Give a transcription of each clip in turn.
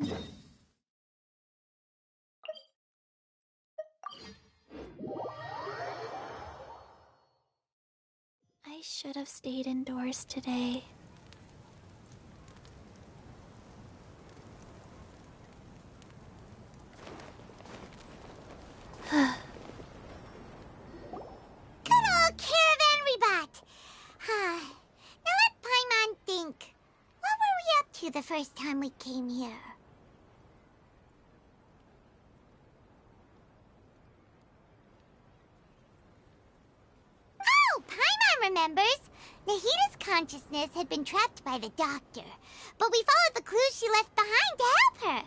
I should have stayed indoors today. Good old caravan rebot! Now let Paimon think. What were we up to the first time we came here? Oh, Paimon remembers! Nahita's consciousness had been trapped by the doctor, but we followed the clues she left behind to help her.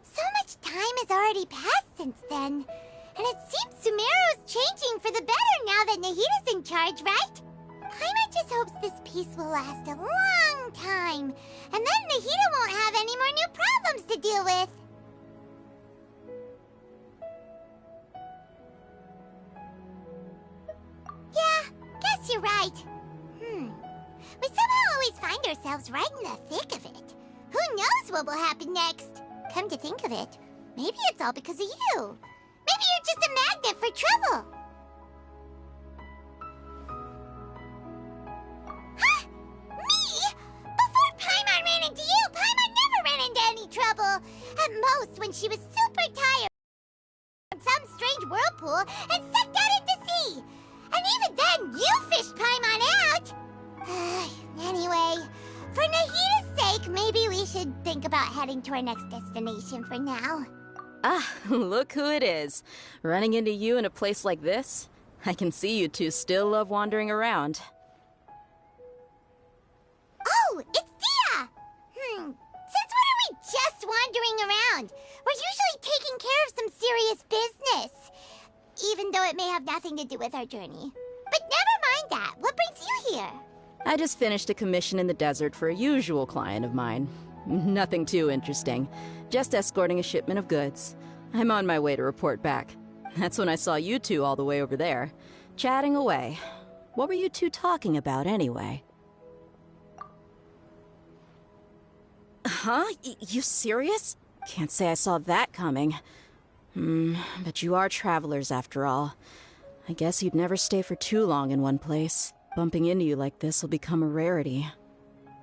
So much time has already passed since then, and it seems Sumeru's changing for the better now that Nahita's in charge, right? Paimon just hopes this peace will last a long time, and then Nahita won't have any more new problems to deal with. Yeah, guess you're right. We somehow always find ourselves right in the thick of it. Who knows what will happen next? Come to think of it, maybe it's all because of you. Maybe you're just a magnet for trouble. Huh? Me? Before Paimon ran into you, Paimon never ran into any trouble. At most, when she was super tired from some strange whirlpool and sucked out into sea. And even then, you fished Paimon out. Anyway, for Nahita's sake, maybe we should think about heading to our next destination for now. Ah, look who it is. Running into you in a place like this? I can see you two still love wandering around. Oh, it's Dia! Since when are we just wandering around? We're usually taking care of some serious business. Even though it may have nothing to do with our journey. But never mind that. What brings you here? I just finished a commission in the desert for a usual client of mine. Nothing too interesting. Just escorting a shipment of goods. I'm on my way to report back. That's when I saw you two all the way over there, chatting away. What were you two talking about anyway? Huh? You serious? Can't say I saw that coming. But you are travelers after all. I guess you'd never stay for too long in one place. Bumping into you like this will become a rarity.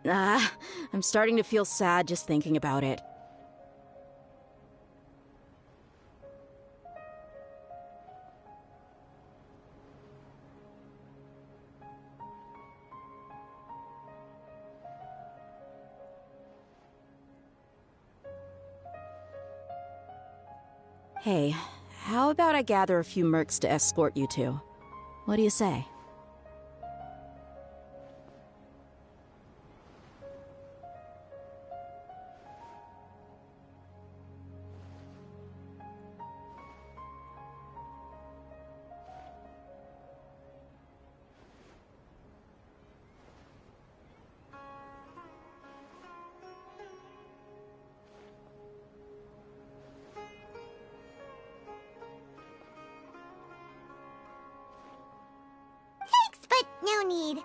I'm starting to feel sad just thinking about it. Hey, how about I gather a few mercs to escort you two? What do you say? Thanks, but no need.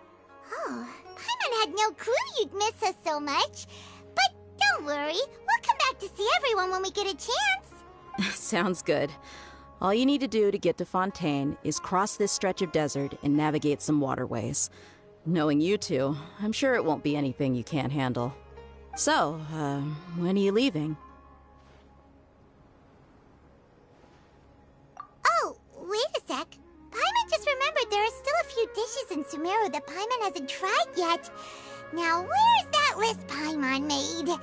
Oh, Paimon had no clue you'd miss us so much. But don't worry, we'll come back to see everyone when we get a chance. Sounds good. All you need to do to get to Fontaine is cross this stretch of desert and navigate some waterways. Knowing you two, I'm sure it won't be anything you can't handle. So, when are you leaving? Oh, wait a sec. Paimon just remembered there are still a few dishes in Sumeru that Paimon hasn't tried yet. Now, where's that list Paimon made?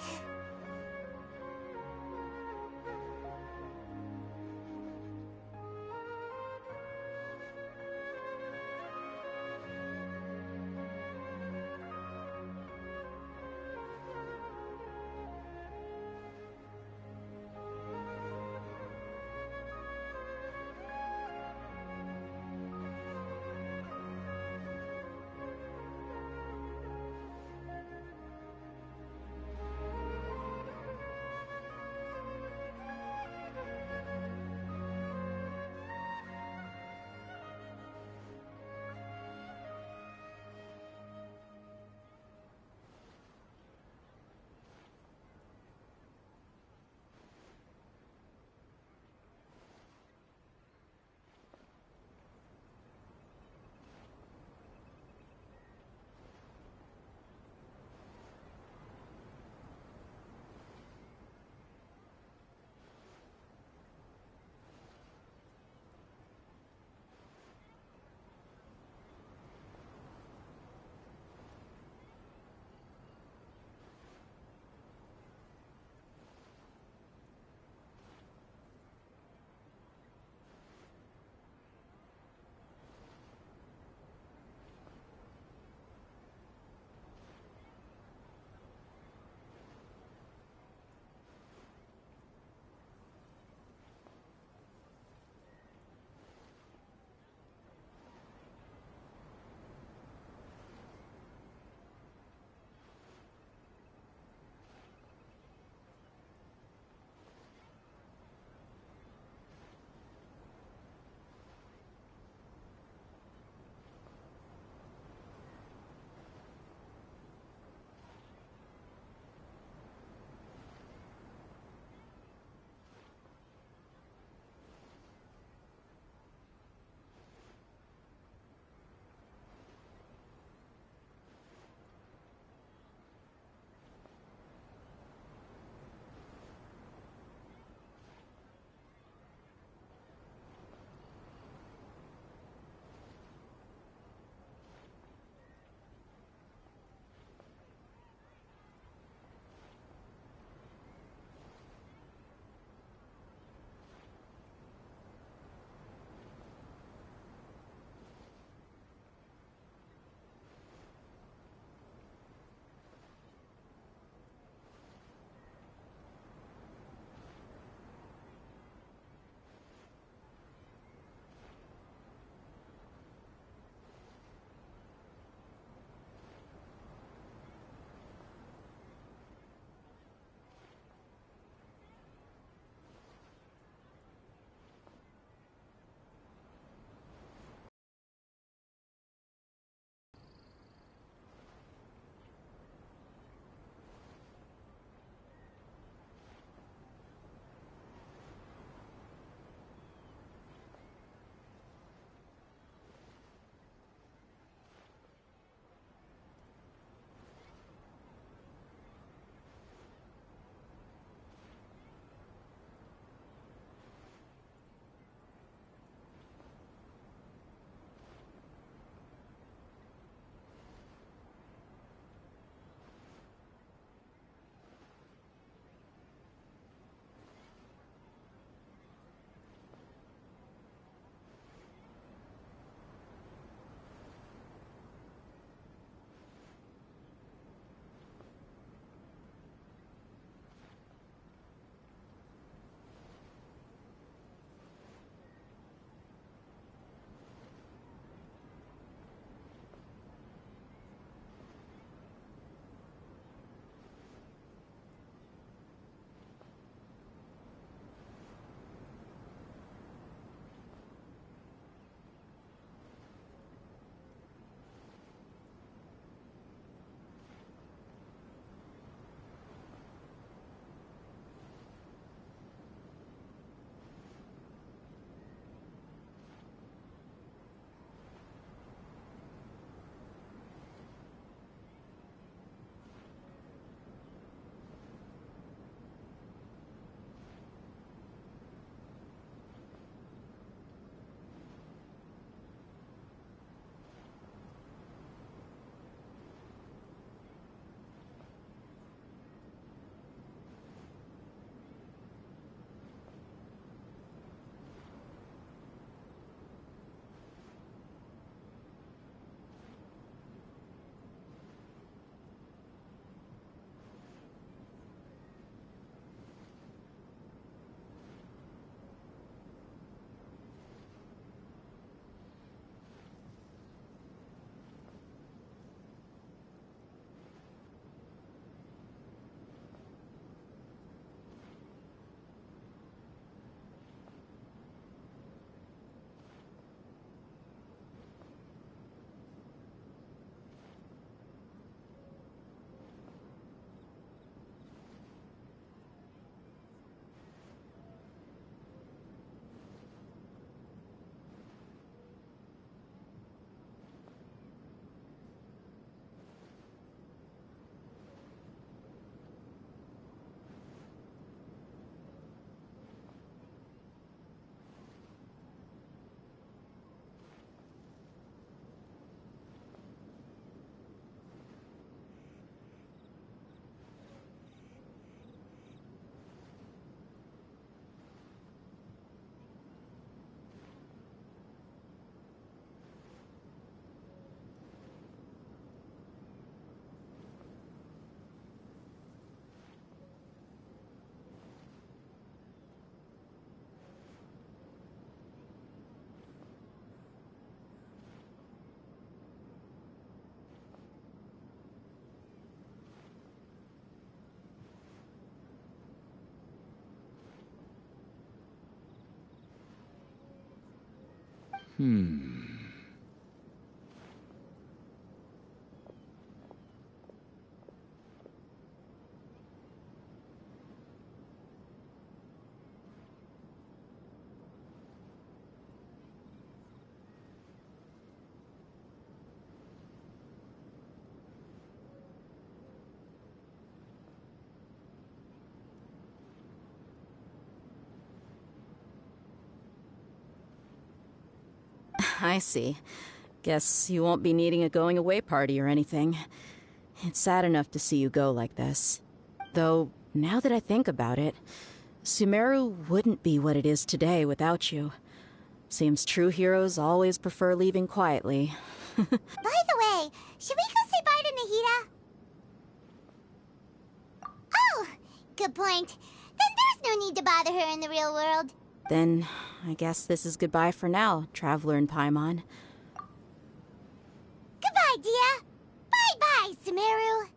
I see. Guess you won't be needing a going-away party or anything. It's sad enough to see you go like this. Though, now that I think about it, Sumeru wouldn't be what it is today without you. Seems true heroes always prefer leaving quietly. By the way, should we go say bye to Nahida? Oh, good point. Then there's no need to bother her in the real world. Then, I guess this is goodbye for now, Traveler in Paimon. Goodbye, Dia. Bye-bye, Sumeru.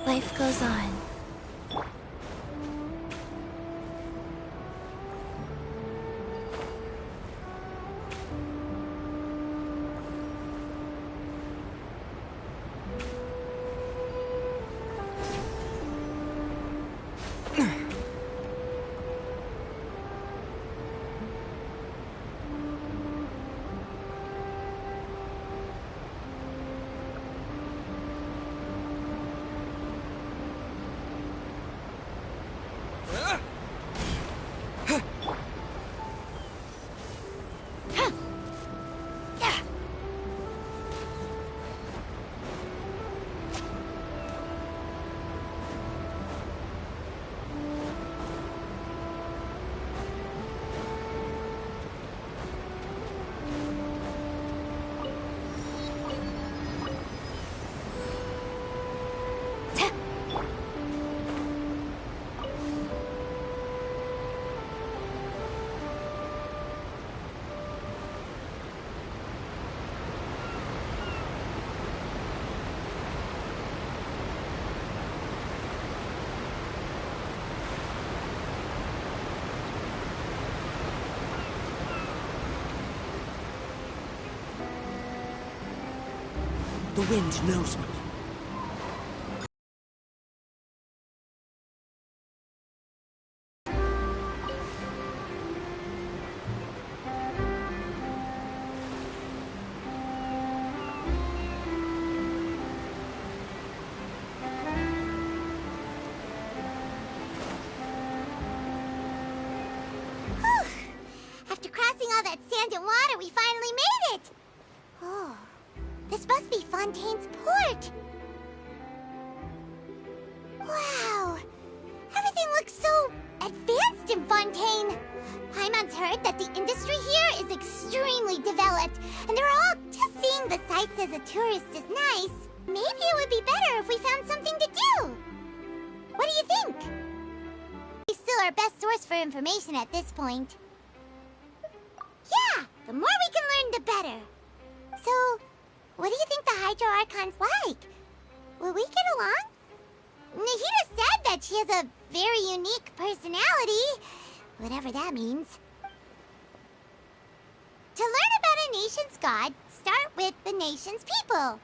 Life goes on. The wind knows me. After crossing all that sand and water, we finally made it! Oh, this must be Fontaine's port! Wow! Everything looks so advanced in Fontaine! Paimon's heard that the industry here is extremely developed, and they're all just seeing the sights as a tourist is nice. Maybe it would be better if we found something to do! What do you think? He's still our best source for information at this point. Yeah, the more we can learn, the better. So, what do you think the Hydro Archon's like? Will we get along? Nahida said that she has a very unique personality, whatever that means. To learn about a nation's god, start with the nation's people.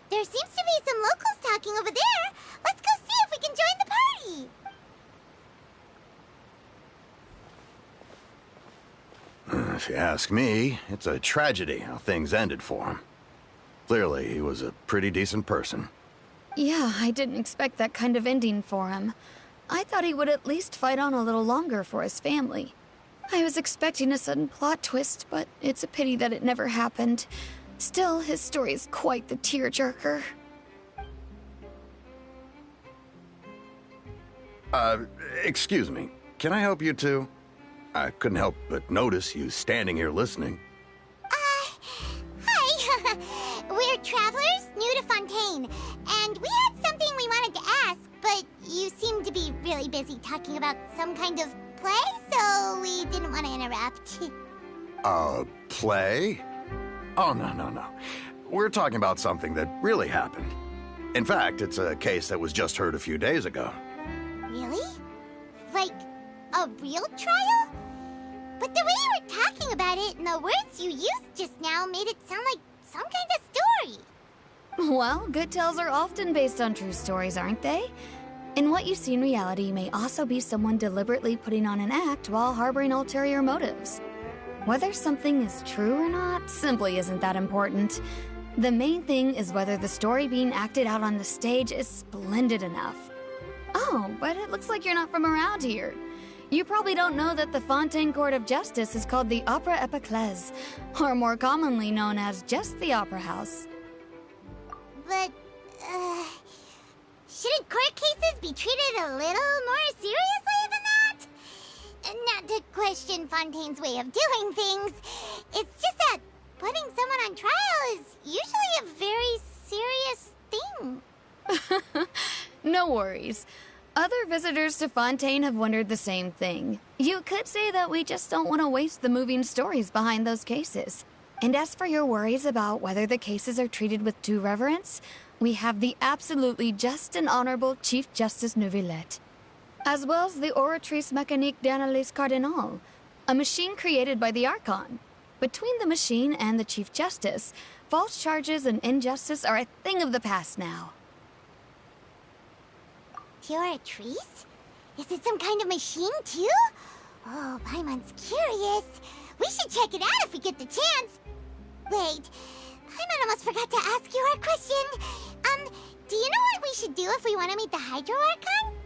There seems to be some locals talking over there. Let's go see if we can join the party. If you ask me, it's a tragedy how things ended for him. Clearly, he was a pretty decent person. Yeah, I didn't expect that kind of ending for him. I thought he would at least fight on a little longer for his family. I was expecting a sudden plot twist, but it's a pity that it never happened. Still, his story is quite the tearjerker. Excuse me. Can I help you two? I couldn't help but notice you standing here listening. Hi. We're travelers new to Fontaine, and we had something we wanted to ask, but you seem to be really busy talking about some kind of play, so we didn't want to interrupt. Play? Oh, no. We're talking about something that really happened. In fact, it's a case that was just heard a few days ago. Really? Like, a real trial? But the way you were talking about it and the words you used just now made it sound like some kind of story. Well, good tales are often based on true stories, aren't they? And what you see in reality may also be someone deliberately putting on an act while harboring ulterior motives. Whether something is true or not simply isn't that important. The main thing is whether the story being acted out on the stage is splendid enough. Oh, but it looks like you're not from around here. You probably don't know that the Fontaine Court of Justice is called the Opera Epiclese, or more commonly known as just the Opera House. But, shouldn't court cases be treated a little more seriously than that? Not to question Fontaine's way of doing things. It's just that putting someone on trial is usually a very serious thing. No worries. Other visitors to Fontaine have wondered the same thing. You could say that we just don't want to waste the moving stories behind those cases. And as for your worries about whether the cases are treated with due reverence, we have the absolutely just and honorable Chief Justice Neuvillette, as well as the Oratrice Mécanique d'Analyse Cardinal, a machine created by the Archon. Between the machine and the Chief Justice, false charges and injustice are a thing of the past now. Oratrice? Is it some kind of machine, too? Oh, Paimon's curious. We should check it out if we get the chance. Wait, Paimon almost forgot to ask you our question. Do you know what we should do if we want to meet the Hydro Archon?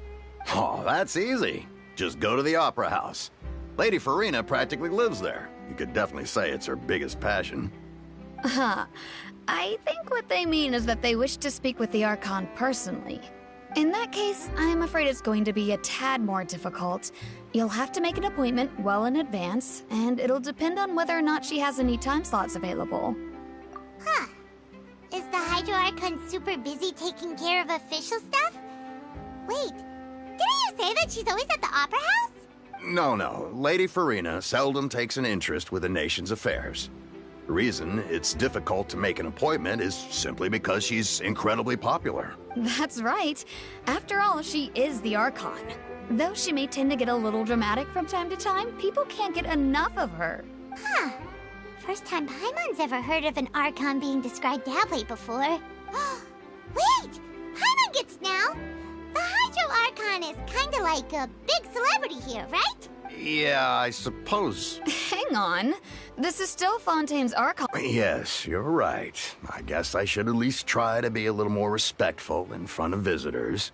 Oh, that's easy. Just go to the Opera House. Lady Farina practically lives there. You could definitely say it's her biggest passion. Huh. I think what they mean is that they wish to speak with the Archon personally. In that case, I'm afraid it's going to be a tad more difficult. You'll have to make an appointment well in advance, and it'll depend on whether or not she has any time slots available. Huh. Is the Hydro Archon super busy taking care of official stuff? Wait, didn't you say that she's always at the Opera House? No. Lady Farina seldom takes an interest with the nation's affairs. The reason it's difficult to make an appointment is simply because she's incredibly popular. That's right. After all, she is the Archon. Though she may tend to get a little dramatic from time to time, people can't get enough of her. Huh. First time Paimon's ever heard of an Archon being described that way before. Wait! Paimon gets now! The Hydro Archon is kinda like a big celebrity here, right? Yeah, I suppose. Hang on. This is still Fontaine's Archon. Yes, you're right. I guess I should at least try to be a little more respectful in front of visitors.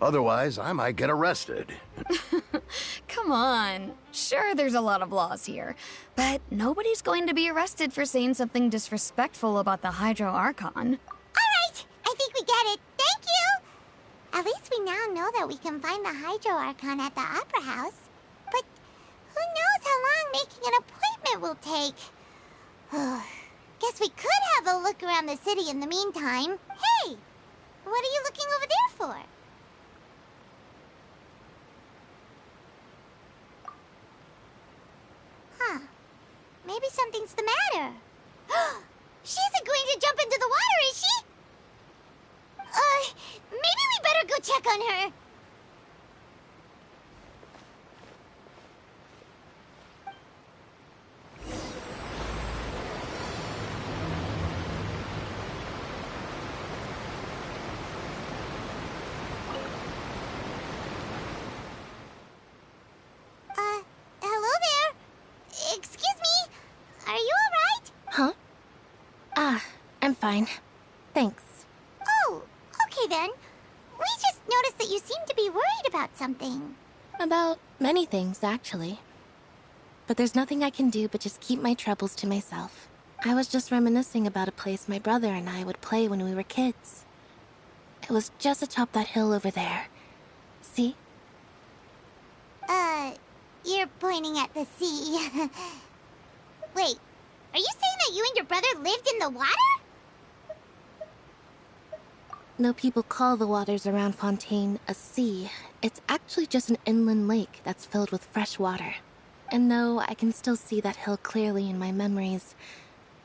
Otherwise, I might get arrested. Come on. Sure, there's a lot of laws here, but nobody's going to be arrested for saying something disrespectful about the Hydro Archon. Alright, I think we get it. Thank you! At least we now know that we can find the Hydro Archon at the Opera House. But who knows how long making an appointment will take? Guess we could have a look around the city in the meantime. Hey! What are you looking over there for? Huh. Maybe something's the matter. She isn't going to jump into the water, is she? Maybe we better go check on her. Hello there. Excuse me. fine. Thanks. Oh, okay then. We just noticed that you seem to be worried about something. About many things, actually. But there's nothing I can do but just keep my troubles to myself. I was just reminiscing about a place my brother and I would play when we were kids. It was just atop that hill over there. See? You're pointing at the sea. Wait, are you saying that you and your brother lived in the water? Though people call the waters around Fontaine a sea, it's actually just an inland lake that's filled with fresh water. And no, I can still see that hill clearly in my memories.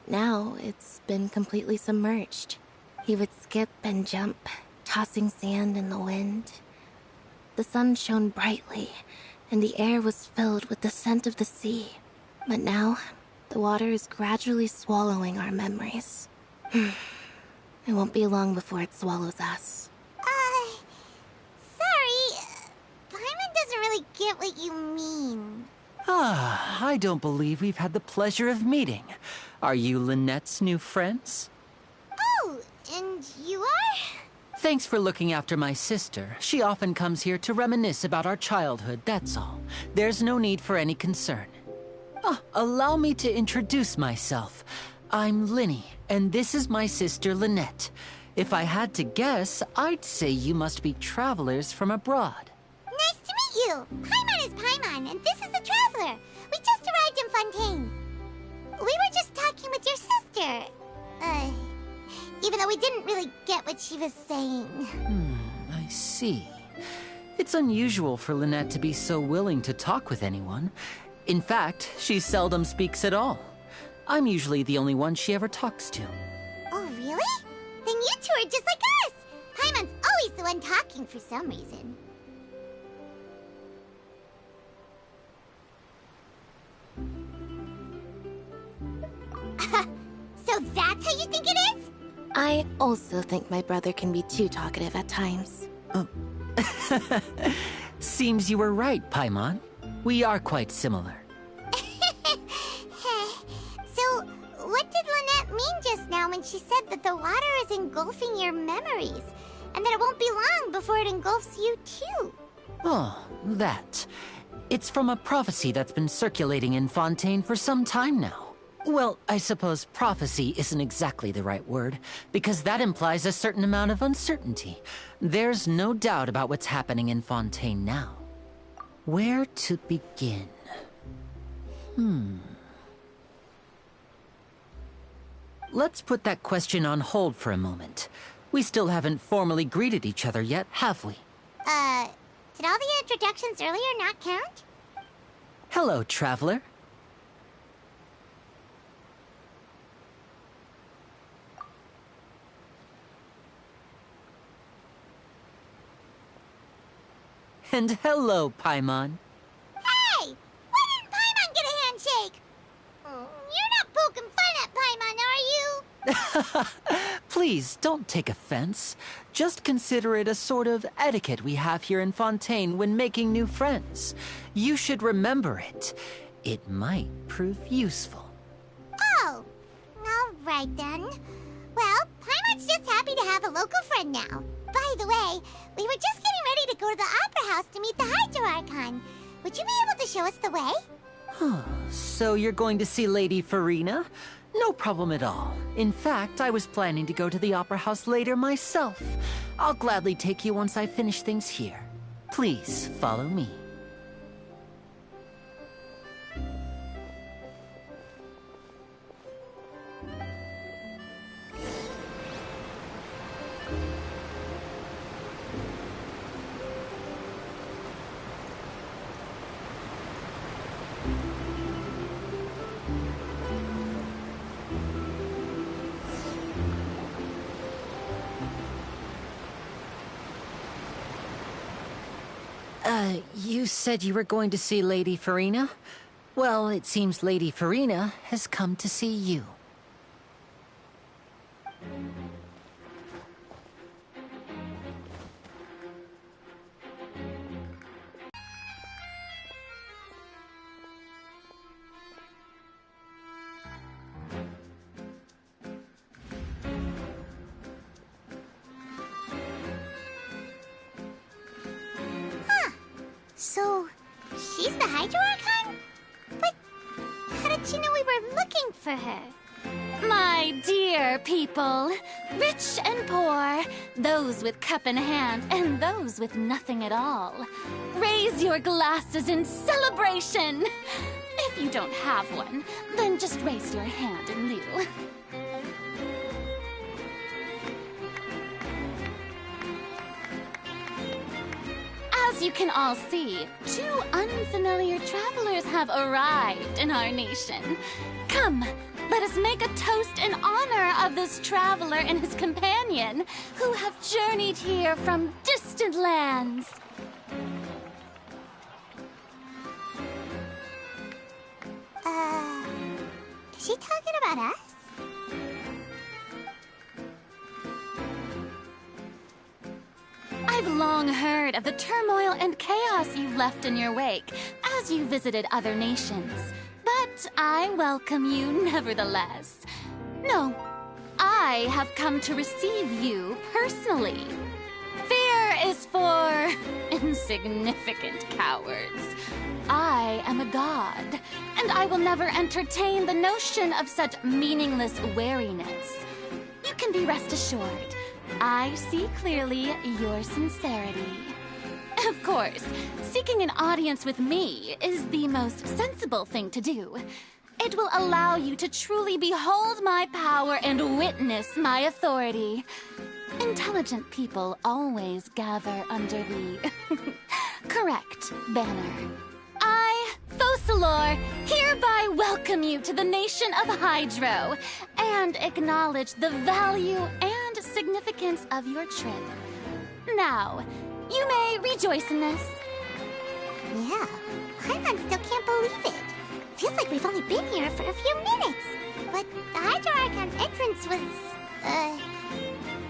Now, it's been completely submerged. He would skip and jump, tossing sand in the wind. The sun shone brightly, and the air was filled with the scent of the sea. But now, the water is gradually swallowing our memories. It won't be long before it swallows us. Sorry. Paimon doesn't really get what you mean. I don't believe we've had the pleasure of meeting. Are you Lynette's new friends? Oh, and you are? Thanks for looking after my sister. She often comes here to reminisce about our childhood, that's all. There's no need for any concern. Allow me to introduce myself. I'm Linny, and this is my sister Lynette. If I had to guess, I'd say you must be travelers from abroad. Nice to meet you. Paimon is Paimon, and this is the Traveler. We just arrived in Fontaine. We were just talking with your sister. Even though we didn't really get what she was saying. I see. It's unusual for Lynette to be so willing to talk with anyone. In fact, she seldom speaks at all. I'm usually the only one she ever talks to. Oh, really? Then you two are just like us! Paimon's always the one talking for some reason. So that's how you think it is? I also think my brother can be too talkative at times. Seems you were right, Paimon. We are quite similar. So, what did Lynette mean just now when she said that the water is engulfing your memories? And that it won't be long before it engulfs you too? Oh, that. It's from a prophecy that's been circulating in Fontaine for some time now. Well, I suppose prophecy isn't exactly the right word, because that implies a certain amount of uncertainty. There's no doubt about what's happening in Fontaine now. Where to begin? Let's put that question on hold for a moment. We still haven't formally greeted each other yet, have we? Did all the introductions earlier not count? Hello, Traveler. And hello, Paimon. Hey! Why didn't Paimon get a handshake? You're not poking fun at Paimon, are you? Please, don't take offense. Just consider it a sort of etiquette we have here in Fontaine when making new friends. You should remember it. It might prove useful. Oh, alright then. Well, Paimon's just happy to have a local friend now. By the way, we were just getting ready to go to the Opera House to meet the Hydro Archon. Would you be able to show us the way? So you're going to see Lady Farina? No problem at all. In fact, I was planning to go to the Opera House later myself. I'll gladly take you once I finish things here. Please, follow me. You said you were going to see Lady Farina? Well, it seems Lady Farina has come to see you. So, she's the Hydro Archon? But how did she know we were looking for her? My dear people, rich and poor, those with cup in hand and those with nothing at all, raise your glasses in celebration. If you don't have one, then just raise your hand in lieu. As you can all see, 2 unfamiliar travelers have arrived in our nation. Come, let us make a toast in honor of this traveler and his companion, who have journeyed here from distant lands. Is she talking about us? I've long heard of the turmoil and chaos you left in your wake as you visited other nations, but I welcome you nevertheless. No, I have come to receive you personally. Fear is for insignificant cowards. I am a god, and I will never entertain the notion of such meaningless wariness. You can be rest assured, I see clearly your sincerity. Of course, seeking an audience with me is the most sensible thing to do. It will allow you to truly behold my power and witness my authority. Intelligent people always gather under the correct banner. I, Focalor, hereby welcome you to the nation of Hydro and acknowledge the value and significance of your trip. Now, you may rejoice in this. Yeah, Paimon still can't believe it. Feels like we've only been here for a few minutes. But the Hydro Archon's entrance was,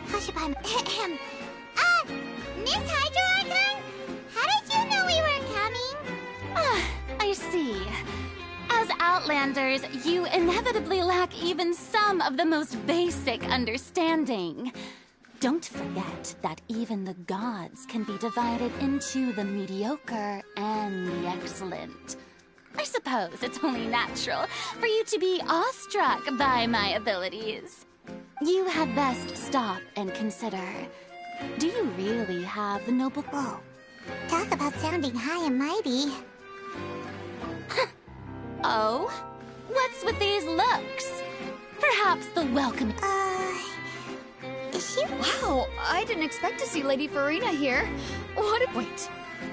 how should I... Miss Hydro Archon? How did you know we were coming? I see. As Outlanders, you inevitably lack even some of the most basic understanding. Don't forget that even the gods can be divided into the mediocre and the excellent. I suppose it's only natural for you to be awestruck by my abilities. You had best stop and consider. Do you really have the noble... Whoa. Talk about sounding high and mighty. Oh? What's with these looks? Perhaps the welcome... Is she... Wow, I didn't expect to see Lady Farina here. Wait,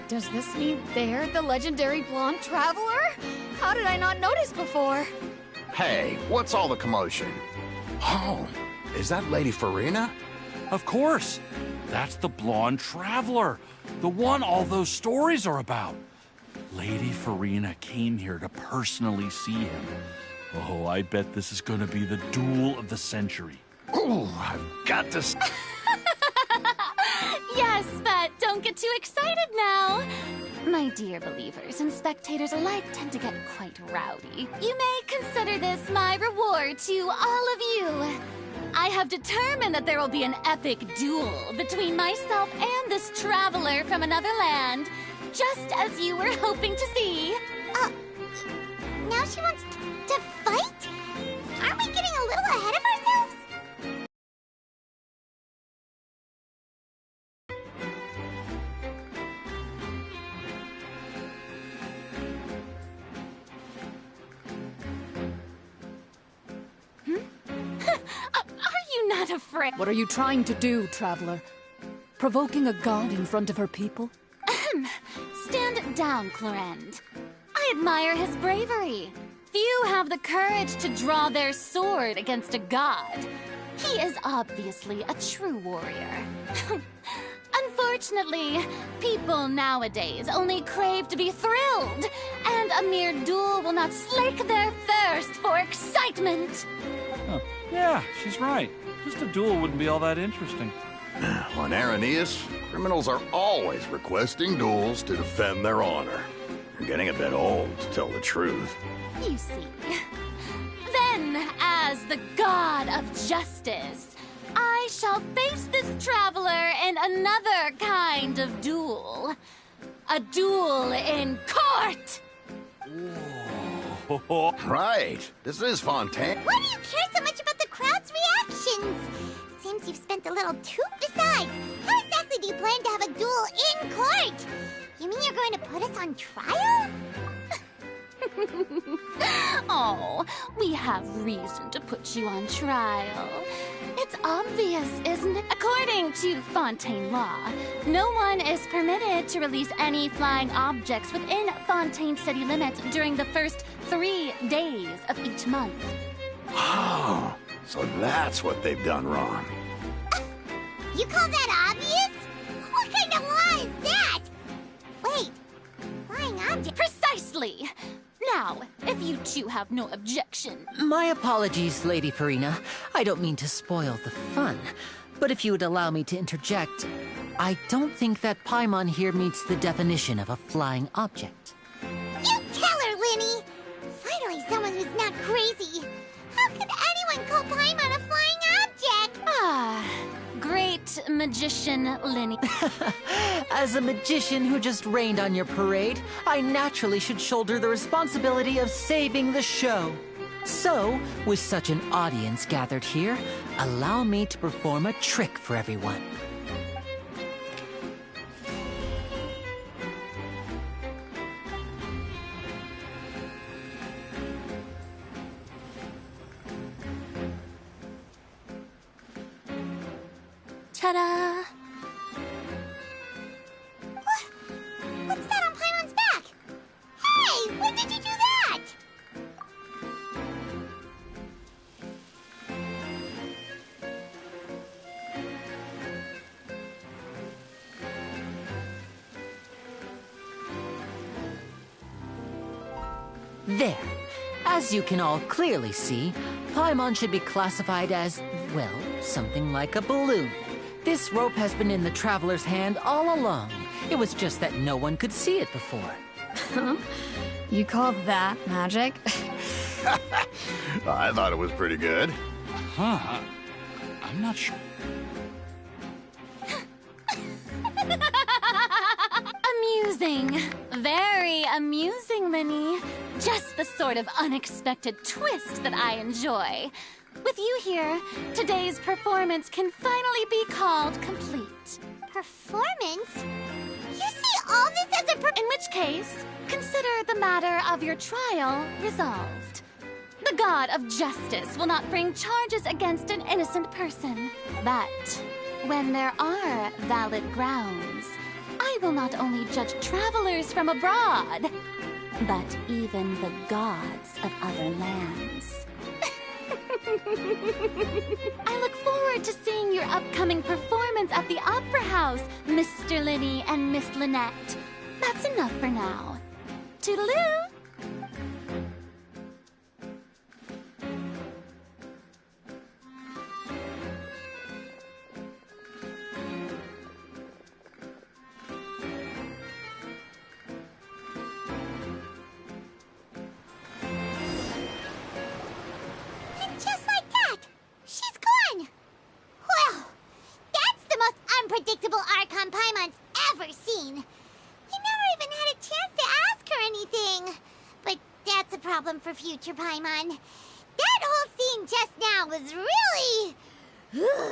does this mean they're the legendary blonde traveler? How did I not notice before? Hey, what's all the commotion? Oh, is that Lady Farina? Of course. That's the blonde traveler. The one all those stories are about. Lady Farina came here to personally see him. Oh, I bet this is gonna be the duel of the century. Oh, I've got to... Yes, but don't get too excited now. My dear believers and spectators alike tend to get quite rowdy. You may consider this my reward to all of you. I have determined that there will be an epic duel between myself and this traveler from another land, just as you were hoping to see. Now she wants to fight? Aren't we getting a little ahead of ourselves? Are you not afraid? What are you trying to do, traveler? Provoking a god in front of her people? Stand down, Clorend. I admire his bravery. Few have the courage to draw their sword against a god. He is obviously a true warrior. Unfortunately, people nowadays only crave to be thrilled, and a mere duel will not slake their thirst for excitement. Huh. Yeah, she's right. Just a duel wouldn't be all that interesting. On Araneus, criminals are always requesting duels to defend their honor. You're getting a bit old, to tell the truth. You see. Then, as the god of justice, I shall face this traveler in another kind of duel. a duel in court! Right. This is Fontaine. Why do you care so much about the crowd's reactions? Seems you've spent a little too. Besides, how exactly do you plan to have a duel in court? You mean you're going to put us on trial? Oh, we have reason to put you on trial. It's obvious, isn't it? According to Fontaine law, no one is permitted to release any flying objects within Fontaine city limits during the first 3 days of each month. Oh, so that's what they've done wrong. You call that obvious? What kind of law is that? Wait, flying object. Precisely! Now, if you two have no objection. My apologies, Lady Farina. I don't mean to spoil the fun. But if you would allow me to interject, I don't think that Paimon here meets the definition of a flying object. You tell her, Linny! Finally someone who's not crazy. How could anyone call Paimon a flying object? Ah, great magician Linny. As a magician who just rained on your parade, I naturally should shoulder the responsibility of saving the show. So, with such an audience gathered here, allow me to perform a trick for everyone. Ta-da! What's that on Paimon's back? Hey, when did you do that? There. As you can all clearly see, Paimon should be classified as, well, something like a balloon. This rope has been in the traveler's hand all along. It was just that no one could see it before. Huh? You call that magic? I thought it was pretty good. Huh. I'm not sure. Amusing. Very amusing, Linny. Just the sort of unexpected twist that I enjoy. With you here, today's performance can finally be called complete. Performance? You see all this as a In which case, consider the matter of your trial resolved. The god of justice will not bring charges against an innocent person. But when there are valid grounds, I will not only judge travelers from abroad, but even the gods of other lands. I look forward to seeing your upcoming performance at the Opera House, Mr. Linny and Miss Lynette. That's enough for now. Toodaloo! And just like that, she's gone. Well, that's the most unpredictable Archon Paimon's ever seen. You never even had a chance to ask her anything. But that's a problem for future Paimon. That whole scene just now was really...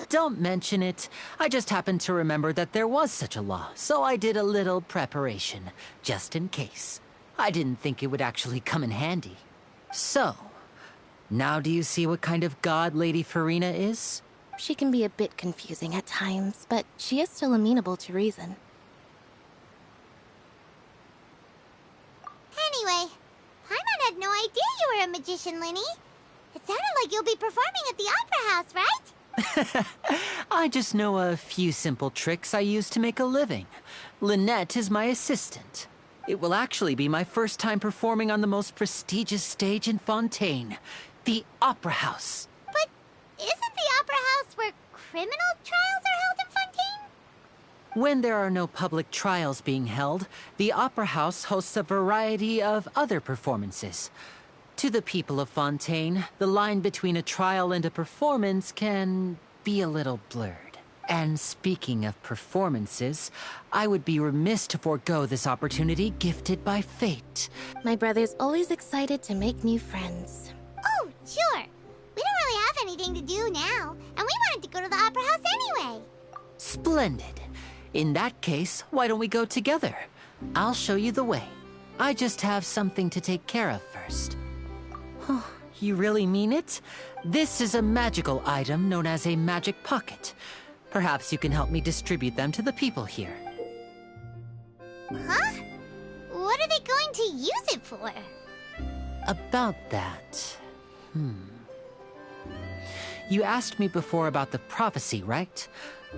Don't mention it. I just happened to remember that there was such a law, so I did a little preparation, just in case. I didn't think it would actually come in handy. So, now do you see what kind of god Lady Farina is? She can be a bit confusing at times, but she is still amenable to reason. Anyway, Paimon had no idea you were a magician, Linny. It sounded like you'll be performing at the Opera House, right? I just know a few simple tricks I use to make a living. Lynette is my assistant. It will actually be my first time performing on the most prestigious stage in Fontaine, the Opera House. But isn't the Opera House where criminal trials are held in Fontaine? When there are no public trials being held, the Opera House hosts a variety of other performances. To the people of Fontaine, the line between a trial and a performance can be a little blurred. And speaking of performances, I would be remiss to forego this opportunity gifted by fate. My brother's always excited to make new friends. Oh, sure. We don't really have anything to do now, and we wanted to go to the Opera House anyway. Splendid. In that case, why don't we go together? I'll show you the way. I just have something to take care of first. You really mean it? This is a magical item known as a magic pocket. Perhaps you can help me distribute them to the people here. Huh? What are they going to use it for? About that... You asked me before about the prophecy, right?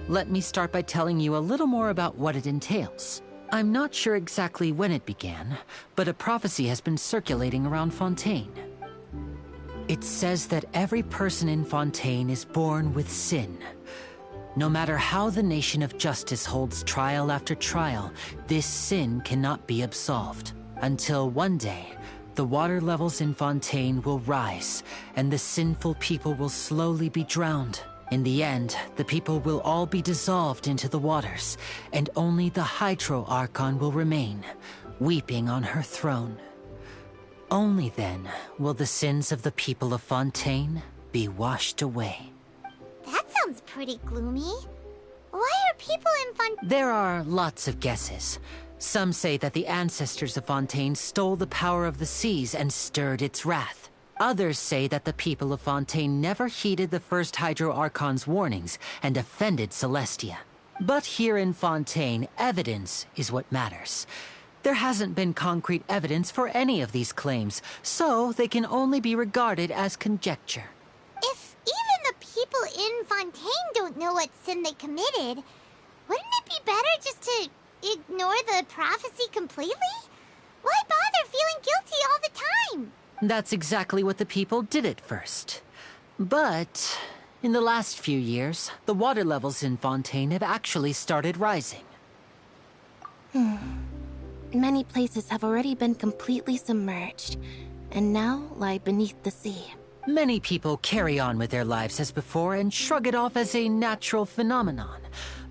Let me start by telling you a little more about what it entails. I'm not sure exactly when it began, but a prophecy has been circulating around Fontaine. It says that every person in Fontaine is born with sin. No matter how the nation of justice holds trial after trial, this sin cannot be absolved. Until one day, the water levels in Fontaine will rise, and the sinful people will slowly be drowned. In the end, the people will all be dissolved into the waters, and only the Hydro Archon will remain, weeping on her throne. Only then will the sins of the people of Fontaine be washed away. That sounds pretty gloomy. Why are people in Fontaine? There are lots of guesses. Some say that the ancestors of Fontaine stole the power of the seas and stirred its wrath. Others say that the people of Fontaine never heeded the first Hydro Archon's warnings and offended Celestia. But here in Fontaine, evidence is what matters. There hasn't been concrete evidence for any of these claims, so they can only be regarded as conjecture. If even the people in Fontaine don't know what sin they committed, wouldn't it be better just to ignore the prophecy completely? Why bother feeling guilty all the time? That's exactly what the people did at first. But in the last few years, the water levels in Fontaine have actually started rising. Many places have already been completely submerged, and now lie beneath the sea. Many people carry on with their lives as before and shrug it off as a natural phenomenon.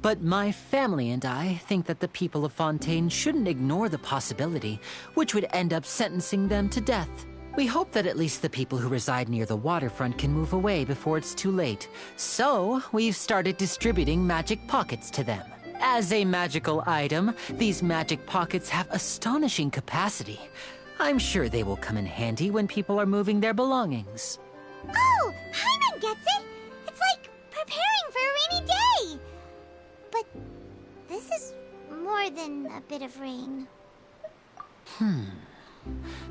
But my family and I think that the people of Fontaine shouldn't ignore the possibility, which would end up sentencing them to death. We hope that at least the people who reside near the waterfront can move away before it's too late. So, we've started distributing magic pockets to them. As a magical item, these magic pockets have astonishing capacity. I'm sure they will come in handy when people are moving their belongings. Oh, Paimon gets it! It's like preparing for a rainy day! But this is more than a bit of rain.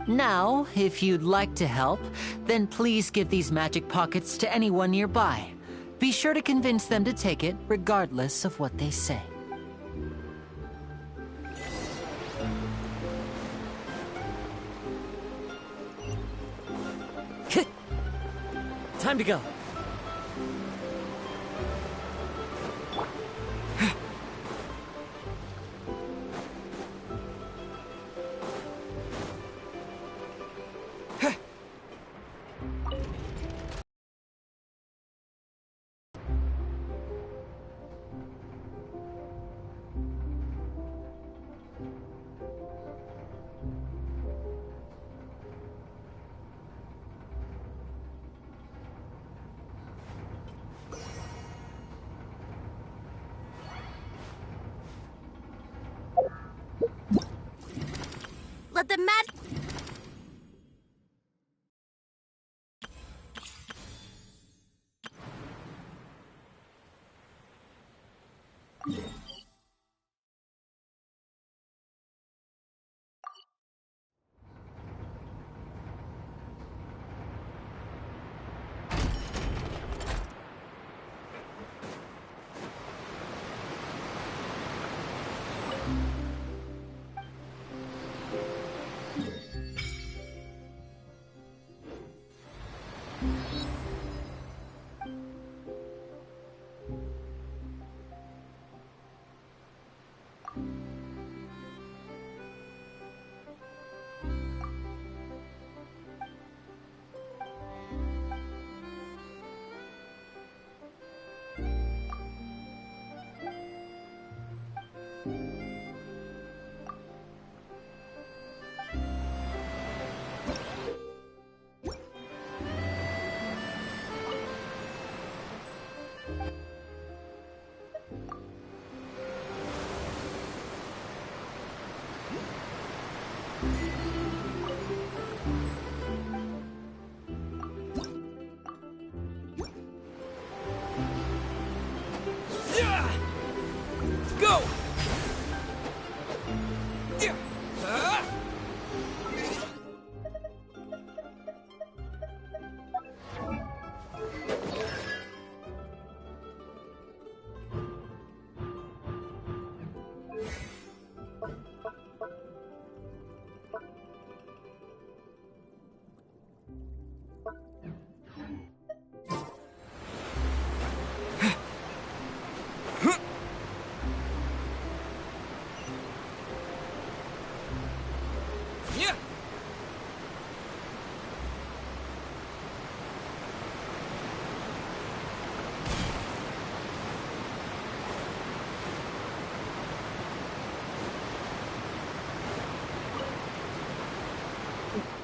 Now, if you'd like to help, then please give these magic pockets to anyone nearby. Be sure to convince them to take it, regardless of what they say. Time to go. Let the mad... Go!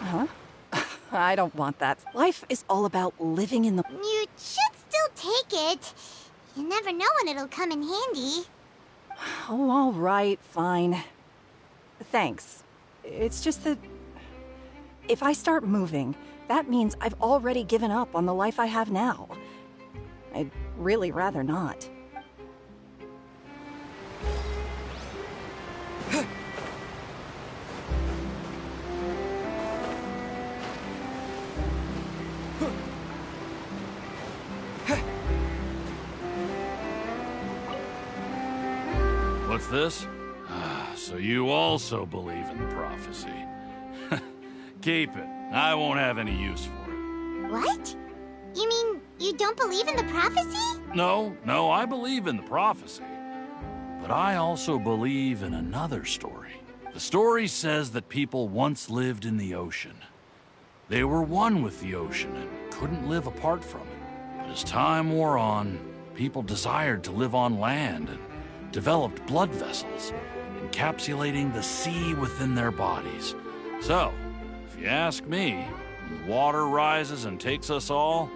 Huh? I don't want that. Life is all about living in the... You should still take it. You never know when it'll come in handy. Oh, all right, fine. Thanks. It's just that... if I start moving, that means I've already given up on the life I have now. I'd really rather not. What's this? So you also believe in the prophecy. Keep it. I won't have any use for it. What? You mean you don't believe in the prophecy? No, I believe in the prophecy. But I also believe in another story. The story says that people once lived in the ocean. They were one with the ocean and couldn't live apart from it. But as time wore on, people desired to live on land and developed blood vessels, encapsulating the sea within their bodies. So, if you ask me, when the water rises and takes us all,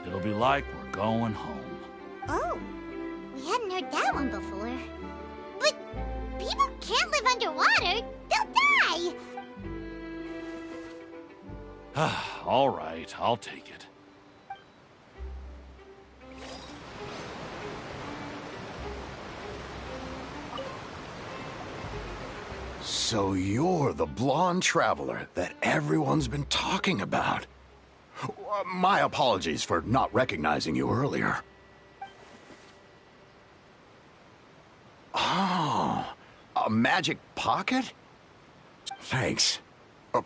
it'll be like we're going home. Oh, we hadn't heard that one before. But people can't live underwater. They'll die. All right, I'll take it. So you're the blonde traveler that everyone's been talking about. My apologies for not recognizing you earlier. Oh, a magic pocket? Thanks.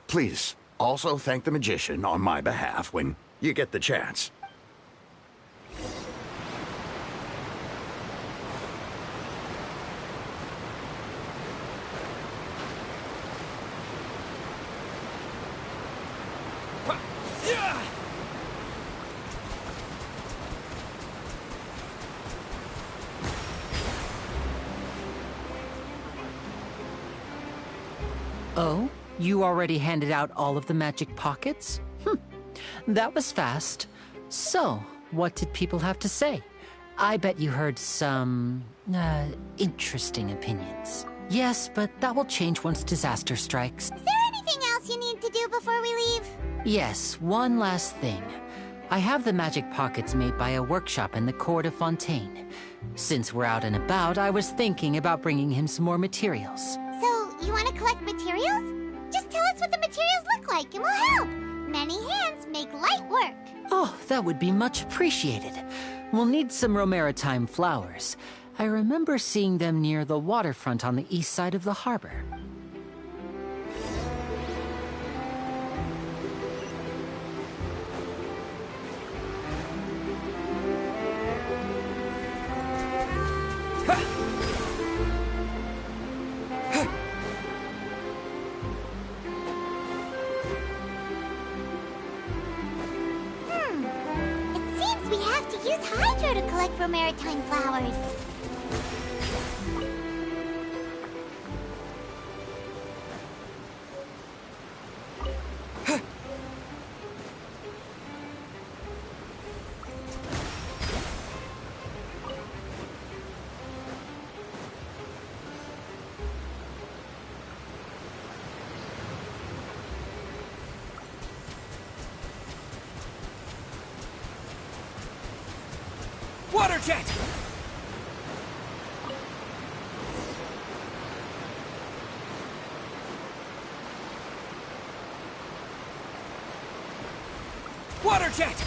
Please, also thank the magician on my behalf when you get the chance. Oh? You already handed out all of the magic pockets? That was fast. So, what did people have to say? I bet you heard some... interesting opinions. Yes, but that will change once disaster strikes. Is there anything else you need to do before we leave? Yes, one last thing. I have the magic pockets made by a workshop in the court of Fontaine. Since we're out and about, I was thinking about bringing him some more materials. So, you want to collect materials? Just tell us what the materials look like and we'll help. Many hands make light work. Oh, that would be much appreciated. We'll need some romaritime flowers. I remember seeing them near the waterfront on the east side of the harbor. It seems we have to use Hydro to collect romaritime flowers. Water jet! Water jet!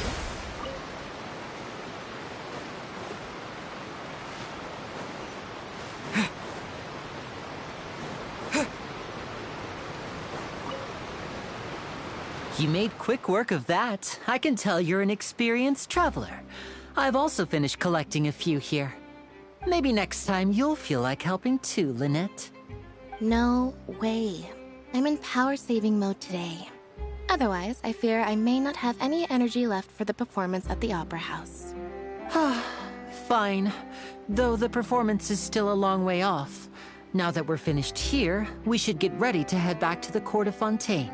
You made quick work of that. I can tell you're an experienced traveler. I've also finished collecting a few here. Maybe next time you'll feel like helping too, Lynette. No way. I'm in power-saving mode today. Otherwise, I fear I may not have any energy left for the performance at the Opera House. Fine. Though the performance is still a long way off. Now that we're finished here, we should get ready to head back to the court of Fontaine.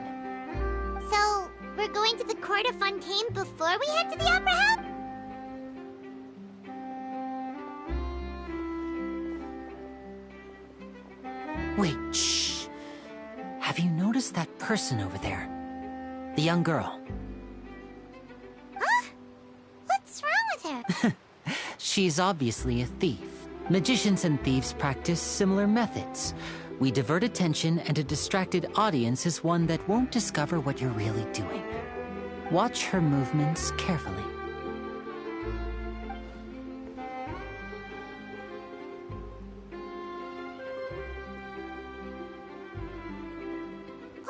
So, we're going to the court of Fontaine before we head to the Opera House? Wait, shh. Have you noticed that person over there? The young girl. Huh? What's wrong with her? She's obviously a thief. Magicians and thieves practice similar methods. We divert attention, and a distracted audience is one that won't discover what you're really doing. Watch her movements carefully.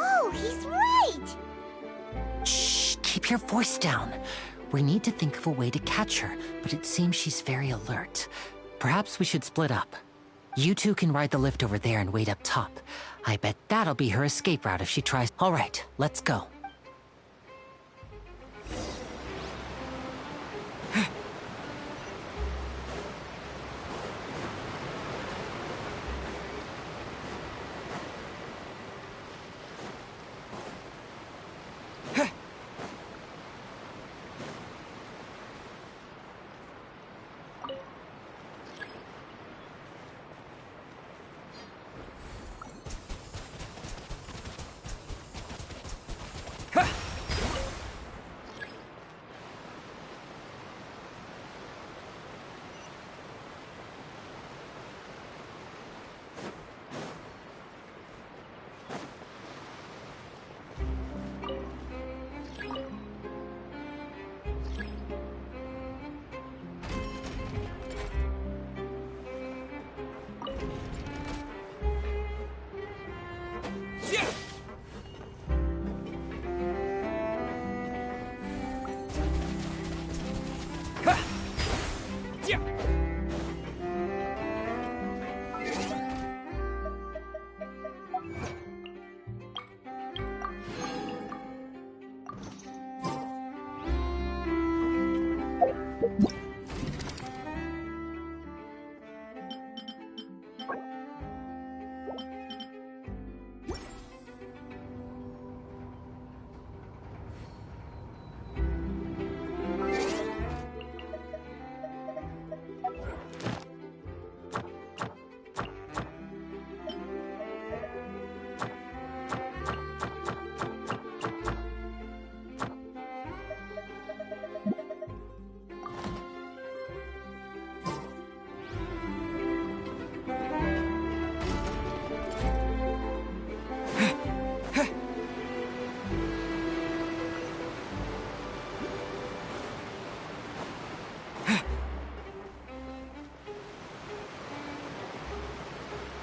Oh, he's right! Shh, keep your voice down. We need to think of a way to catch her, but it seems she's very alert. Perhaps we should split up. You two can ride the lift over there and wait up top. I bet that'll be her escape route if she tries. All right, let's go.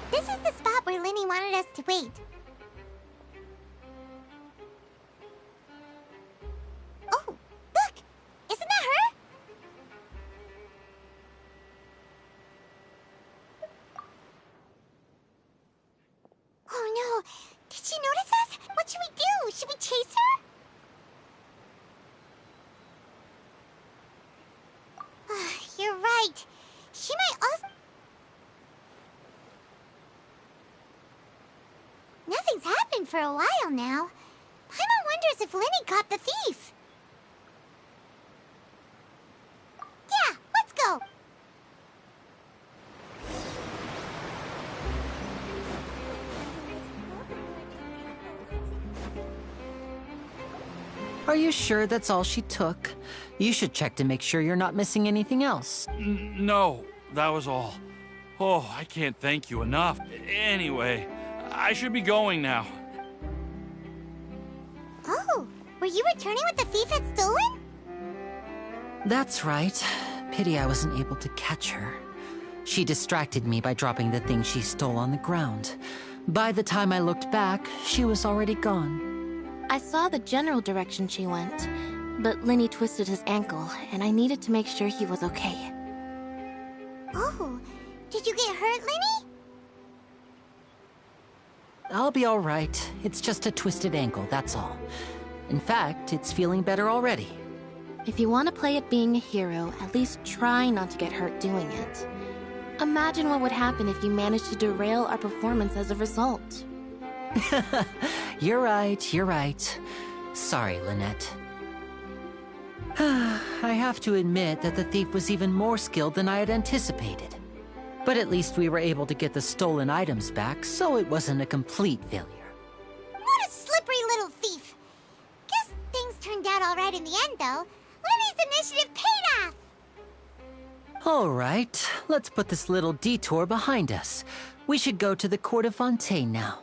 This is the spot where Linny wanted us to wait. Oh, look! Isn't that her? Oh no! Did she notice us? What should we do? Should we chase her? You're right. She might also... Nothing's happened for a while now. Paimon wonders if Linny caught the thief. Yeah, let's go. Are you sure that's all she took? You should check to make sure you're not missing anything else. No, that was all. Oh, I can't thank you enough. Anyway, I should be going now. Oh, were you returning what the thief had stolen? That's right. Pity I wasn't able to catch her. She distracted me by dropping the thing she stole on the ground. By the time I looked back, she was already gone. I saw the general direction she went, but Lenny twisted his ankle, and I needed to make sure he was okay. Oh, did you get hurt, Lenny? I'll be all right. It's just a twisted ankle, that's all. In fact, it's feeling better already. If you want to play at being a hero, at least try not to get hurt doing it. Imagine what would happen if you managed to derail our performance as a result. You're right. Sorry, Lynette. I have to admit that the thief was even more skilled than I had anticipated. But at least we were able to get the stolen items back, so it wasn't a complete failure. What a slippery little thief! Guess things turned out all right in the end, though. Lenny's initiative paid off! All right, let's put this little detour behind us. We should go to the court of Fontaine now.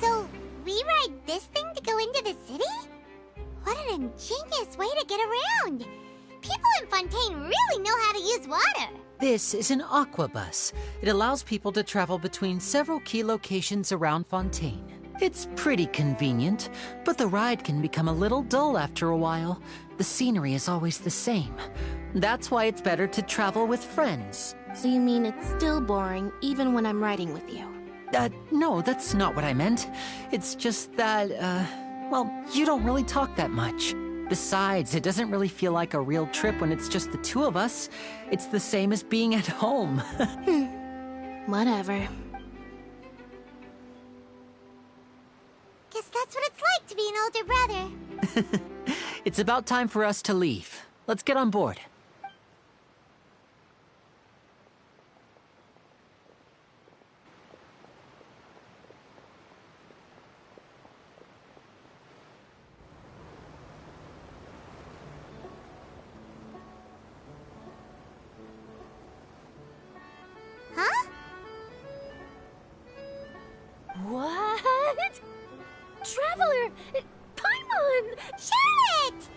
So, we ride this thing to go into the city? What an ingenious way to get around! People in Fontaine really know how to use water! This is an aquabus. It allows people to travel between several key locations around Fontaine. It's pretty convenient, but the ride can become a little dull after a while. The scenery is always the same. That's why it's better to travel with friends. So you mean it's still boring even when I'm riding with you? No, that's not what I meant. It's just that, well, you don't really talk that much. Besides, it doesn't really feel like a real trip when it's just the two of us. It's the same as being at home. Whatever. Guess that's what it's like to be an older brother. It's about time for us to leave. Let's get on board. Huh? What? Traveler! Paimon! Charlotte!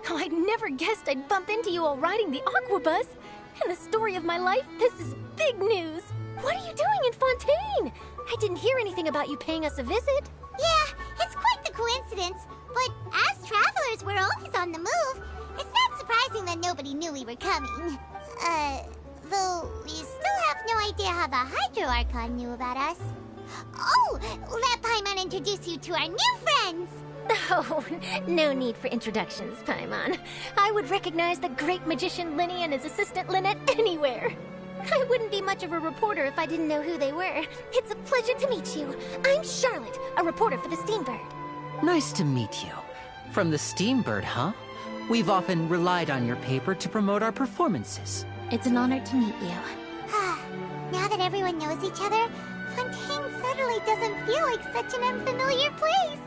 Oh, I'd never guessed I'd bump into you while riding the aquabus. In the story of my life, this is big news. What are you doing in Fontaine? I didn't hear anything about you paying us a visit. Yeah, it's quite the coincidence. But as travelers, we're always on the move. It's not surprising that nobody knew we were coming. Though we still have no idea how the Hydro Archon knew about us. Oh, let Paimon introduce you to our new friends. Oh, no need for introductions, Paimon. I would recognize the great magician Linny and his assistant Lynette anywhere. I wouldn't be much of a reporter if I didn't know who they were. It's a pleasure to meet you. I'm Charlotte, a reporter for the Steambird. Nice to meet you. From the Steambird, huh? We've often relied on your paper to promote our performances. It's an honor to meet you. Now that everyone knows each other, Fontaine suddenly doesn't feel like such an unfamiliar place.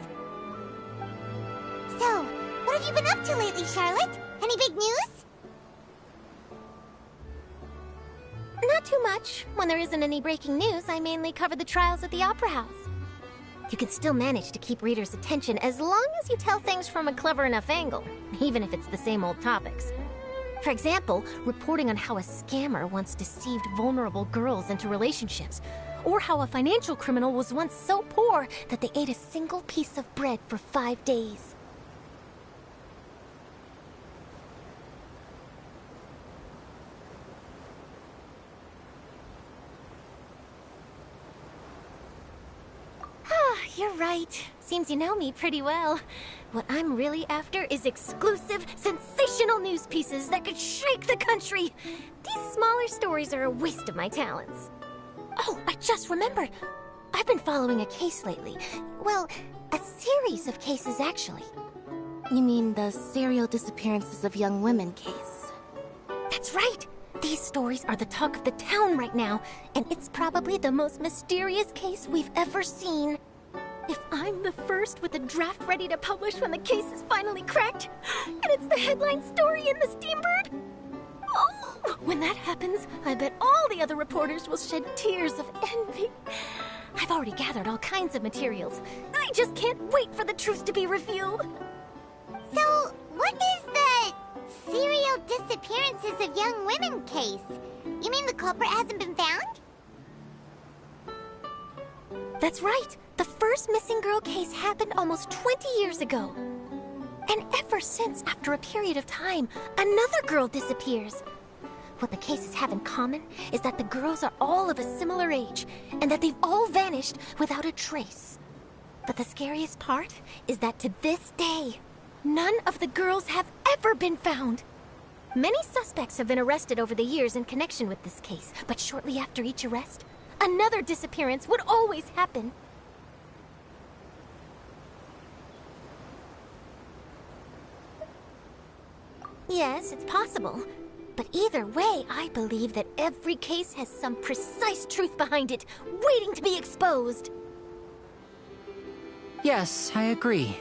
So, what have you been up to lately, Charlotte? Any big news? Not too much. When there isn't any breaking news, I mainly cover the trials at the Opera House. You can still manage to keep readers' attention as long as you tell things from a clever enough angle, even if it's the same old topics. For example, reporting on how a scammer once deceived vulnerable girls into relationships, or how a financial criminal was once so poor that they ate a single piece of bread for 5 days. You're right. Seems you know me pretty well. What I'm really after is exclusive, sensational news pieces that could shake the country. These smaller stories are a waste of my talents. Oh, I just remembered. I've been following a case lately. Well, a series of cases, actually. You mean the serial disappearances of young women case? That's right. These stories are the talk of the town right now, and it's probably the most mysterious case we've ever seen. If I'm the first with a draft ready to publish when the case is finally cracked, and it's the headline story in the Steambird, oh, when that happens, I bet all the other reporters will shed tears of envy. I've already gathered all kinds of materials. I just can't wait for the truth to be revealed. So, what is the serial disappearances of young women case? You mean the culprit hasn't been found? That's right. The first missing girl case happened almost 20 years ago. And ever since, after a period of time, another girl disappears. What the cases have in common is that the girls are all of a similar age, and that they've all vanished without a trace. But the scariest part is that to this day, none of the girls have ever been found. Many suspects have been arrested over the years in connection with this case, but shortly after each arrest, another disappearance would always happen. Yes, it's possible. But either way, I believe that every case has some precise truth behind it, waiting to be exposed. Yes, I agree.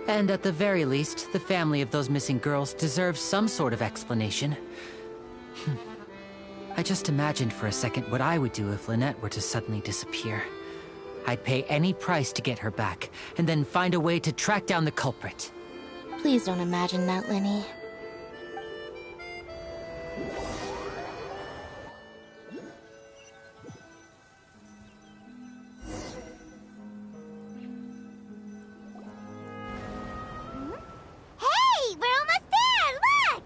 And at the very least, the family of those missing girls deserves some sort of explanation. I just imagined for a second what I would do if Lynette were to suddenly disappear. I'd pay any price to get her back, and then find a way to track down the culprit. Please don't imagine that, Lenny. Hey, we're almost there! Look!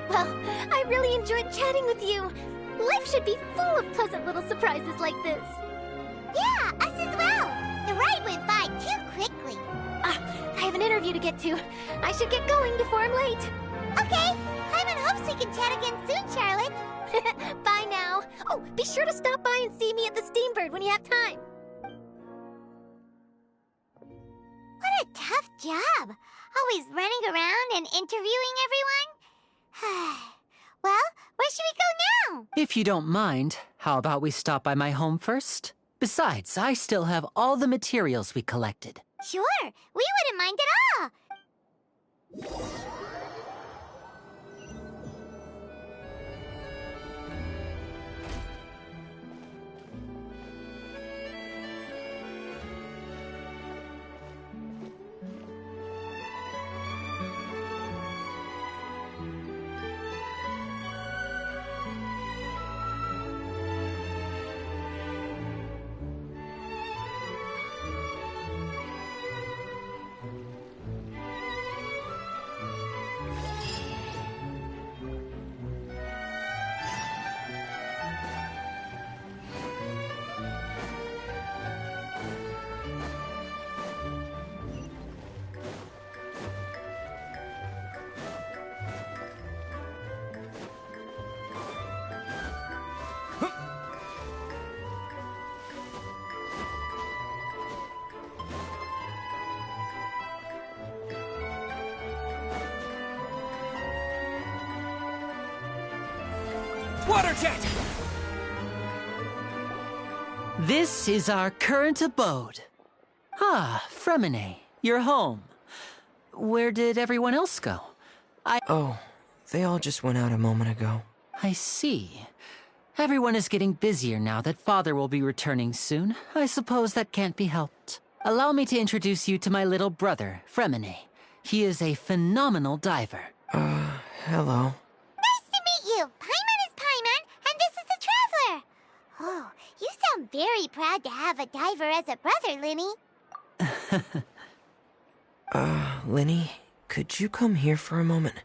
Well, I really enjoyed chatting with you. Life should be full of pleasant little surprises like this. Yeah, us as well. The ride went by too quickly. I have an interview to get to. I should get going before I'm late. Okay, Paimon hopes we can chat again soon, Charlotte. Bye now. Oh, be sure to stop by and see me at the Steambird when you have time. What a tough job. Always running around and interviewing everyone. Well, where should we go now? If you don't mind, how about we stop by my home first? Besides, I still have all the materials we collected. Sure, we wouldn't mind at all. Water jet! This is our current abode. Ah, Fremine, you're home. Where did everyone else go? Oh, they all just went out a moment ago. I see. Everyone is getting busier now that Father will be returning soon. I suppose that can't be helped. Allow me to introduce you to my little brother, Fremine. He is a phenomenal diver. Hello. Nice to meet you. Paimon is Paimon, and this is the Traveler. Oh, you sound very proud to have a diver as a brother, Linny. Linny, could you come here for a moment?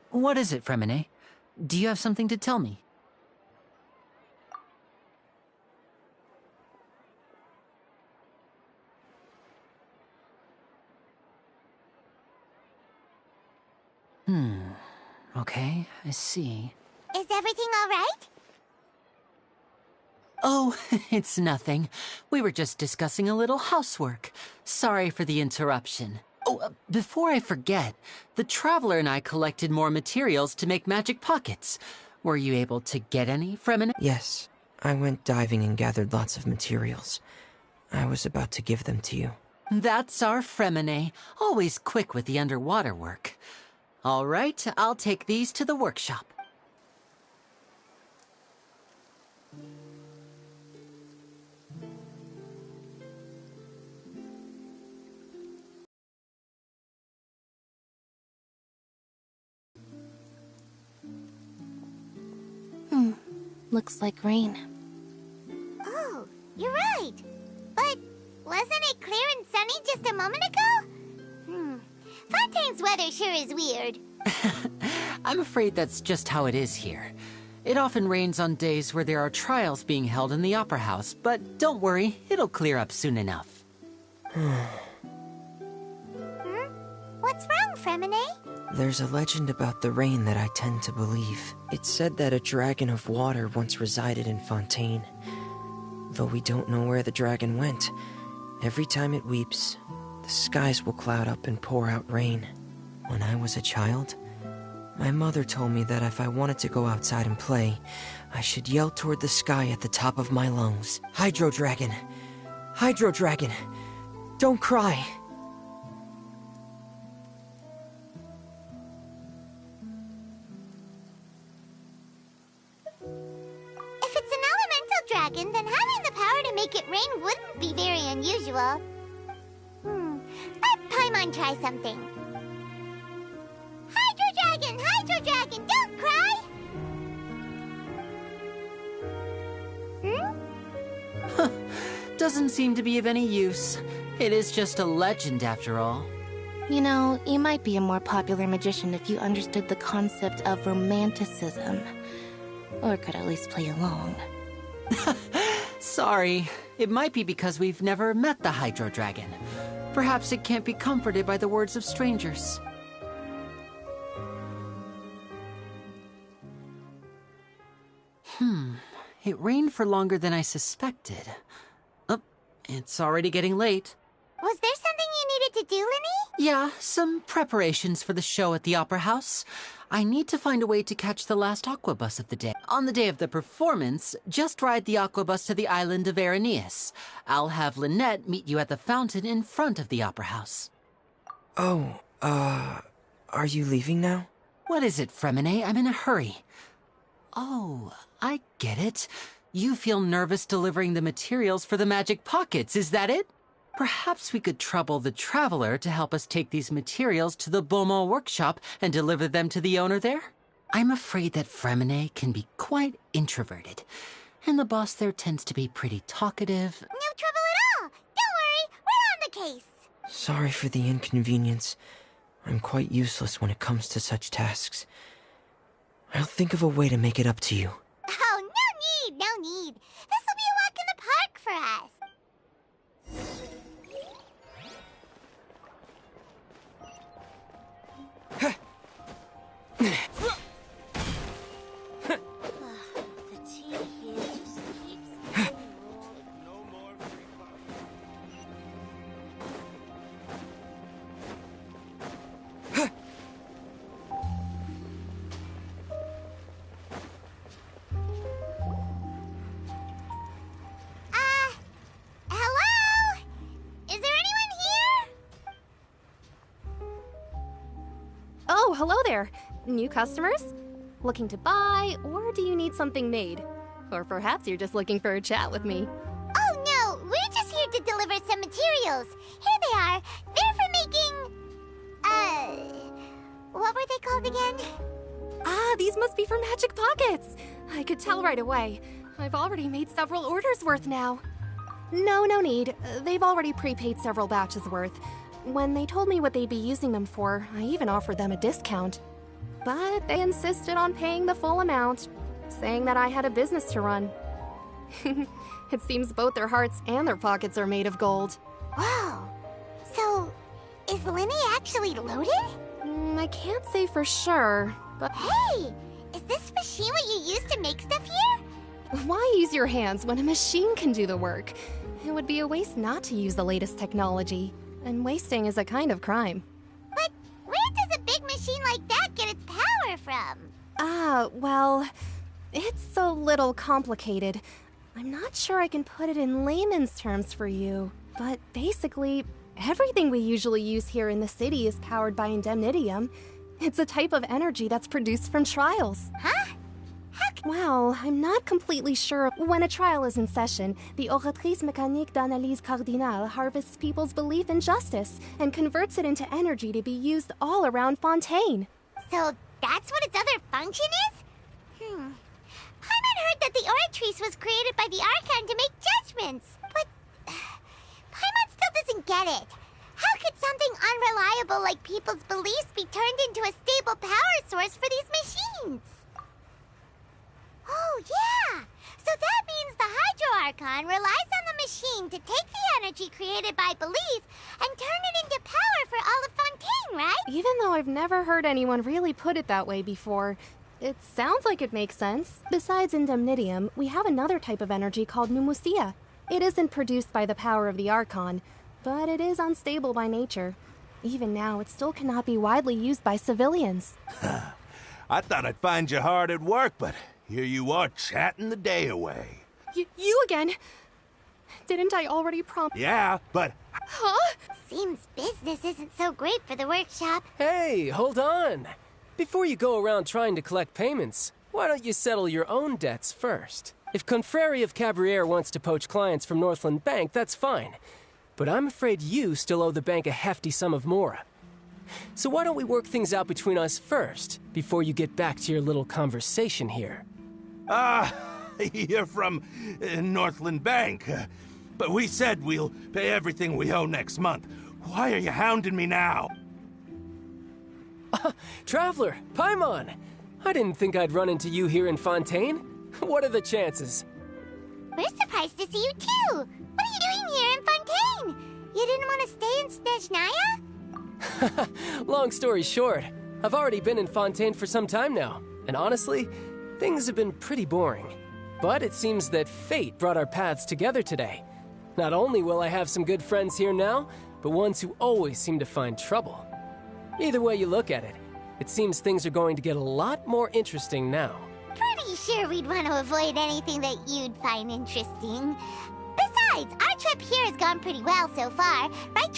What is it, Fremine? Do you have something to tell me? Okay, I see. Is everything all right? Oh, it's nothing. We were just discussing a little housework. Sorry for the interruption. Oh, before I forget, the Traveler and I collected more materials to make magic pockets. Were you able to get any, Fremine? Yes, I went diving and gathered lots of materials. I was about to give them to you. That's our Fremine, always quick with the underwater work. All right, I'll take these to the workshop. Looks like rain. Oh, you're right. But wasn't it clear and sunny just a moment ago? Fontaine's weather sure is weird. I'm afraid that's just how it is here. It often rains on days where there are trials being held in the Opera House, but don't worry, it'll clear up soon enough. What's wrong, Fremine? There's a legend about the rain that I tend to believe. It's said that a dragon of water once resided in Fontaine. Though we don't know where the dragon went, every time it weeps, the skies will cloud up and pour out rain. When I was a child, my mother told me that if I wanted to go outside and play, I should yell toward the sky at the top of my lungs, "Hydro Dragon! Hydro Dragon! Don't cry!" If it's an elemental dragon, then having the power to make it rain wouldn't be very unusual. Let Paimon try something. Hydro Dragon, don't cry! Doesn't seem to be of any use. It is just a legend after all. You know, you might be a more popular magician if you understood the concept of romanticism. Or could at least play along. Sorry. It might be because we've never met the Hydro Dragon. Perhaps it can't be comforted by the words of strangers. It rained for longer than I suspected. Oh, it's already getting late. Was there something you needed to do, Linny? Yeah, some preparations for the show at the Opera House. I need to find a way to catch the last aqua bus of the day. On the day of the performance, just ride the aqua bus to the island of Araneus. I'll have Lynette meet you at the fountain in front of the Opera House. Oh, are you leaving now? What is it, Fremine? I'm in a hurry. Oh, I get it. You feel nervous delivering the materials for the magic pockets, is that it? Perhaps we could trouble the Traveler to help us take these materials to the Beaumont workshop and deliver them to the owner there? I'm afraid that Fremine can be quite introverted, and the boss there tends to be pretty talkative. No trouble at all. Don't worry, we're on the case. Sorry for the inconvenience. I'm quite useless when it comes to such tasks. I'll think of a way to make it up to you. Oh, no need. This will be a walk in the park for us. The tea here just keeps... hello there. New customers? Looking to buy, or do you need something made? Or perhaps you're just looking for a chat with me. Oh no, we're just here to deliver some materials. Here they are. They're for making... what were they called again? Ah, these must be for magic pockets. I could tell right away. I've already made several orders worth now. No need. They've already prepaid several batches worth. When they told me what they'd be using them for, I even offered them a discount. But they insisted on paying the full amount, saying that I had a business to run. It seems both their hearts and their pockets are made of gold. Whoa. So, is Linny actually loaded? I can't say for sure, but... Hey! Is this machine what you use to make stuff here? Why use your hands when a machine can do the work? It would be a waste not to use the latest technology. And wasting is a kind of crime. But where does a big machine like that get its power from? Well, it's a little complicated. I'm not sure I can put it in layman's terms for you, but basically, everything we usually use here in the city is powered by indemnitium. It's a type of energy that's produced from trials. Huh? Well, I'm not completely sure. When a trial is in session, the Oratrice Mécanique d'Analyse Cardinale harvests people's belief in justice and converts it into energy to be used all around Fontaine. So that's what its other function is? Paimon heard that the Oratrice was created by the Archon to make judgments, but Paimon still doesn't get it. How could something unreliable like people's beliefs be turned into a stable power source for these machines? Oh, yeah! So that means the Hydro Archon relies on the machine to take the energy created by belief and turn it into power for all of Fontaine, right? Even though I've never heard anyone really put it that way before, it sounds like it makes sense. Besides indemnitium, we have another type of energy called pneumosia. It isn't produced by the power of the Archon, but it is unstable by nature. Even now, it still cannot be widely used by civilians. I thought I'd find you hard at work, but here you are chatting the day away. You again? Didn't I already prompt? Yeah, but... Huh? Seems business isn't so great for the workshop. Hey, hold on. Before you go around trying to collect payments, why don't you settle your own debts first? If Confrérie of Cabriere wants to poach clients from Northland Bank, that's fine. But I'm afraid you still owe the bank a hefty sum of mora. So why don't we work things out between us first, before you get back to your little conversation here? You're from Northland Bank. But we said we'll pay everything we owe next month. Why are you hounding me now? Traveler, Paimon! I didn't think I'd run into you here in Fontaine. What are the chances? We're surprised to see you too! What are you doing here in Fontaine? You didn't want to stay in Snezhnaya? Long story short, I've already been in Fontaine for some time now, and honestly, things have been pretty boring. But it seems that fate brought our paths together today. Not only will I have some good friends here now, but ones who always seem to find trouble. Either way you look at it, it seems things are going to get a lot more interesting now. Pretty sure we'd want to avoid anything that you'd find interesting. Besides, our trip here has gone pretty well so far, right,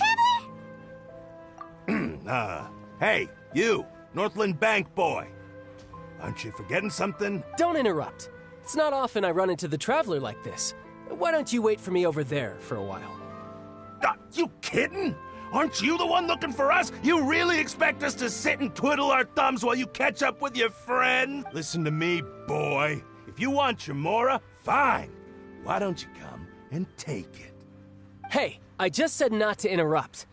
Traveler? Hey, you, Northland Bank boy. Aren't you forgetting something? Don't interrupt. It's not often I run into the Traveler like this. Why don't you wait for me over there for a while? You kidding? Aren't you the one looking for us? You really expect us to sit and twiddle our thumbs while you catch up with your friend? Listen to me, boy. If you want your mora, fine. Why don't you come and take it? Hey, I just said not to interrupt.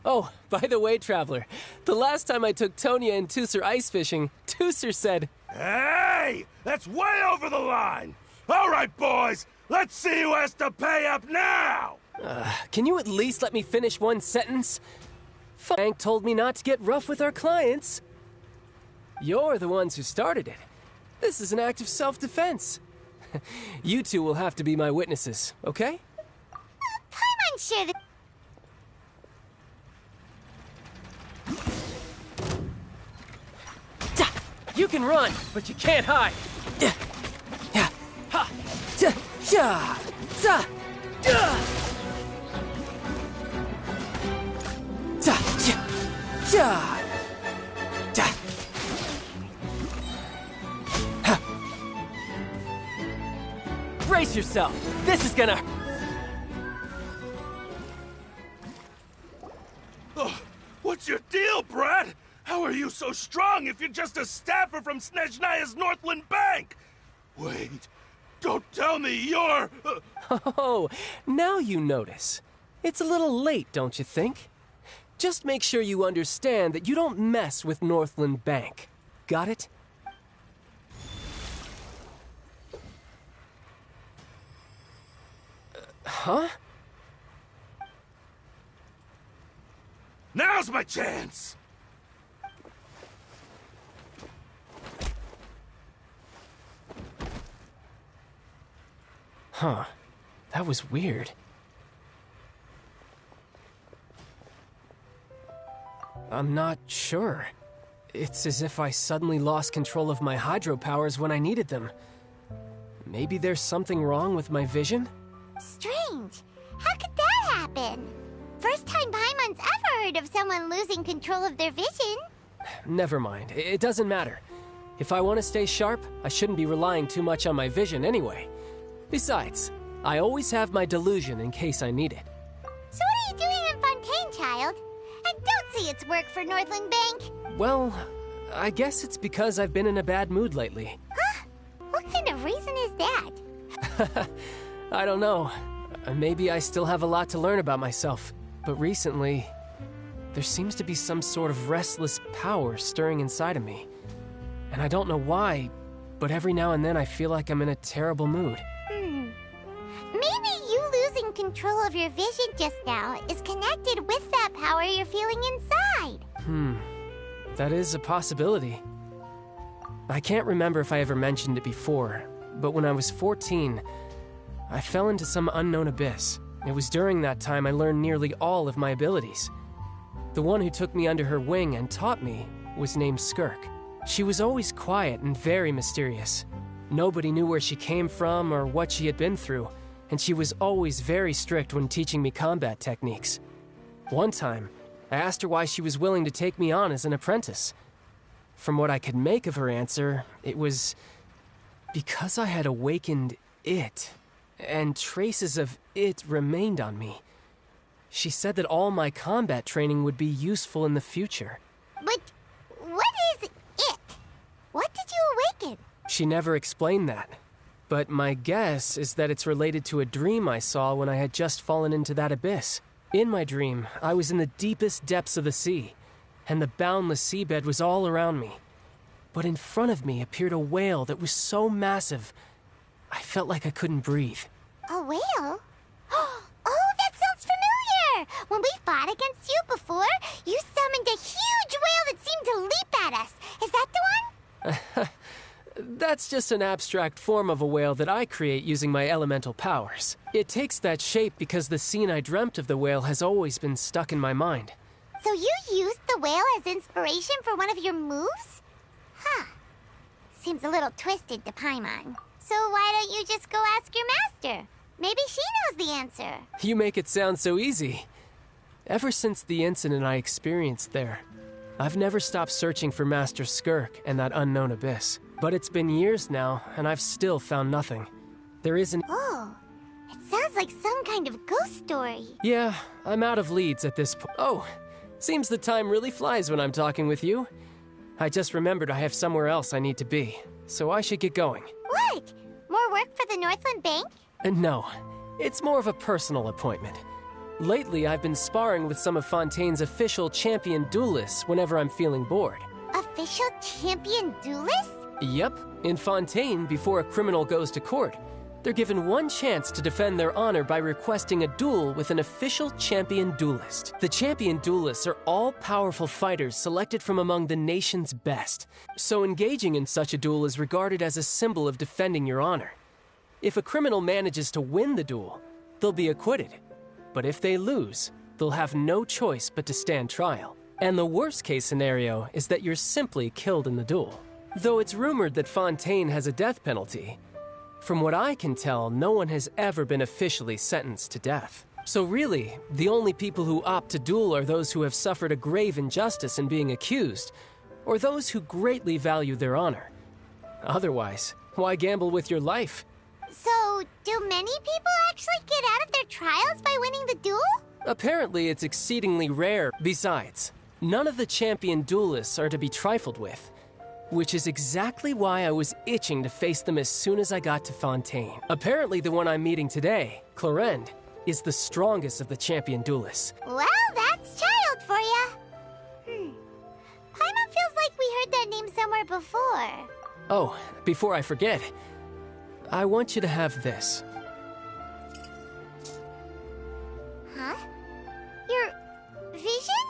Oh, by the way, Traveler, the last time I took Tonya and Tusser ice fishing, Tusser said... Hey! That's way over the line! All right, boys, let's see who has to pay up now! Can you at least let me finish one sentence? Bank told me not to get rough with our clients. You're the ones who started it. This is an act of self-defense. You two will have to be my witnesses, okay? Paimon sure that... You can run, but you can't hide. Brace yourself! This is gonna... Oh, what's your deal, Brad? How are you so strong if you're just a staffer from Snezhnaya's Northland Bank? Wait, don't tell me you're... Oh, now you notice. It's a little late, don't you think? Just make sure you understand that you don't mess with Northland Bank. Got it? Huh? Now's my chance! Huh. That was weird. I'm not sure. It's as if I suddenly lost control of my hydro powers when I needed them. Maybe there's something wrong with my vision? Strange. How could that happen? First time Paimon's ever heard of someone losing control of their vision. Never mind. It doesn't matter. If I want to stay sharp, I shouldn't be relying too much on my vision anyway. Besides, I always have my delusion in case I need it. So what are you doing in Fontaine, child? I don't see its work for Northland Bank. Well, I guess it's because I've been in a bad mood lately. Huh? What kind of reason is that? I don't know. Maybe I still have a lot to learn about myself. But recently, there seems to be some sort of restless power stirring inside of me. And I don't know why, but every now and then I feel like I'm in a terrible mood. Maybe you losing control of your vision just now is connected with that power you're feeling inside. That is a possibility. I can't remember if I ever mentioned it before, but when I was 14, I fell into some unknown abyss. It was during that time I learned nearly all of my abilities. The one who took me under her wing and taught me was named Skirk. She was always quiet and very mysterious. Nobody knew where she came from or what she had been through, and she was always very strict when teaching me combat techniques. One time, I asked her why she was willing to take me on as an apprentice. From what I could make of her answer, it was because I had awakened it, and traces of it remained on me. She said that all my combat training would be useful in the future. But what is it? What did you awaken? She never explained that. But my guess is that it's related to a dream I saw when I had just fallen into that abyss. In my dream, I was in the deepest depths of the sea, and the boundless seabed was all around me. But in front of me appeared a whale that was so massive, I felt like I couldn't breathe. A whale? Oh, that sounds familiar! When we fought against you before, you summoned a huge whale that seemed to leap at us. Is that the one? That's just an abstract form of a whale that I create using my elemental powers. It takes that shape because the scene I dreamt of the whale has always been stuck in my mind. So you used the whale as inspiration for one of your moves? Huh. Seems a little twisted to Paimon. So why don't you just go ask your master? Maybe she knows the answer. You make it sound so easy. Ever since the incident I experienced there, I've never stopped searching for Master Skirk and that unknown abyss. But it's been years now, and I've still found nothing. There isn't... Oh, it sounds like some kind of ghost story. Yeah, I'm out of leads at this point. Oh, seems the time really flies when I'm talking with you. I just remembered I have somewhere else I need to be, so I should get going. What? More work for the Northland Bank? No, it's more of a personal appointment. Lately, I've been sparring with some of Fontaine's official champion duelists whenever I'm feeling bored. Official champion duelist? Yep. In Fontaine, before a criminal goes to court, they're given one chance to defend their honor by requesting a duel with an official champion duelist. The champion duelists are all-powerful fighters selected from among the nation's best, so engaging in such a duel is regarded as a symbol of defending your honor. If a criminal manages to win the duel, they'll be acquitted. But if they lose, they'll have no choice but to stand trial. And the worst-case scenario is that you're simply killed in the duel. Though it's rumored that Fontaine has a death penalty, from what I can tell, no one has ever been officially sentenced to death. So really, the only people who opt to duel are those who have suffered a grave injustice in being accused, or those who greatly value their honor. Otherwise, why gamble with your life? So, do many people actually get out of their trials by winning the duel? Apparently, it's exceedingly rare. Besides, none of the champion duelists are to be trifled with. Which is exactly why I was itching to face them as soon as I got to Fontaine. Apparently, the one I'm meeting today, Clorinde, is the strongest of the champion duelists. Well, that's child for ya. Paimon feels like we heard that name somewhere before. Oh, before I forget, I want you to have this. Huh? Your vision?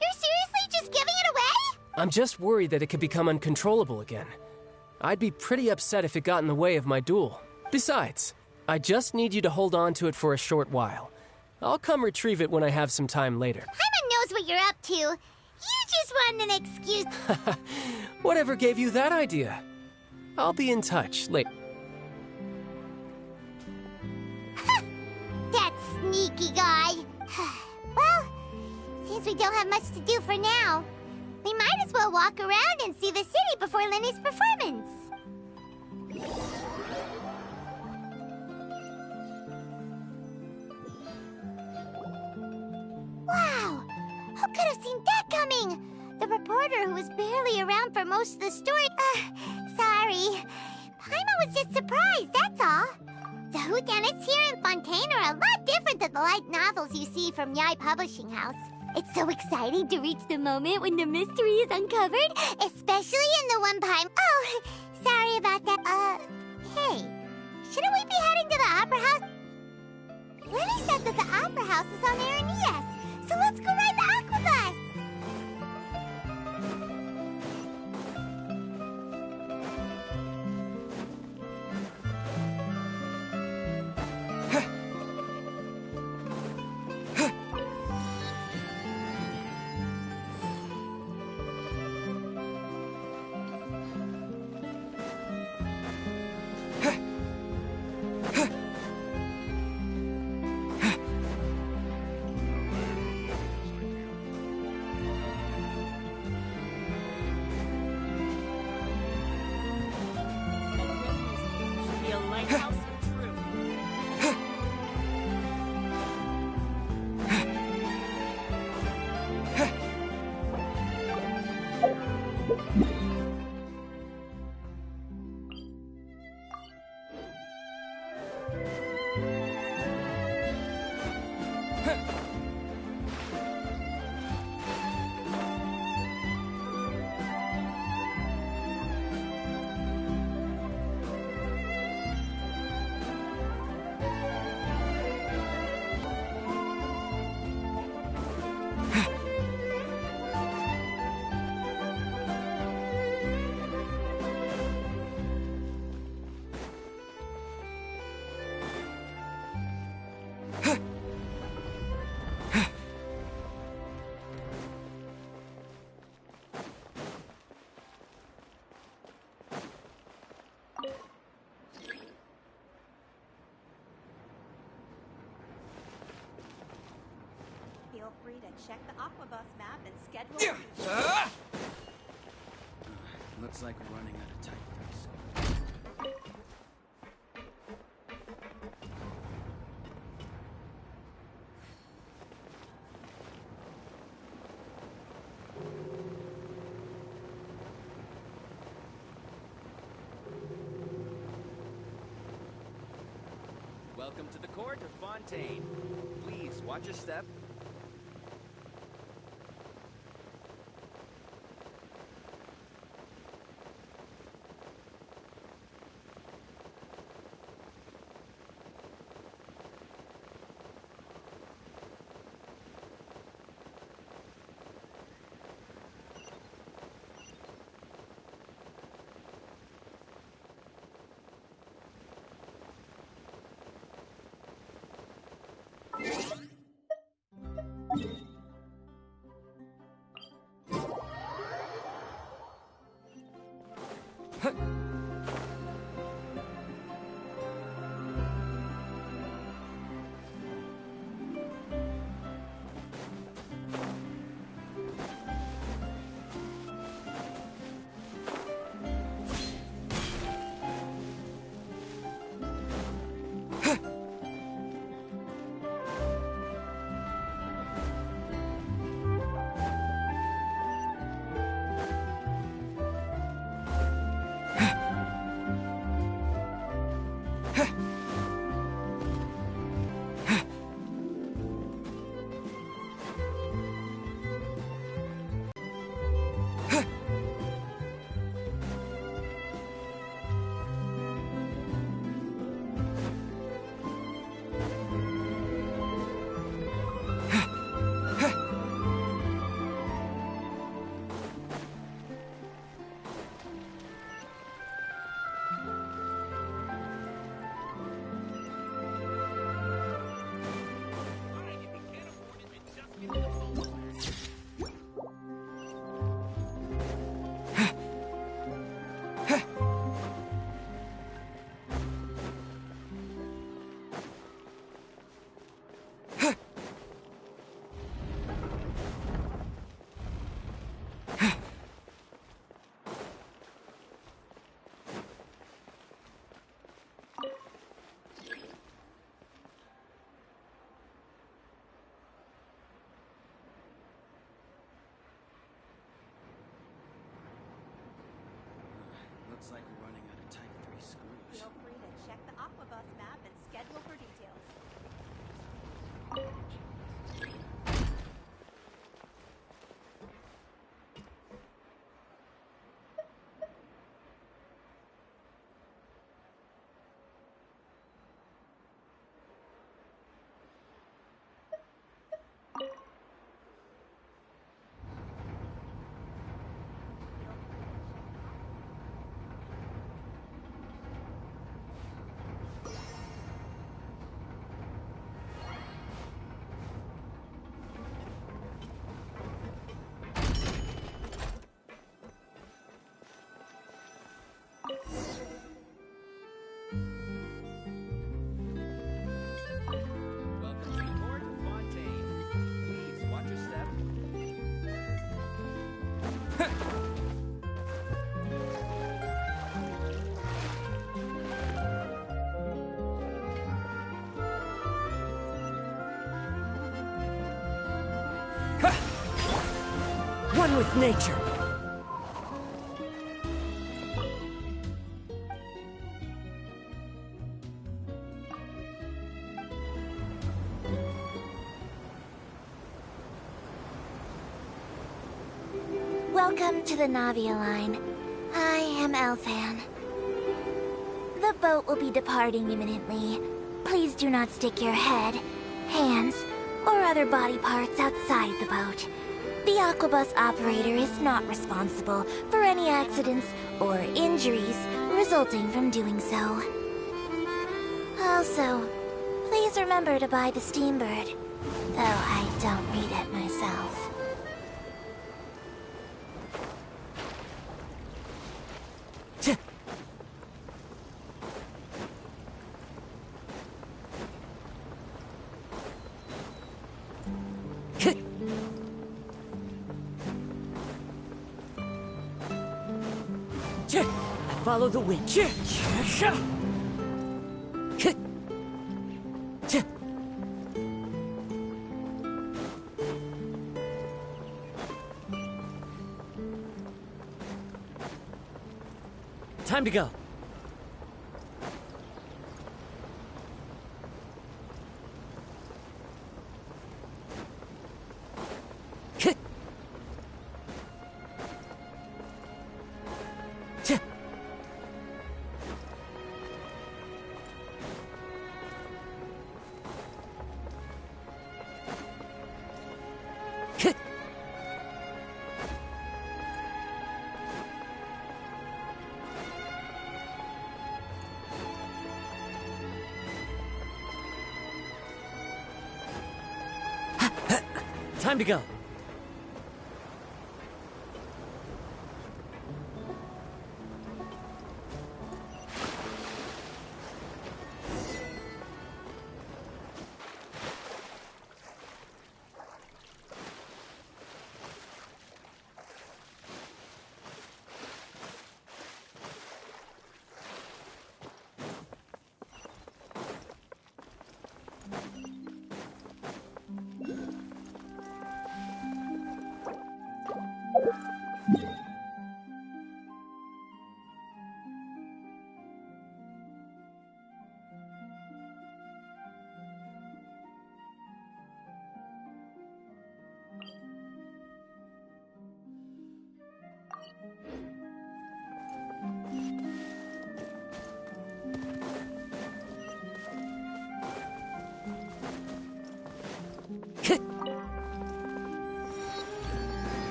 You're seriously just giving it away? I'm just worried that it could become uncontrollable again. I'd be pretty upset if it got in the way of my duel. Besides, I just need you to hold on to it for a short while. I'll come retrieve it when I have some time later. Paimon knows what you're up to. You just want an excuse. Whatever gave you that idea? I'll be in touch later. That sneaky guy. Well, since we don't have much to do for now, we might as well walk around and see the city before Lenny's performance. Wow! Who could have seen that coming? The reporter who was barely around for most of the story. Sorry. Paimon was just surprised, that's all. The whodunits here in Fontaine are a lot different than the light novels you see from Yai Publishing House. It's so exciting to reach the moment when the mystery is uncovered, especially in the one Paimon... Oh, sorry about that. Hey, shouldn't we be heading to the Opera House? Lenny said that the Opera House is on Aranias, so let's go ride the Aquabus! Feel free to check the Aquabus map and schedule. Looks like we're running out of time. Welcome to the court of Fontaine. Please watch your step. one with nature. Welcome to the Navia line. I am Elfan. The boat will be departing imminently. Please do not stick your head, hands, or other body parts outside the boat. The Aquabus operator is not responsible for any accidents or injuries resulting from doing so. Also, please remember to buy the Steambird, though I don't read it myself. Follow the wind. Time to go. Time to go.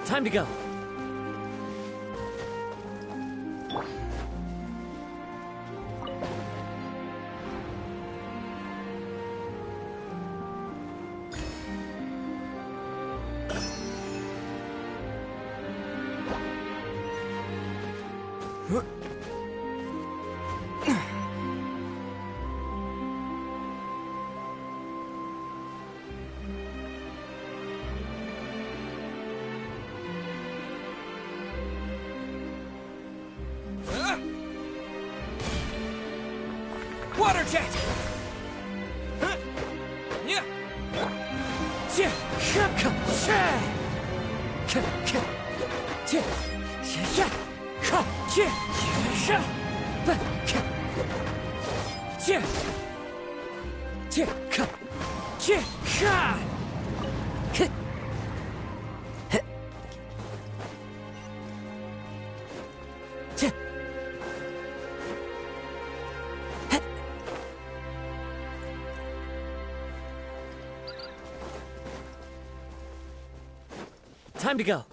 Time to go. Water jet! Time to go.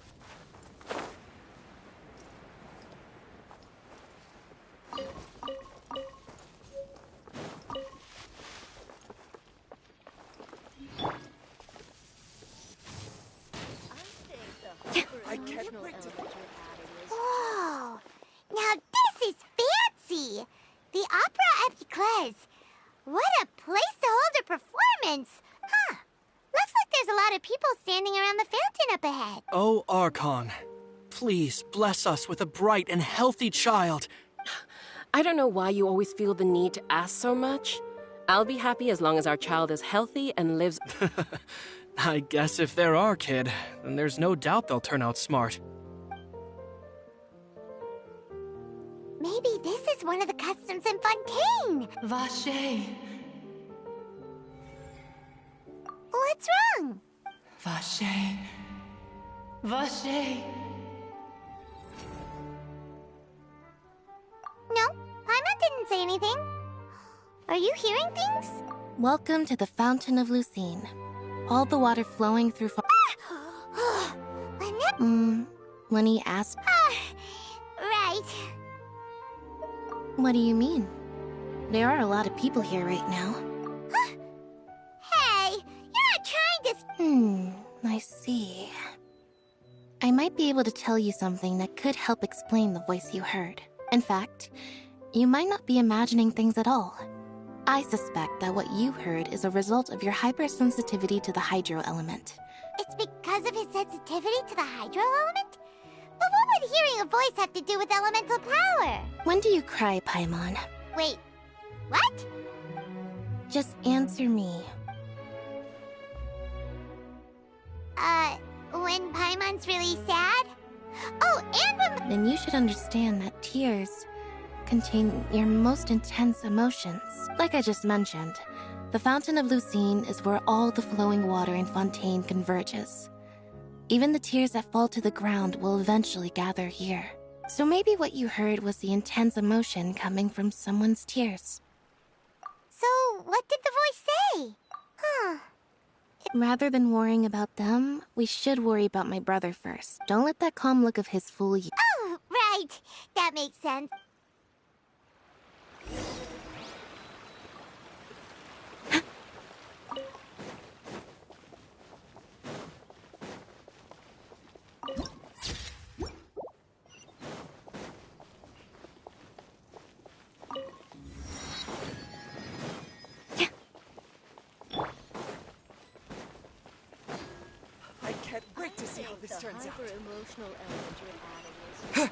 Whoa! Now this is fancy! The Opera Epiclese. What a place to hold a performance! Huh. Looks like there's a lot of people standing around the fountain up ahead. Oh, Archon, please bless us with a bright and healthy child. I don't know why you always feel the need to ask so much. I'll be happy as long as our child is healthy and lives... I guess if they're our kid, then there's no doubt they'll turn out smart. Maybe this is one of the customs in Fontaine. Vache. What's wrong? Vache. Vache. No, Paimon didn't say anything. Are you hearing things? Welcome to the Fountain of Lucine. All the water flowing through Lenny asked. Right. What do you mean? There are a lot of people here right now. Hey, you're not trying to... I see. I might be able to tell you something that could help explain the voice you heard. In fact, you might not be imagining things at all. I suspect that what you heard is a result of your hypersensitivity to the hydro element. It's because of his sensitivity to the hydro element? But what would hearing a voice have to do with elemental power? When do you cry, Paimon? Wait, what? Just answer me. When Paimon's really sad? Oh, and when... Then you should understand that tears contain your most intense emotions. Like I just mentioned, the Fountain of Lucine is where all the flowing water in Fontaine converges. Even the tears that fall to the ground will eventually gather here. So maybe what you heard was the intense emotion coming from someone's tears. So, what did the voice say? Rather than worrying about them, we should worry about my brother first. Don't let that calm look of his fool you. Oh, right. That makes sense. I can't wait to see how this turns out. Emotional element you're adding is...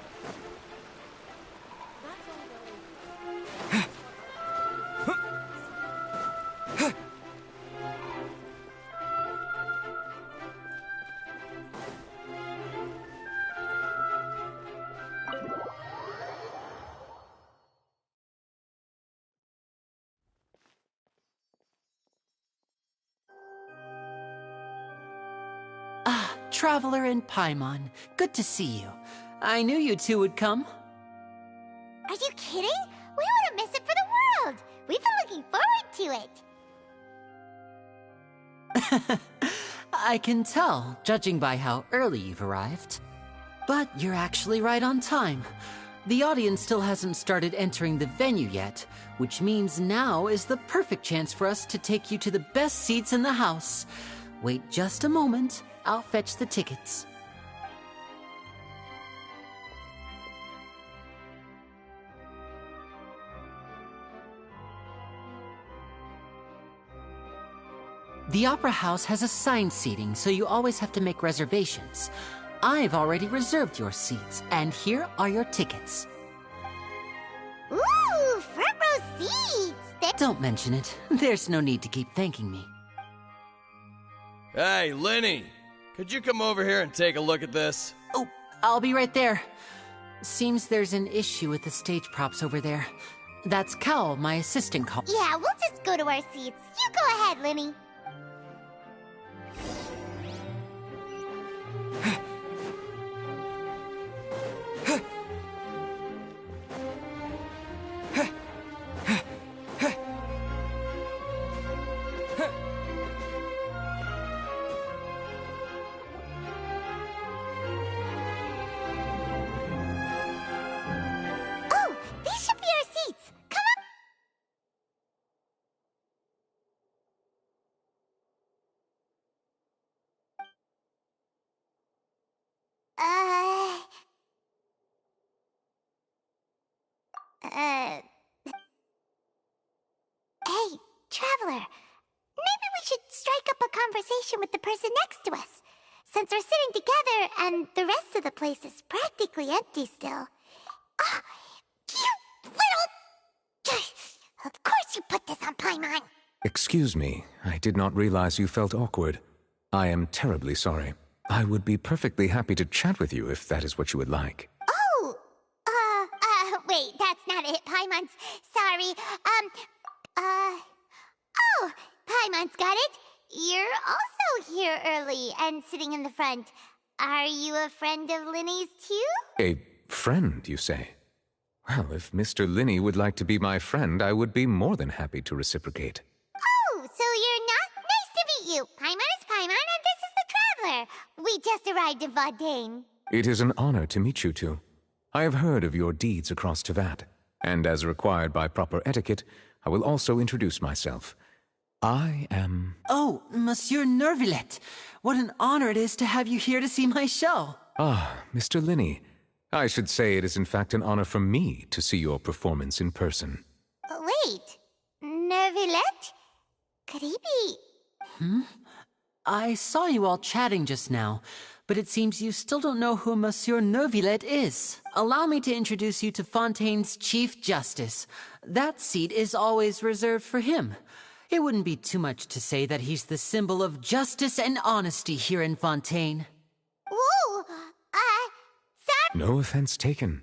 Traveler and Paimon, good to see you. I knew you two would come. Are you kidding? We wouldn't miss it for the world. We've been looking forward to it. I can tell, judging by how early you've arrived. But you're actually right on time. The audience still hasn't started entering the venue yet, which means now is the perfect chance for us to take you to the best seats in the house. Wait just a moment. I'll fetch the tickets. The Opera House has assigned seating, so you always have to make reservations. I've already reserved your seats, and here are your tickets. Ooh, front row seats! Don't mention it. There's no need to keep thanking me. Hey, Lenny! Could you come over here and take a look at this? Oh, I'll be right there. Seems there's an issue with the stage props over there. That's Cal, my assistant, called. Yeah, we'll just go to our seats. You go ahead, Lenny. Oh, these should be our seats. Come on. Hey, Traveler. Maybe we should strike up a conversation with the person next to us. Since we're sitting together and the rest of the place is practically empty still. Ah, you little... Of course you put this on Paimon. Excuse me, I did not realize you felt awkward. I am terribly sorry. I would be perfectly happy to chat with you if that is what you would like. Oh! Wait, that's not it, Paimon's. Sorry. Oh! Paimon's got it. You're also here early and sitting in the front. Are you a friend of Linny's too? A friend, you say? Well, if Mr. Linney would like to be my friend, I would be more than happy to reciprocate. Oh, so you're not? Nice to meet you. Paimon is Paimon, and this is the Traveler. We just arrived in Fontaine. It is an honor to meet you two. I have heard of your deeds across Tevat, and as required by proper etiquette, I will also introduce myself. I am... Oh, Monsieur Nervillet. What an honor it is to have you here to see my show. Ah, Mr. Linney. I should say it is in fact an honor for me to see your performance in person. Wait, Nervillet? Could he be... I saw you all chatting just now, but it seems you still don't know who Monsieur Nervillet is. Allow me to introduce you to Fontaine's Chief Justice. That seat is always reserved for him. It wouldn't be too much to say that he's the symbol of justice and honesty here in Fontaine. Whoa! Sorry. No offense taken.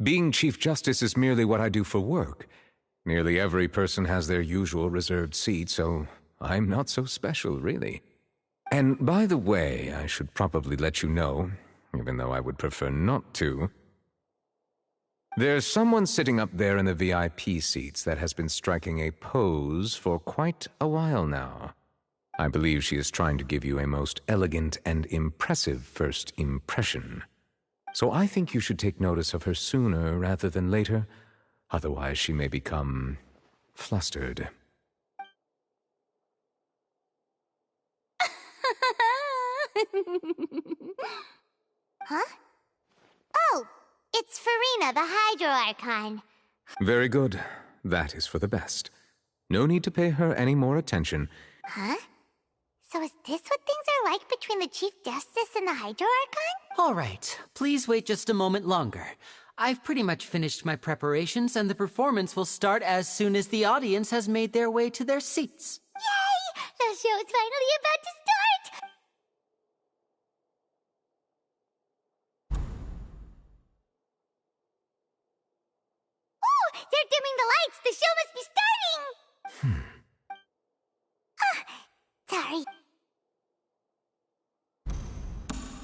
Being Chief Justice is merely what I do for work. Nearly every person has their usual reserved seat, so I'm not so special, really. And by the way, I should probably let you know, even though I would prefer not to. There's someone sitting up there in the VIP seats that has been striking a pose for quite a while now. I believe she is trying to give you a most elegant and impressive first impression. So I think you should take notice of her sooner rather than later, otherwise she may become flustered. Huh? Oh, it's Farina, the Hydro Archon. Very good. That is for the best. No need to pay her any more attention. Huh? So is this what things are like between the Chief Justice and the Hydro Archon? All right, please wait just a moment longer. I've pretty much finished my preparations, and the performance will start as soon as the audience has made their way to their seats. Yay! The show is finally about to start! Oh! They're dimming the lights! The show must be starting! Sorry.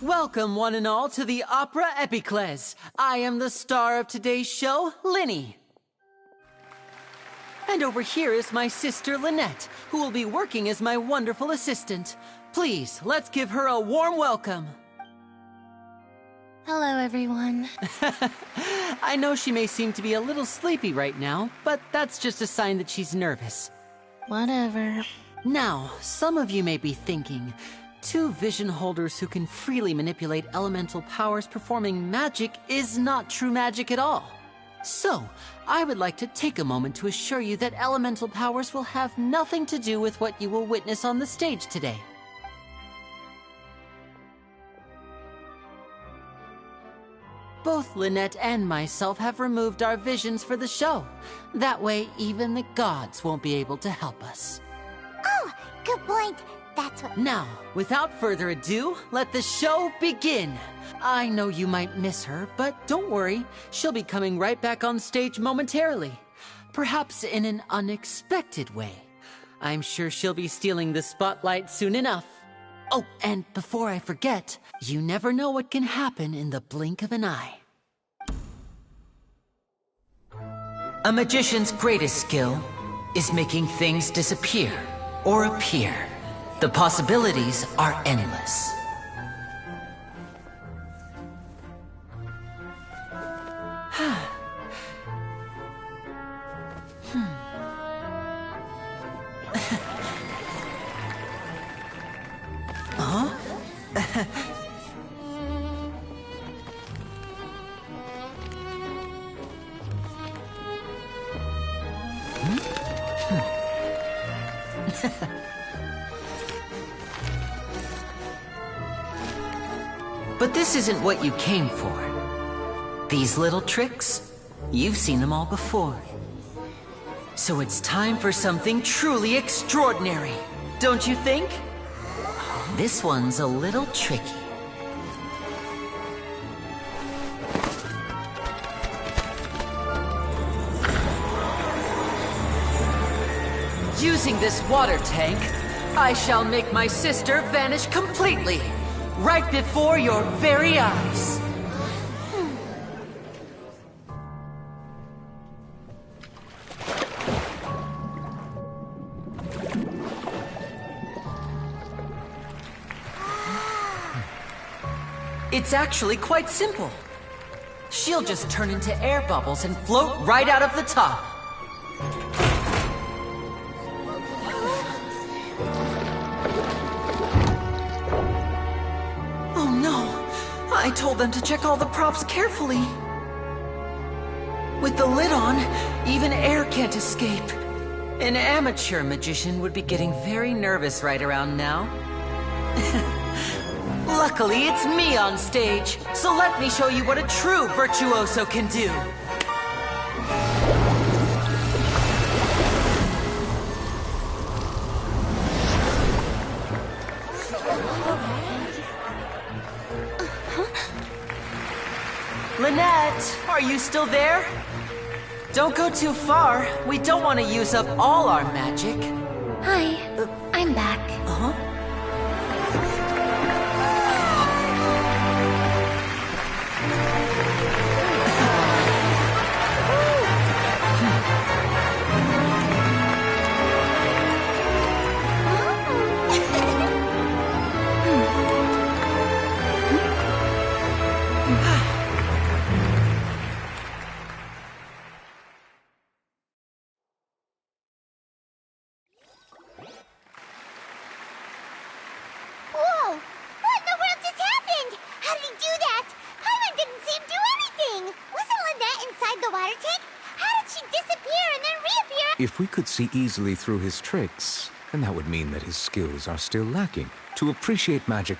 Welcome, one and all, to the Opera Epiclese. I am the star of today's show, Linny. And over here is my sister, Lynette, who will be working as my wonderful assistant. Please, let's give her a warm welcome. Hello, everyone. I know she may seem to be a little sleepy right now, but that's just a sign that she's nervous. Whatever. Now, some of you may be thinking, two vision holders who can freely manipulate elemental powers performing magic is not true magic at all. So, I would like to take a moment to assure you that elemental powers will have nothing to do with what you will witness on the stage today. Both Lynette and myself have removed our visions for the show. That way, even the gods won't be able to help us. Oh, good point. That's what... Now, without further ado, let the show begin. I know you might miss her, but don't worry. She'll be coming right back on stage momentarily. Perhaps in an unexpected way. I'm sure she'll be stealing the spotlight soon enough. Oh, and before I forget, you never know what can happen in the blink of an eye. A magician's greatest skill is making things disappear or appear. The possibilities are endless. Huh? But this isn't what you came for. These little tricks, you've seen them all before. So it's time for something truly extraordinary, don't you think? Huh? This one's a little tricky. Using this water tank, I shall make my sister vanish completely, right before your very eyes. It's actually quite simple. She'll just turn into air bubbles and float right out of the top. Oh no! I told them to check all the props carefully. With the lid on, even air can't escape. An amateur magician would be getting very nervous right around now. Luckily, it's me on stage, so let me show you what a true virtuoso can do. Lynette, are you still there? Don't go too far. We don't want to use up all our magic. Hi, I'm back. Uh-huh. Whoa! What in the world just happened? How did he do that? Paimon didn't see him do anything! Wasn't Lynette inside the water tank? How did she disappear and then reappear? If we could see easily through his tricks, then that would mean that his skills are still lacking. To appreciate magic,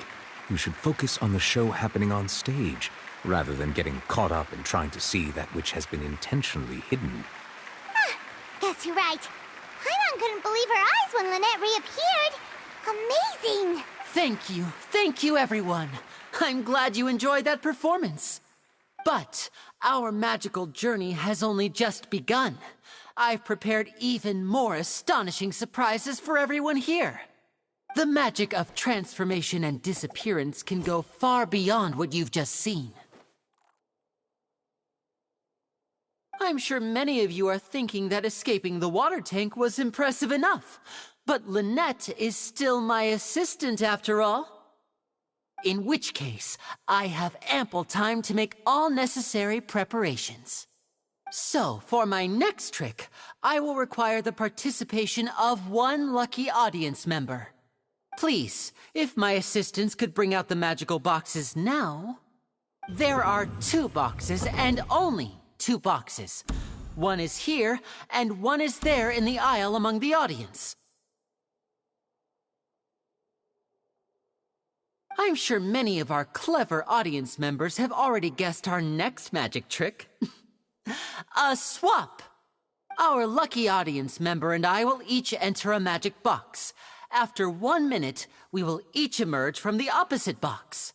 you should focus on the show happening on stage, rather than getting caught up in trying to see that which has been intentionally hidden. Guess you're right. Paimon couldn't believe her eyes when Lynette reappeared. Amazing! Thank you everyone. I'm glad you enjoyed that performance. But our magical journey has only just begun. I've prepared even more astonishing surprises for everyone here. The magic of transformation and disappearance can go far beyond what you've just seen. I'm sure many of you are thinking that escaping the water tank was impressive enough. But Lynette is still my assistant after all. In which case, I have ample time to make all necessary preparations. So, for my next trick, I will require the participation of one lucky audience member. Please, if my assistants could bring out the magical boxes now. There are 2 boxes and only 2 boxes. One is here, and one is there in the aisle among the audience. I'm sure many of our clever audience members have already guessed our next magic trick. A swap! Our lucky audience member and I will each enter a magic box. After 1 minute, we will each emerge from the opposite box.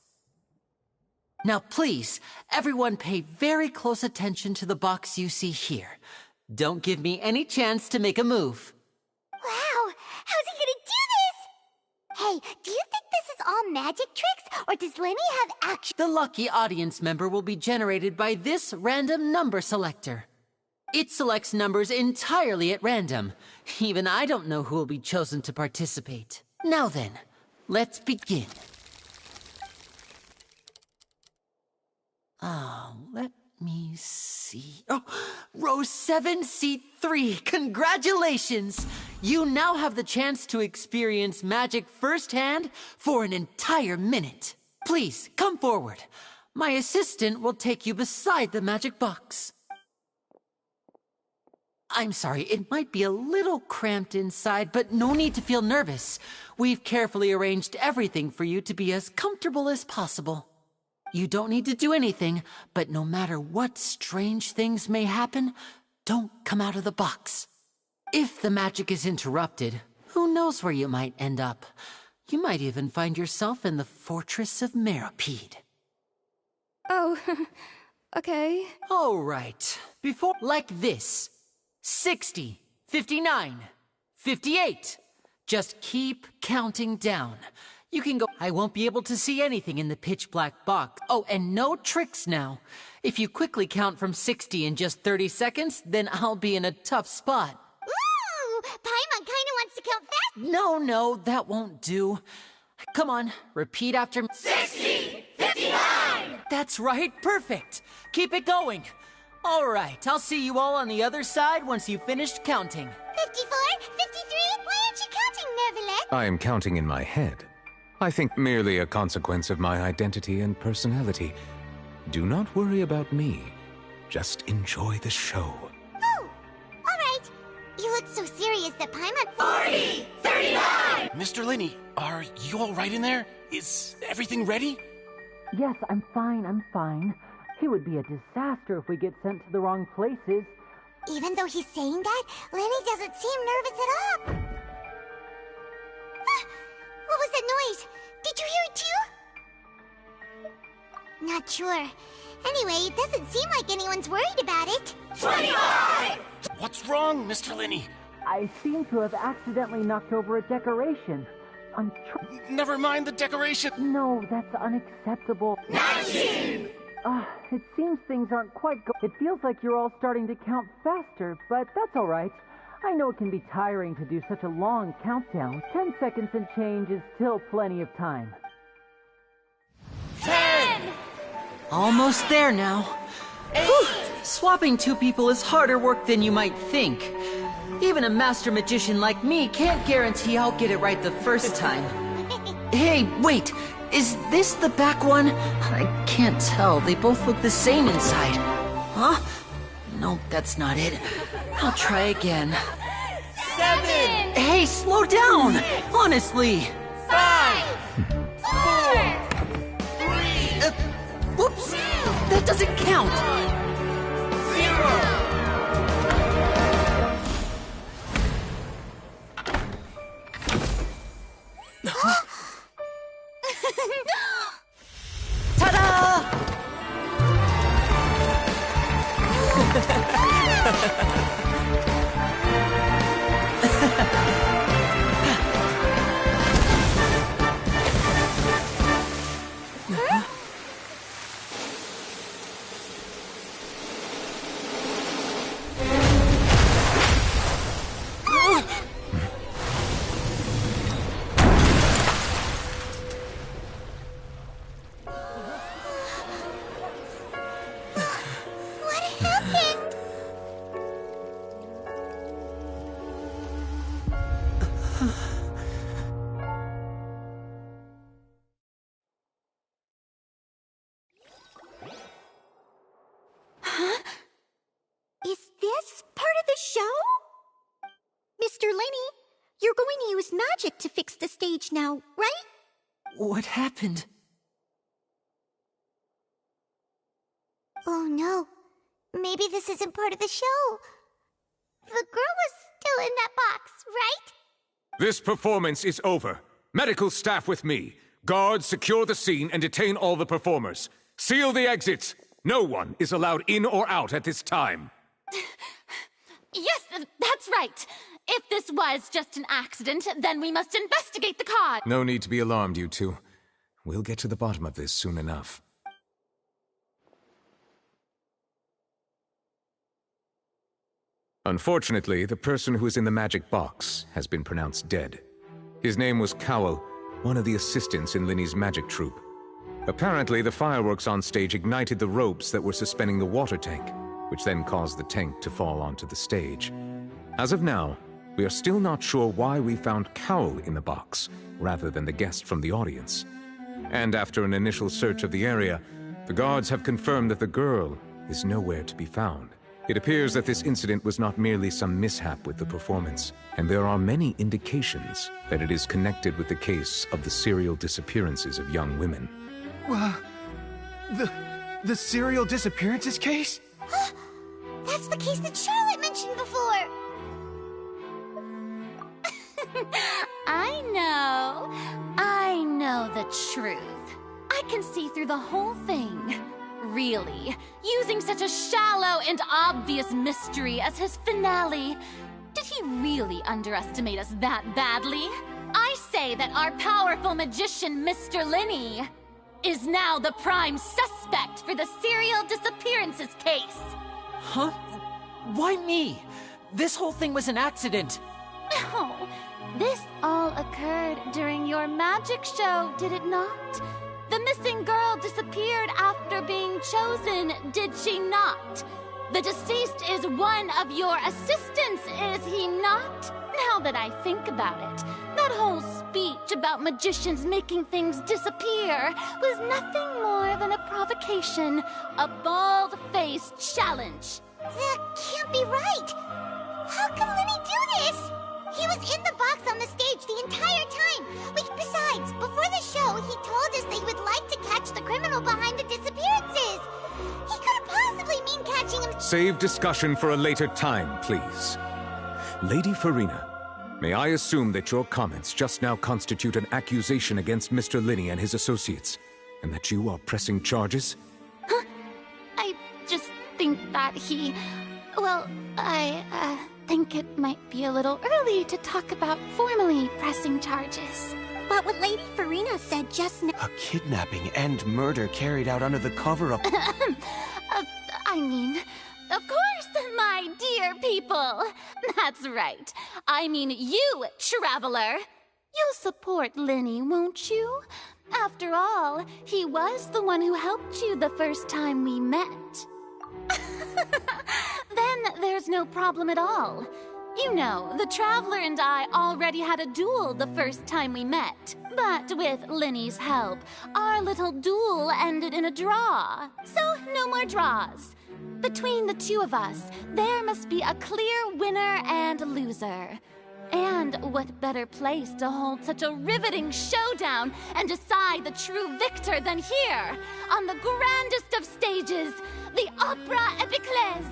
Now please, everyone pay very close attention to the box you see here. Don't give me any chance to make a move. Wow! How's he gonna do this? Hey, do you think this is all magic tricks, or does Lenny have actual— The lucky audience member will be generated by this random number selector. It selects numbers entirely at random. Even I don't know who will be chosen to participate. Now then, let's begin. Let me see. Oh, row 7, seat 3. Congratulations! You now have the chance to experience magic firsthand for an entire minute. Please, come forward. My assistant will take you beside the magic box. I'm sorry, it might be a little cramped inside, but no need to feel nervous. We've carefully arranged everything for you to be as comfortable as possible. You don't need to do anything, but no matter what strange things may happen, don't come out of the box. If the magic is interrupted, who knows where you might end up? You might even find yourself in the Fortress of Meropide. Oh, okay. All right. Before, like this. 60, 59, 58. Just keep counting down. You can go. I won't be able to see anything in the pitch black box. Oh, and no tricks now. If you quickly count from 60 in just 30 seconds, then I'll be in a tough spot. Ooh! Paimon kinda wants to count fast. No, that won't do. Come on, repeat after me. 60! 59! That's right, perfect. Keep it going. All right, I'll see you all on the other side once you've finished counting. 54, 53, why aren't you counting, Nervalet? I am counting in my head. I think merely a consequence of my identity and personality. Do not worry about me. Just enjoy the show. Oh, alright. You look so serious that Paimon... 40! 39! Mr. Linney, are you all right in there? Is everything ready? Yes, I'm fine. It would be a disaster if we get sent to the wrong places. Even though he's saying that, Lenny doesn't seem nervous at all. Ah, what was that noise? Did you hear it too? Not sure. Anyway, it doesn't seem like anyone's worried about it. 25! What's wrong, Mr. Linney? I seem to have accidentally knocked over a decoration. Never mind the decoration. No, that's unacceptable. 19! It seems things aren't quite It feels like you're all starting to count faster, but that's all right. I know it can be tiring to do such a long countdown. 10 seconds and change is still plenty of time. 10! Almost there now. Whew. Swapping two people is harder work than you might think. Even a master magician like me can't guarantee I'll get it right the first time. Hey, wait! Is this the back one? I can't tell. They both look the same inside. Huh? No, that's not it. I'll try again. 7! Hey, slow down! Honestly! 5! 4! 3! Whoops! That doesn't count! 0! Ta-da! What happened? Huh? Is this part of the show? Mr. Linney, you're going to use magic to fix the stage now, right? What happened? Oh no. Maybe this isn't part of the show. The girl was still in that box, right? This performance is over. Medical staff with me. Guards, secure the scene and detain all the performers. Seal the exits. No one is allowed in or out at this time. Yes, that's right. If this was just an accident, then we must investigate the cause. No need to be alarmed, you two. We'll get to the bottom of this soon enough. Unfortunately, the person who is in the magic box has been pronounced dead. His name was Cowell, one of the assistants in Linney's magic troupe. Apparently, the fireworks on stage ignited the ropes that were suspending the water tank, which then caused the tank to fall onto the stage. As of now, we are still not sure why we found Cowell in the box, rather than the guest from the audience. And after an initial search of the area, the guards have confirmed that the girl is nowhere to be found. It appears that this incident was not merely some mishap with the performance, and there are many indications that it is connected with the case of the serial disappearances of young women. The serial disappearances case? That's the case that Charlotte mentioned before. I know the truth. I can see through the whole thing. Really, using such a shallow and obvious mystery as his finale. Did he really underestimate us that badly? I say that our powerful magician, Mr. Linney, is now the prime suspect for the serial disappearances case. Huh? Why me? This whole thing was an accident. Oh, this all occurred during your magic show, did it not? The missing girl disappeared after being chosen, did she not? The deceased is one of your assistants, is he not? Now that I think about it, that whole speech about magicians making things disappear was nothing more than a provocation, a bald-faced challenge. That can't be right! How can Linney do this? He was in the box on the stage the entire time! Besides, before the show, he told us they would like to catch the criminal behind the disappearances! He couldn't possibly mean catching him— Save discussion for a later time, please. Lady Farina, may I assume that your comments just now constitute an accusation against Mr. Linney and his associates, and that you are pressing charges? Huh? I just think that he... Well, I think it might be a little early to talk about formally pressing charges. But what Lady Farina said just now— A kidnapping and murder carried out under the cover of— I mean, of course, my dear people. That's right. I mean you, traveler. You'll support Linney, won't you? After all, he was the one who helped you the first time we met. Then there's no problem at all. You know, the Traveler and I already had a duel the first time we met. But with Linney's help, our little duel ended in a draw. So, no more draws. Between the two of us, there must be a clear winner and loser. And what better place to hold such a riveting showdown and decide the true victor than here, on the grandest of stages, the Opera Epiclese.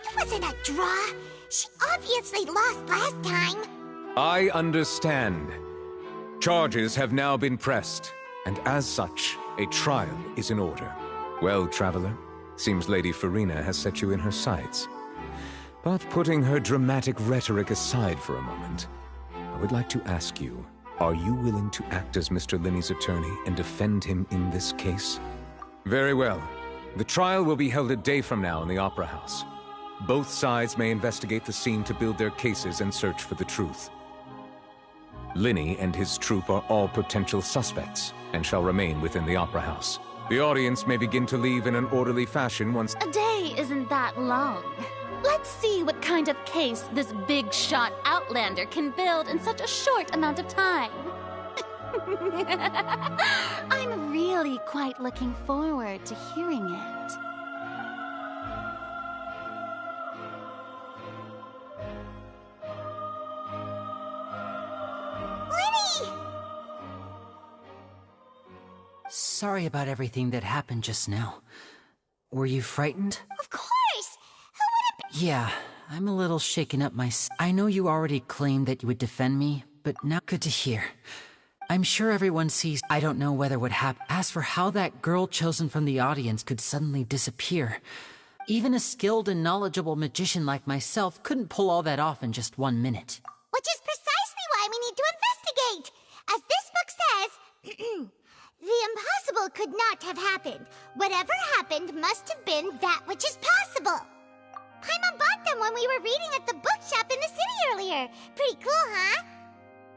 It wasn't a draw. She obviously lost last time. I understand. Charges have now been pressed, and as such, a trial is in order. Well, Traveler, seems Lady Farina has set you in her sights. But putting her dramatic rhetoric aside for a moment, I would like to ask you, are you willing to act as Mr. Linney's attorney and defend him in this case? Very well. The trial will be held a day from now in the Opera House. Both sides may investigate the scene to build their cases and search for the truth. Linney and his troupe are all potential suspects and shall remain within the Opera House. The audience may begin to leave in an orderly fashion once— A day isn't that long. Let's see what kind of case this big-shot outlander can build in such a short amount of time. I'm really quite looking forward to hearing it. Sorry about everything that happened just now. Were you frightened? Of course! Who would have been— Yeah, I'm a little shaken up myself. I know you already claimed that you would defend me, but now good to hear. I'm sure everyone sees— I don't know whether what happened. As for how that girl chosen from the audience could suddenly disappear, even a skilled and knowledgeable magician like myself couldn't pull all that off in just 1 minute. Which is precisely why we need to investigate! As this book says, the impossible could not have happened. Whatever happened must have been that which is possible. Paimon bought them when we were reading at the bookshop in the city earlier. Pretty cool, huh?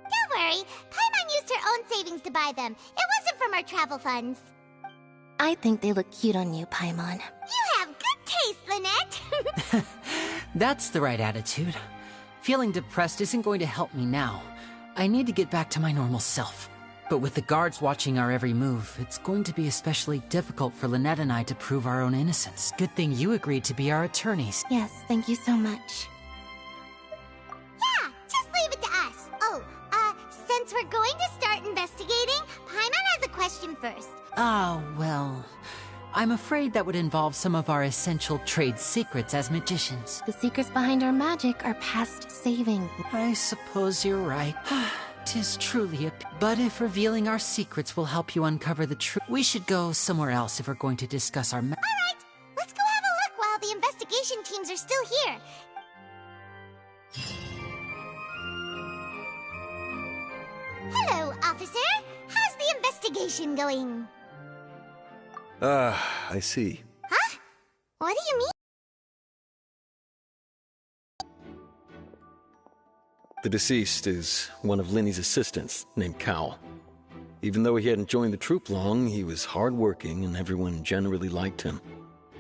Don't worry, Paimon used her own savings to buy them. It wasn't from our travel funds. I think they look cute on you, Paimon. You have good taste, Lynette. That's the right attitude. Feeling depressed isn't going to help me now. I need to get back to my normal self. But with the guards watching our every move, it's going to be especially difficult for Lynette and I to prove our own innocence. Good thing you agreed to be our attorneys. Yes, thank you so much. Yeah, just leave it to us. Oh, since we're going to start investigating, Paimon has a question first. Ah, well, I'm afraid that would involve some of our essential trade secrets as magicians. The secrets behind our magic are past saving. I suppose you're right. 'Tis truly a... But if revealing our secrets will help you uncover the truth, we should go somewhere else if we're going to discuss our... Alright, let's go have a look while the investigation teams are still here. Hello, officer. How's the investigation going? I see. Huh? What do you mean? The deceased is one of Linny's assistants, named Cal. Even though he hadn't joined the troupe long, he was hardworking and everyone generally liked him.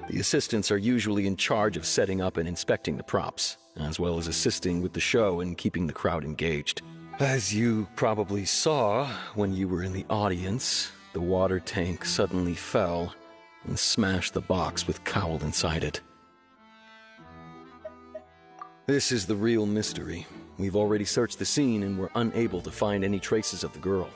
The assistants are usually in charge of setting up and inspecting the props, as well as assisting with the show and keeping the crowd engaged. As you probably saw when you were in the audience, the water tank suddenly fell and smashed the box with Cowl inside it. This is the real mystery. We've already searched the scene and were unable to find any traces of the girl.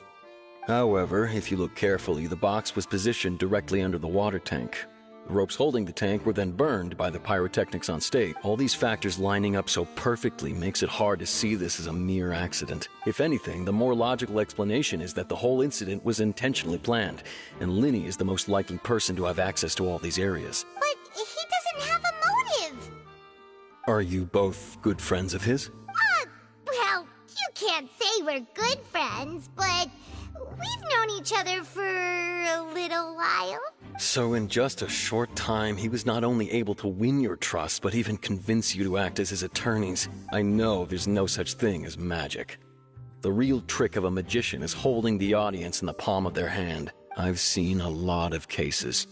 However, if you look carefully, the box was positioned directly under the water tank. The ropes holding the tank were then burned by the pyrotechnics on stage. All these factors lining up so perfectly makes it hard to see this as a mere accident. If anything, the more logical explanation is that the whole incident was intentionally planned, and Linny is the most likely person to have access to all these areas. But he doesn't have a motive. Are you both good friends of his? Well, you can't say we're good friends, but we've known each other for a little while. So in just a short time, he was not only able to win your trust, but even convince you to act as his attorneys. I know there's no such thing as magic. The real trick of a magician is holding the audience in the palm of their hand. I've seen a lot of cases,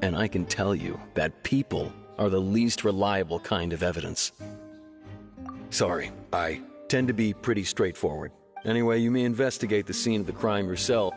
and I can tell you that people are the least reliable kind of evidence. Sorry, I tend to be pretty straightforward. Anyway, you may investigate the scene of the crime yourself.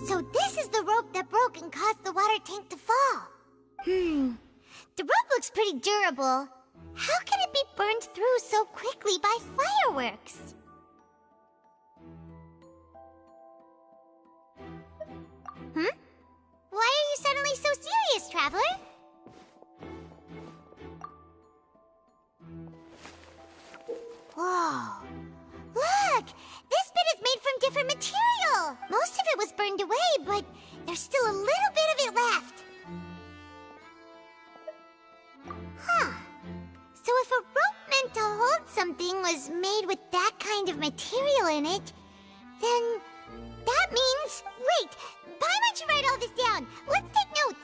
So this is the rope that broke and caused the water tank to fall. The rope looks pretty durable. How can it be burned through so quickly by fireworks? Why are you suddenly so serious, Traveler? Whoa. Look! This bit is made from different material! Most of it was burned away, but there's still a little bit of it left. Huh. So if a rope meant to hold something was made with that kind of material in it, then that means... Wait! Why don't you write all this down? Let's take notes!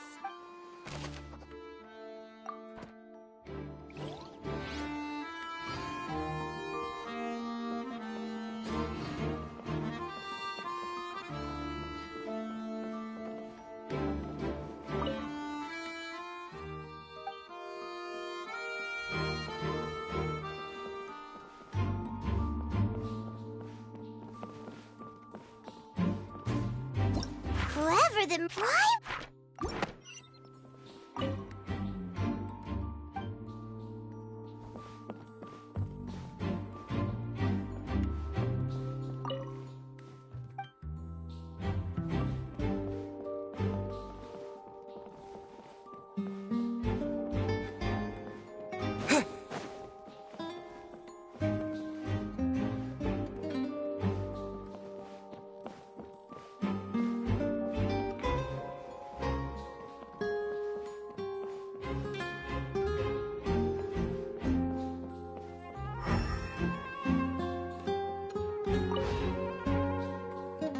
Clever than... Why?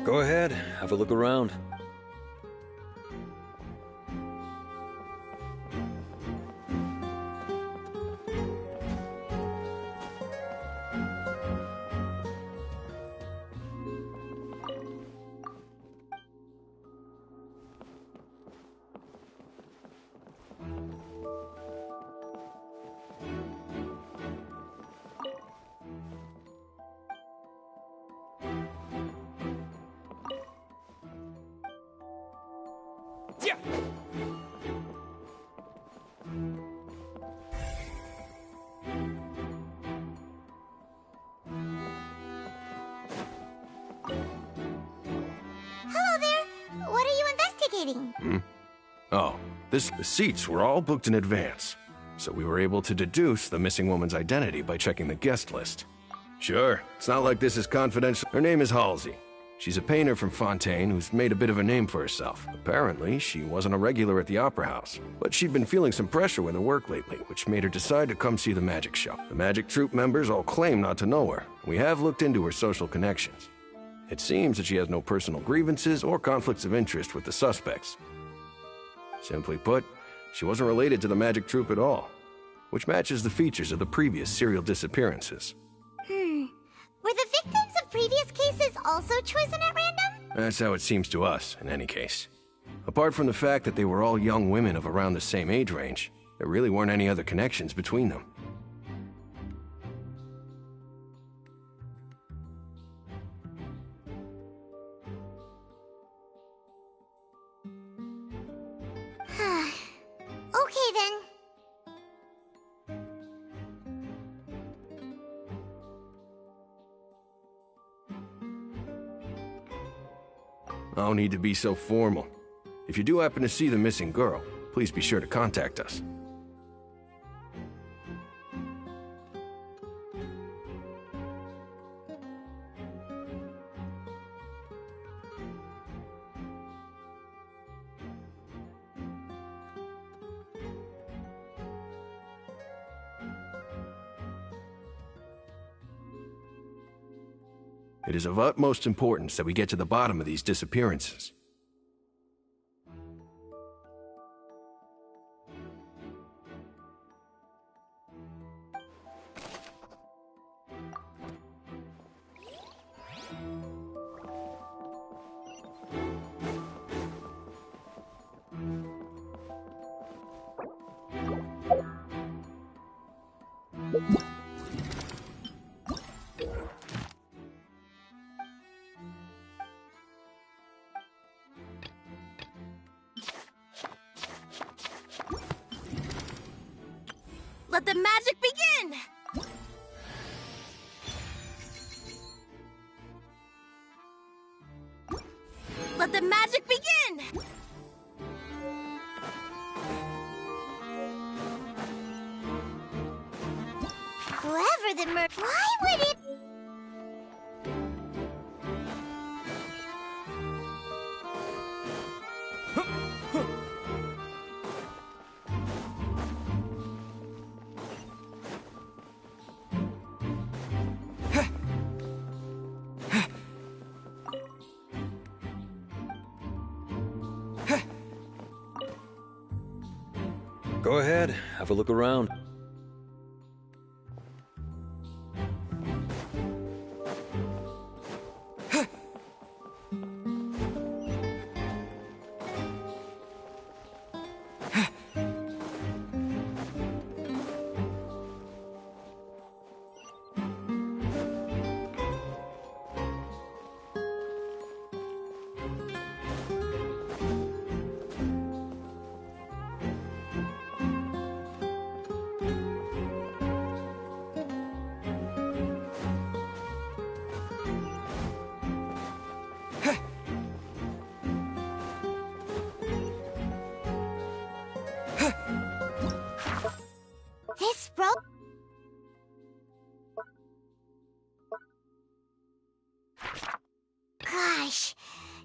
Go ahead, have a look around. Hello there. What are you investigating? Oh, the seats were all booked in advance, so we were able to deduce the missing woman's identity by checking the guest list. Sure, it's not like this is confidential. Her name is Halsey. She's a painter from Fontaine who's made a bit of a name for herself. Apparently, she wasn't a regular at the Opera House, but she'd been feeling some pressure with her work lately, which made her decide to come see the magic show. The magic troupe members all claim not to know her. We have looked into her social connections. It seems that she has no personal grievances or conflicts of interest with the suspects. Simply put, she wasn't related to the magic troupe at all, which matches the features of the previous serial disappearances. Were the victims of previous cases also chosen at random? That's how it seems to us, in any case. Apart from the fact that they were all young women of around the same age range, there really weren't any other connections between them. Okay then. No need to be so formal. If you do happen to see the missing girl, please be sure to contact us. It is of utmost importance that we get to the bottom of these disappearances. Let the magic begin! Let the magic begin! Whoever the why would it... Go ahead, have a look around. This broke... Gosh,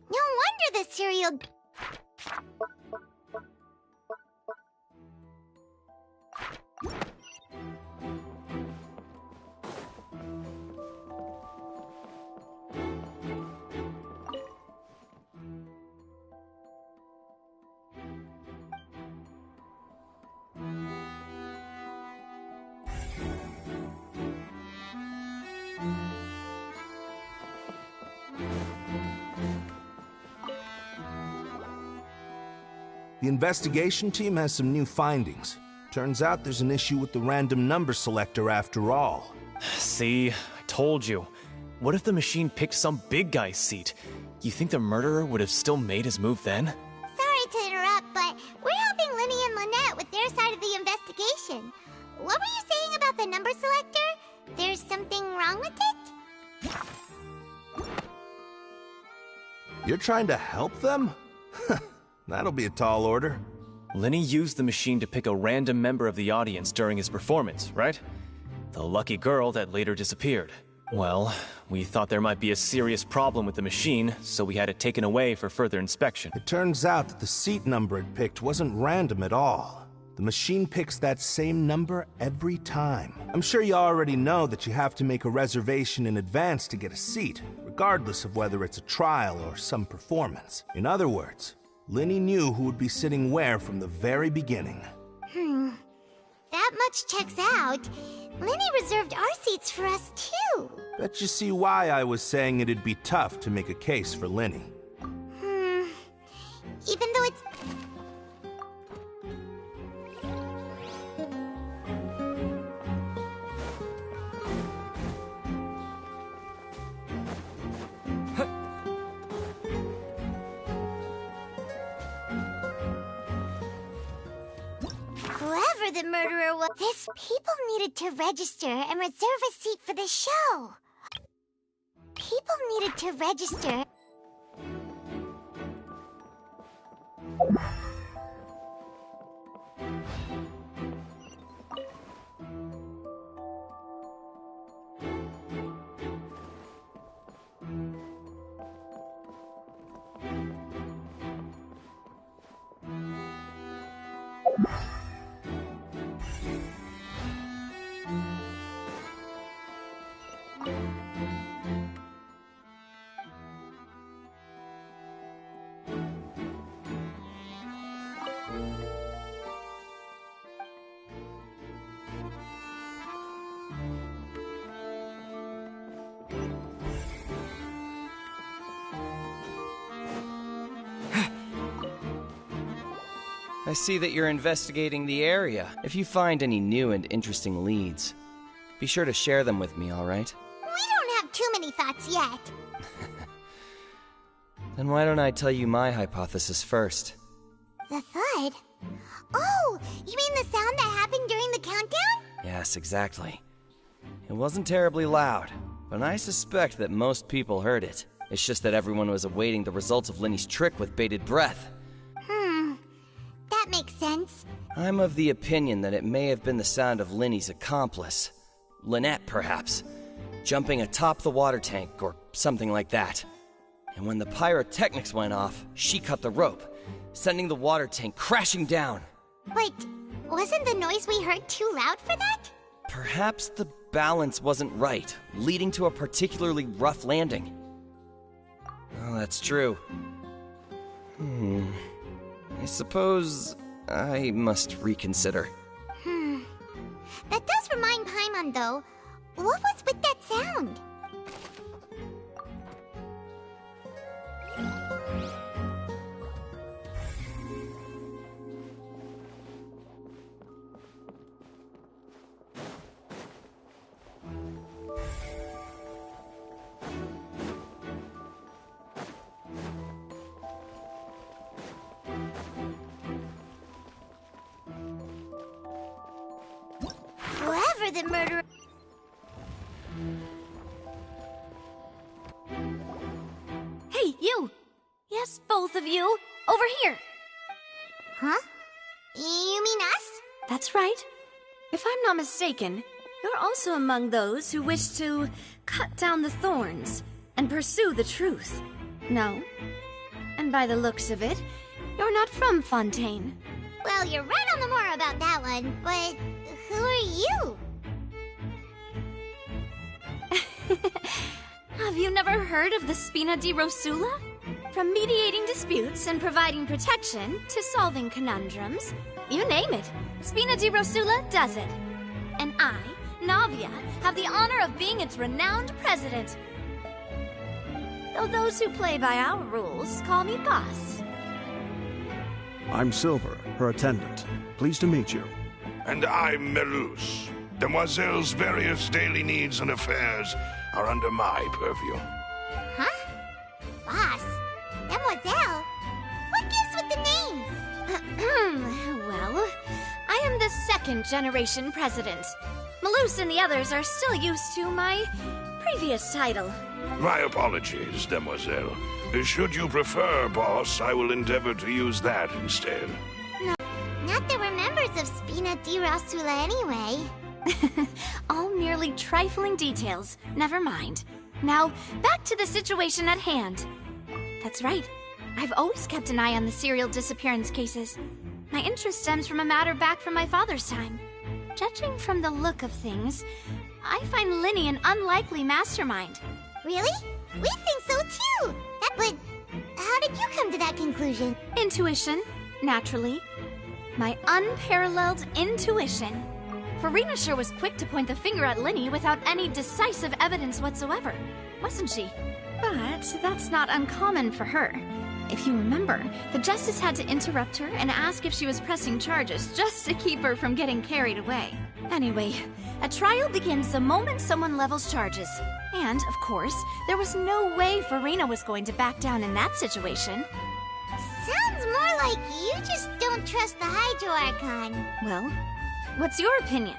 no wonder the serial... The investigation team has some new findings. Turns out there's an issue with the random number selector after all. See, I told you. What if the machine picked some big guy's seat? You think the murderer would have still made his move then? Sorry to interrupt, Lenny and Lynette with their side of the investigation. What were you saying about the number selector? There's something wrong with it? You're trying to help them? That'll be a tall order. Lenny used the machine to pick a random member of the audience during his performance, right? The lucky girl that later disappeared. Well, we thought there might be a serious problem with the machine, so we had it taken away for further inspection. It turns out that the seat number it picked wasn't random at all. The machine picks that same number every time. I'm sure you already know that you have to make a reservation in advance to get a seat, regardless of whether it's a trial or some performance. In other words, Lenny knew who would be sitting where from the very beginning. That much checks out. Lenny reserved our seats for us, too. Bet you see why I was saying it'd be tough to make a case for Lenny. Even though it's... Whoever the murderer was, these people needed to register and reserve a seat for the show. People needed to register. I see that you're investigating the area. If you find any new and interesting leads, be sure to share them with me, all right? We don't have too many thoughts yet. Then why don't I tell you my hypothesis first? The thud? Oh, you mean the sound that happened during the countdown? Yes, exactly. It wasn't terribly loud, but I suspect that most people heard it. It's just that everyone was awaiting the results of Lenny's trick with bated breath. That makes sense. I'm of the opinion that it may have been the sound of Lenny's accomplice. Lynette, perhaps. Jumping atop the water tank, or something like that. And when the pyrotechnics went off, she cut the rope, sending the water tank crashing down. Wait, wasn't the noise we heard too loud for that? Perhaps the balance wasn't right, leading to a particularly rough landing. Oh, that's true. I suppose I must reconsider. That does remind Paimon, though. What was with that sound? Whoever the murderer... Hey, you! Yes, both of you! Over here! Huh? You mean us? That's right. If I'm not mistaken, you're also among those who wish to cut down the thorns and pursue the truth. No? And by the looks of it, you're not from Fontaine. Well, you're right on the more about that one, but who are you? Have you never heard of the Spina di Rosula? From mediating disputes and providing protection to solving conundrums, you name it, Spina di Rosula does it. And I, Navia, have the honor of being its renowned president. Though those who play by our rules call me boss. I'm Silver, her attendant. Pleased to meet you. And I'm Melus. Demoiselle's various daily needs and affairs are under my purview. Huh? Boss? Demoiselle? What gives with the names? Well, I am the second generation president. Maloose and the others are still used to my previous title. My apologies, demoiselle. Should you prefer, boss, I will endeavor to use that instead. No, not that we're members of Spina di Rosula anyway. All merely trifling details. Never mind. Now, back to the situation at hand. That's right. I've always kept an eye on the serial disappearance cases. My interest stems from a matter back from my father's time. Judging from the look of things, I find Linny an unlikely mastermind. Really? We think so too! But how did you come to that conclusion? Intuition, naturally. My unparalleled intuition. Farina sure was quick to point the finger at Linny without any decisive evidence whatsoever, wasn't she? But that's not uncommon for her. If you remember, the Justice had to interrupt her and ask if she was pressing charges just to keep her from getting carried away. Anyway, a trial begins the moment someone levels charges. And, of course, there was no way Farina was going to back down in that situation. Sounds more like you just don't trust the Hydro Archon. Well, what's your opinion?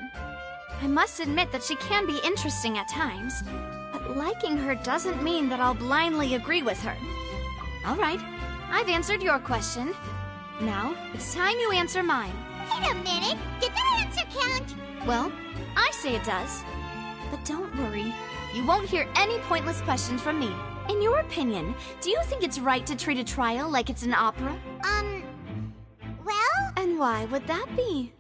I must admit that she can be interesting at times, but liking her doesn't mean that I'll blindly agree with her. All right, I've answered your question. Now, it's time you answer mine. Wait a minute, did that answer count? Well, I say it does. But don't worry, you won't hear any pointless questions from me. In your opinion, do you think it's right to treat a trial like it's an opera? Well? And why would that be?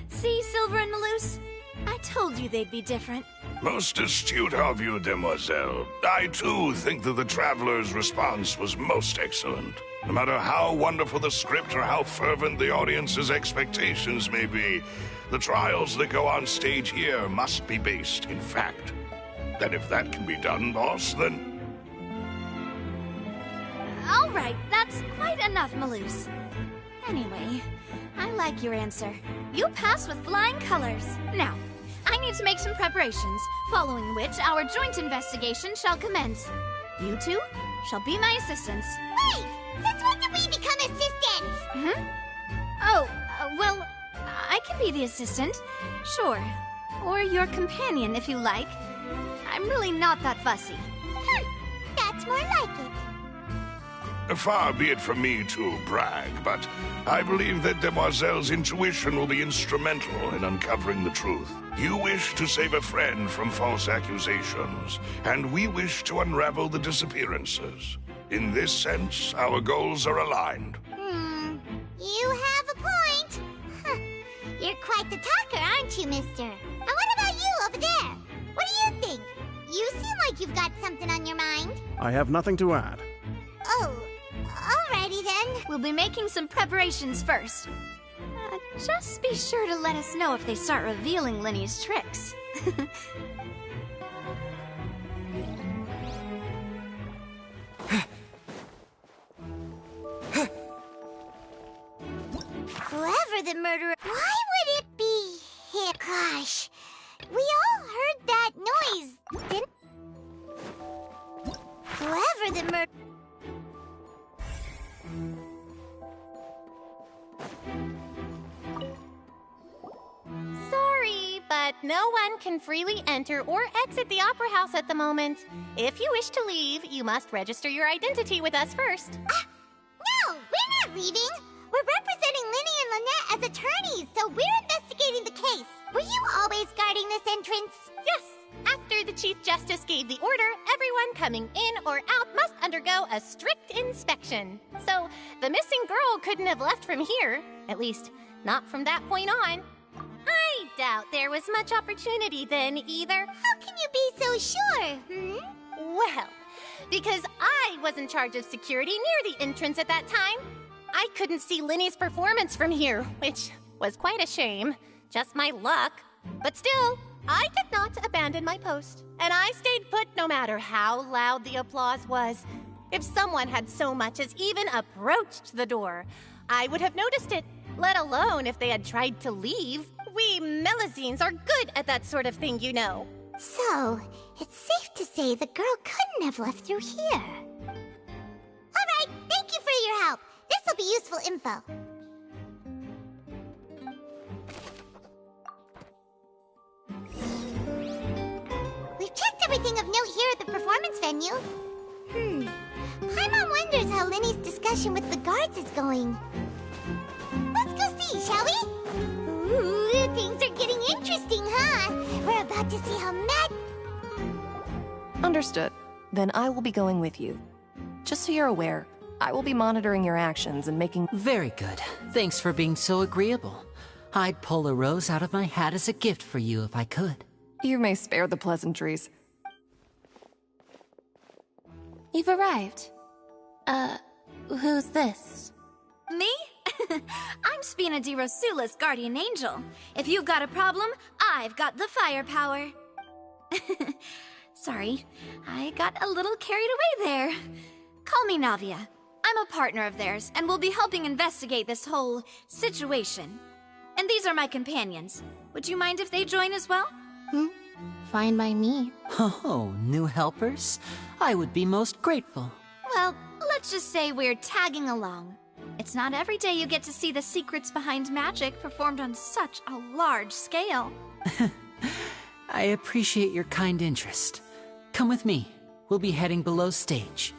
See, Silver and Maloose? I told you they'd be different. Most astute of you, demoiselle. I, too, think that the Traveler's response was most excellent. No matter how wonderful the script or how fervent the audience's expectations may be, the trials that go on stage here must be based in fact. And if that can be done, boss, then... All right, that's quite enough, Maloose. Anyway, I like your answer. You pass with flying colors. Now, I need to make some preparations, following which our joint investigation shall commence. You two shall be my assistants. Wait! Since when did we become assistants? Oh, well, I can be the assistant. Sure. Or your companion, if you like. I'm really not that fussy. That's more like it. Far be it from me to brag, but I believe that Demoiselle's intuition will be instrumental in uncovering the truth. You wish to save a friend from false accusations, and we wish to unravel the disappearances. In this sense, our goals are aligned. You have a point. You're quite the talker, aren't you, mister? And what about you over there? What do you think? You seem like you've got something on your mind. I have nothing to add. Oh, alrighty then. We'll be making some preparations first. Just be sure to let us know if they start revealing Linny's tricks. Whoever the murderer... Why would it be him? Gosh, we all heard that noise, didn't... Whoever the murderer... Sorry, but no one can freely enter or exit the Opera House at the moment. If you wish to leave, you must register your identity with us first. No, we're not leaving. We're representing Linny and Lynette as attorneys, so we're investigating the case. Were you always guarding this entrance? Yes. After the Chief Justice gave the order, everyone coming in or out must undergo a strict inspection. So, the missing girl couldn't have left from here. At least, not from that point on. I doubt there was much opportunity then, either. How can you be so sure, Well, because I was in charge of security near the entrance at that time. I couldn't see Linny's performance from here, which was quite a shame. Just my luck. But still, I did not abandon my post. And I stayed put no matter how loud the applause was. If someone had so much as even approached the door, I would have noticed it, let alone if they had tried to leave, We Melusines are good at that sort of thing, you know. So, it's safe to say the girl couldn't have left through here. Alright, thank you for your help. This'll be useful info. We've checked everything of note here at the performance venue. Paimon wonders how Linny's discussion with the guards is going. Let's go see, shall we? Ooh, things are getting interesting, huh? We're about to see how mad... Understood. Then I will be going with you. Just so you're aware, I will be monitoring your actions and making... Very good. Thanks for being so agreeable. I'd pull a rose out of my hat as a gift for you if I could. You may spare the pleasantries. You've arrived. Who's this? Me? I'm Spina di Rosula's guardian angel. If you've got a problem, I've got the firepower. Sorry, I got a little carried away there. Call me Navia. I'm a partner of theirs, and will be helping investigate this whole situation. And these are my companions. Would you mind if they join as well? Fine by me. Oh, new helpers? I would be most grateful. Well, let's just say we're tagging along. It's not every day you get to see the secrets behind magic performed on such a large scale. I appreciate your kind interest. Come with me. We'll be heading below stage.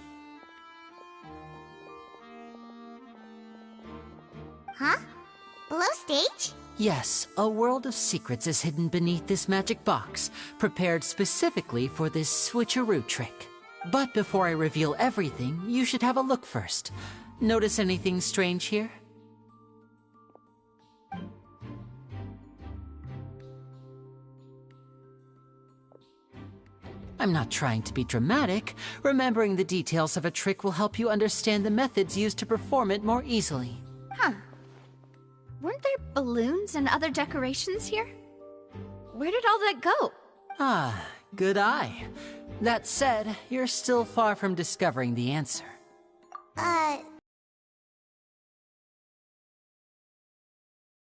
Huh? Below stage? Yes, a world of secrets is hidden beneath this magic box, prepared specifically for this switcheroo trick. But before I reveal everything, you should have a look first. Notice anything strange here? I'm not trying to be dramatic. Remembering the details of a trick will help you understand the methods used to perform it more easily. Huh. Weren't there balloons and other decorations here? Where did all that go? Ah, good eye. That said, you're still far from discovering the answer.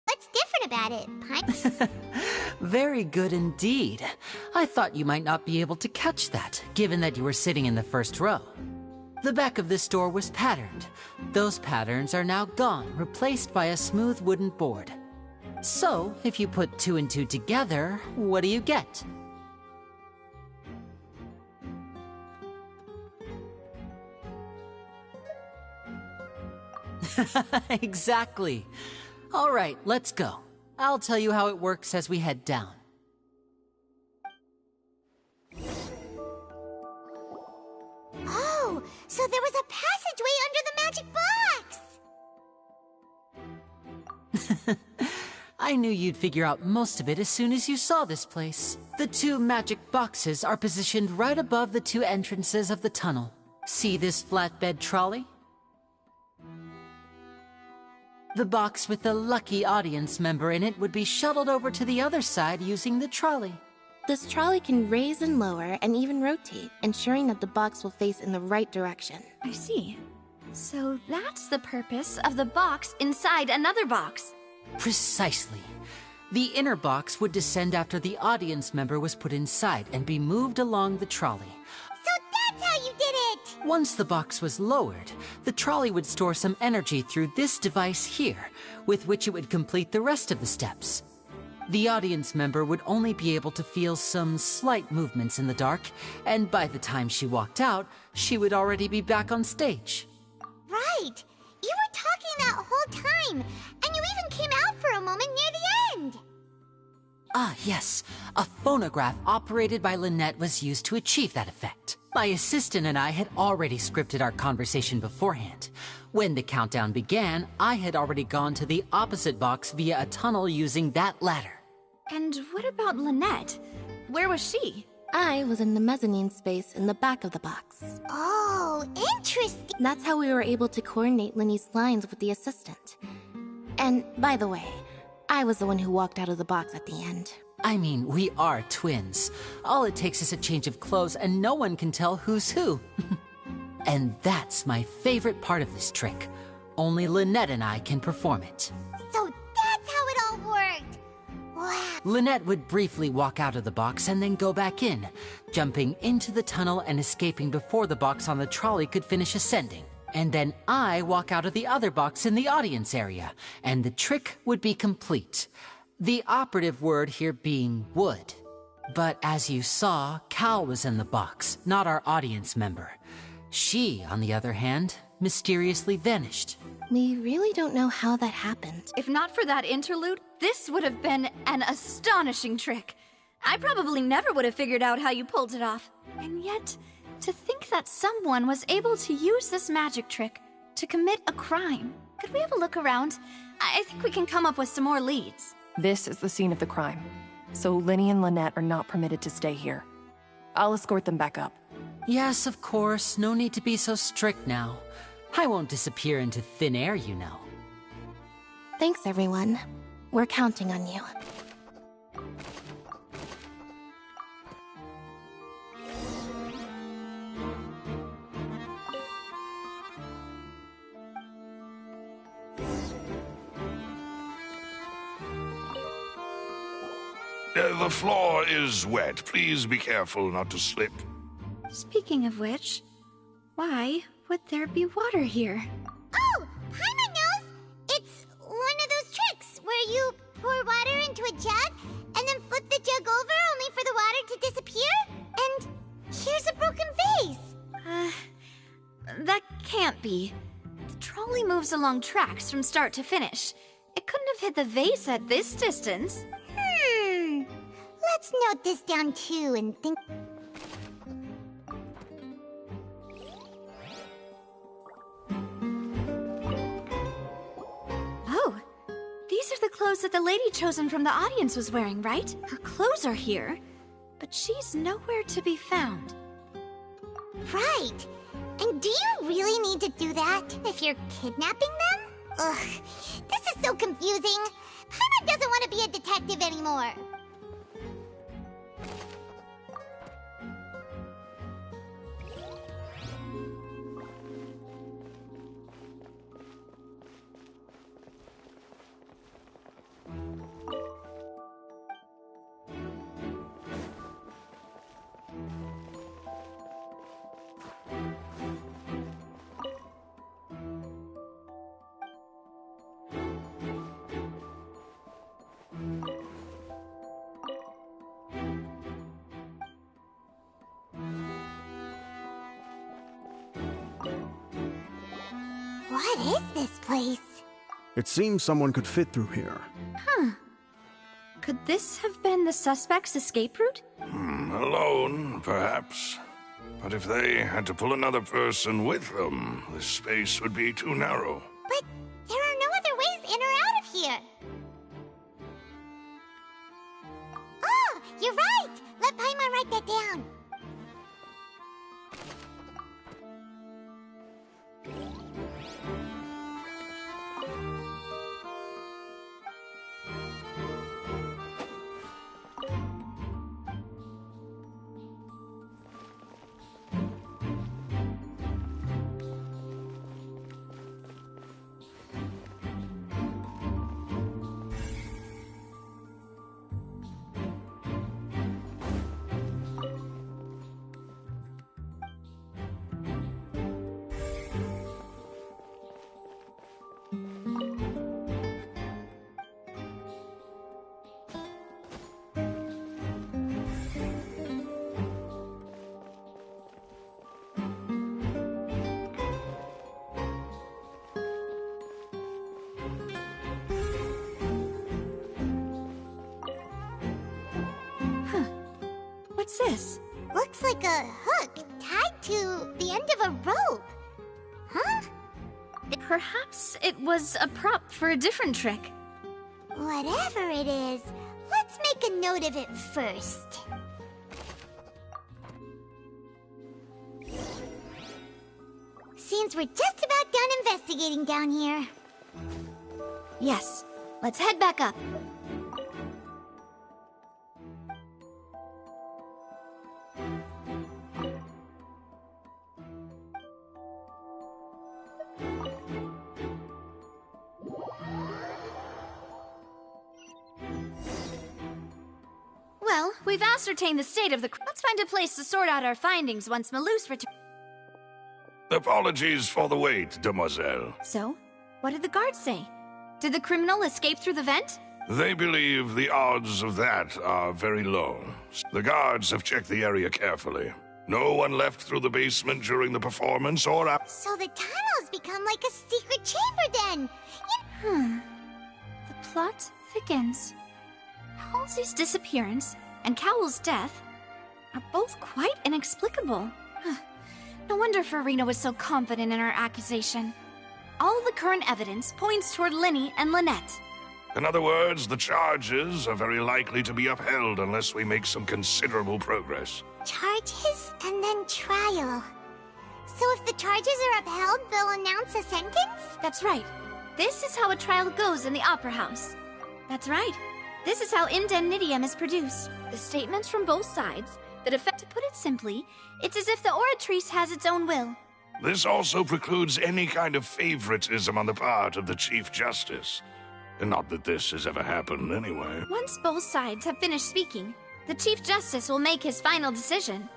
What's different about it, Punch? Very good indeed. I thought you might not be able to catch that, given that you were sitting in the first row. The back of this door was patterned. Those patterns are now gone, replaced by a smooth wooden board. So, if you put 2 and 2 together, what do you get? Exactly. All right, let's go. I'll tell you how it works as we head down. Oh, so there was a passageway under the magic box! I knew you'd figure out most of it as soon as you saw this place. The 2 magic boxes are positioned right above the 2 entrances of the tunnel. See this flatbed trolley? The box with the lucky audience member in it would be shuttled over to the other side using the trolley. This trolley can raise and lower and even rotate, ensuring that the box will face in the right direction. I see. So that's the purpose of the box inside another box. Precisely. The inner box would descend after the audience member was put inside and be moved along the trolley. So that's how you did it! Once the box was lowered, the trolley would store some energy through this device here, with which it would complete the rest of the steps. The audience member would only be able to feel some slight movements in the dark, and by the time she walked out, she would already be back on stage. Right! You were talking that whole time, and you even came out for a moment near the end! Ah, yes. A phonograph operated by Lynette was used to achieve that effect. My assistant and I had already scripted our conversation beforehand. When the countdown began, I had already gone to the opposite box via a tunnel using that ladder. And what about Lynette? Where was she? I was in the mezzanine space in the back of the box. Oh, interesting! That's how we were able to coordinate Linny's lines with the assistant. And, by the way, I was the one who walked out of the box at the end. I mean, we are twins. All it takes is a change of clothes and no one can tell who's who. And that's my favorite part of this trick. Only Lynette and I can perform it. So that's how it all worked! Wow, Lynette would briefly walk out of the box and then go back in, jumping into the tunnel and escaping before the box on the trolley could finish ascending. And then I walk out of the other box in the audience area, and the trick would be complete. The operative word here being would. But as you saw, Cal was in the box, not our audience member. She, on the other hand, mysteriously vanished. We really don't know how that happened. If not for that interlude, this would have been an astonishing trick. I probably never would have figured out how you pulled it off. And yet, to think that someone was able to use this magic trick to commit a crime. Could we have a look around? I think we can come up with some more leads. This is the scene of the crime, so Linny and Lynette are not permitted to stay here. I'll escort them back up. Yes, of course. No need to be so strict now. I won't disappear into thin air, you know. Thanks, everyone. We're counting on you. The floor is wet. Please be careful not to slip. Speaking of which, why would there be water here? Oh, Paimon knows! It's one of those tricks where you pour water into a jug and then flip the jug over only for the water to disappear. And here's a broken vase. That can't be. The trolley moves along tracks from start to finish. It couldn't have hit the vase at this distance. Let's note this down too and think... Oh, these are the clothes that the lady chosen from the audience was wearing, right? Her clothes are here, but she's nowhere to be found. Right. And do you really need to do that if you're kidnapping them? Ugh, this is so confusing. Paimon doesn't want to be a detective anymore. What is this place? It seems someone could fit through here. Huh. Could this have been the suspect's escape route? Alone, perhaps. But if they had to pull another person with them, this space would be too narrow. But there are no other ways in or out of here. Oh, you're right! Let Paimon write that down. What's this? Looks like a hook tied to the end of a rope. Huh? Perhaps it was a prop for a different trick. Whatever it is, let's make a note of it first. Seems we're just about done investigating down here. Yes, let's head back up. we've ascertained the state of the... Let's find a place to sort out our findings once Malus returns. Apologies for the wait, demoiselle. So, what did the guards say? Did the criminal escape through the vent? They believe the odds of that are very low. The guards have checked the area carefully. No one left through the basement during the performance or after. So the tunnels become like a secret chamber then. The plot thickens. Halsey's disappearance and Cowell's death are both quite inexplicable. No wonder Farina was so confident in her accusation. All the current evidence points toward Linny and Lynette. In other words, the charges are very likely to be upheld unless we make some considerable progress. Charges and then trial. So if the charges are upheld, they'll announce a sentence? That's right. This is how a trial goes in the Opera House. That's right. This is how indemnitium is produced. The statements from both sides that affect... To put it simply, it's as if the oratrice has its own will. This also precludes any kind of favoritism on the part of the Chief Justice. And not that this has ever happened anyway. Once both sides have finished speaking, the Chief Justice will make his final decision.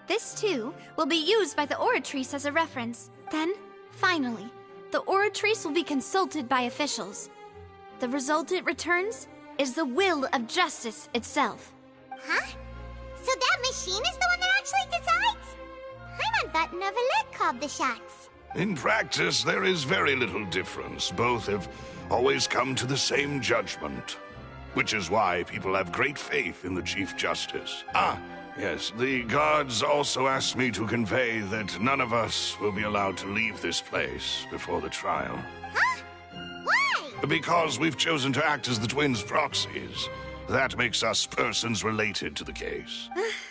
This, too, will be used by the oratrice as a reference. Then, finally, the oratrice will be consulted by officials. The result it returns is the will of justice itself. Huh? So that machine is the one that actually decides? Paimon thought Neverlet called the shots. In practice, there is very little difference. Both have always come to the same judgment. Which is why people have great faith in the Chief Justice. Ah, yes, the guards also asked me to convey that none of us will be allowed to leave this place before the trial. Huh? Why? Because we've chosen to act as the twins' proxies. That makes us persons related to the case.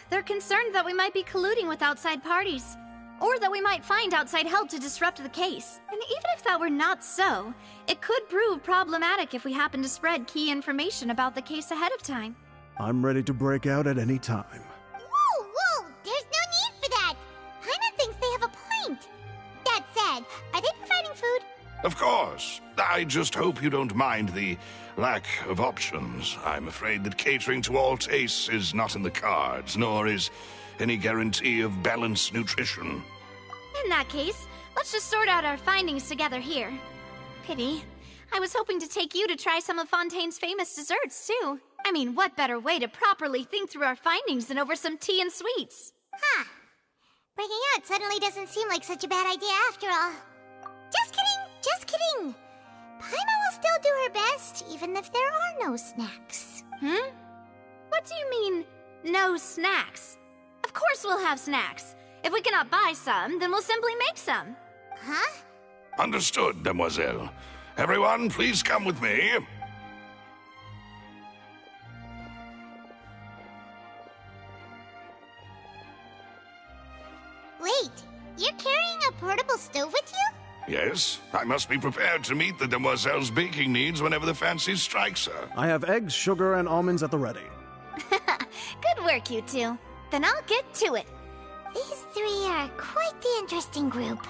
They're concerned that we might be colluding with outside parties. Or that we might find outside help to disrupt the case. And even if that were not so, it could prove problematic if we happen to spread key information about the case ahead of time. I'm ready to break out at any time. Whoa, whoa! There's no need for that! Paimon thinks they have a point. That said, are they providing food? Of course. I just hope you don't mind the lack of options. I'm afraid that catering to all tastes is not in the cards, nor is any guarantee of balanced nutrition. In that case, let's just sort out our findings together here. Pity. I was hoping to take you to try some of Fontaine's famous desserts, too. I mean, what better way to properly think through our findings than over some tea and sweets? Huh. Breaking out suddenly doesn't seem like such a bad idea after all. Just kidding, just kidding. Paimon will still do her best, even if there are no snacks. What do you mean, no snacks? Of course we'll have snacks. If we cannot buy some, then we'll simply make some. Huh? Understood, demoiselle. Everyone, please come with me. Wait, you're carrying a portable stove with you? Yes, I must be prepared to meet the demoiselle's baking needs whenever the fancy strikes her. I have eggs, sugar, and almonds at the ready. Good work, you two. Then I'll get to it. These three are quite the interesting group.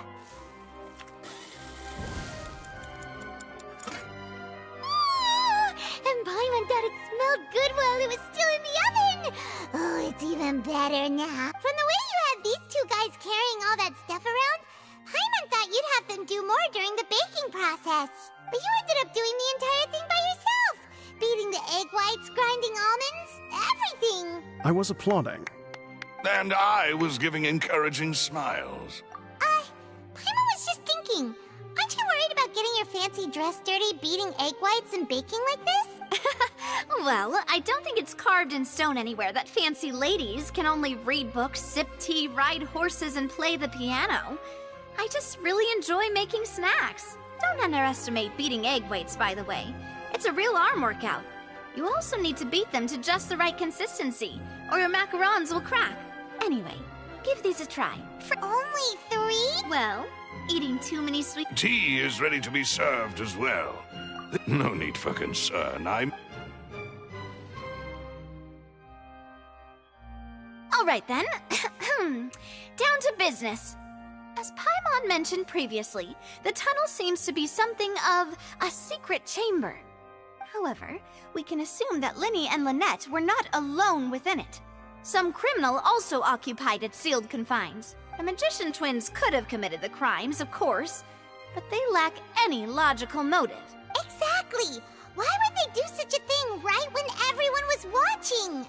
And Paimon thought it smelled good while it was still in the oven! Oh, it's even better now. From the way you had these two guys carrying all that stuff around, Paimon thought you'd have them do more during the baking process. But you ended up doing the entire thing by yourself! Beating the egg whites, grinding almonds, everything! I was applauding. And I was giving encouraging smiles. Paimon was just thinking, aren't you worried about getting your fancy dress dirty, beating egg whites and baking like this? Well, I don't think it's carved in stone anywhere that fancy ladies can only read books, sip tea, ride horses, and play the piano. I just really enjoy making snacks. Don't underestimate beating egg whites, by the way. It's a real arm workout. You also need to beat them to just the right consistency, or your macarons will crack. Anyway, give these a try. For only 3? Well, eating too many sweet... Tea is ready to be served as well. No need for concern. All right, then. Down to business. As Paimon mentioned previously, the tunnel seems to be something of a secret chamber. However, we can assume that Linny and Lynette were not alone within it. Some criminal also occupied its sealed confines. The magician twins could have committed the crimes, of course, but they lack any logical motive. Exactly! Why would they do such a thing right when everyone was watching?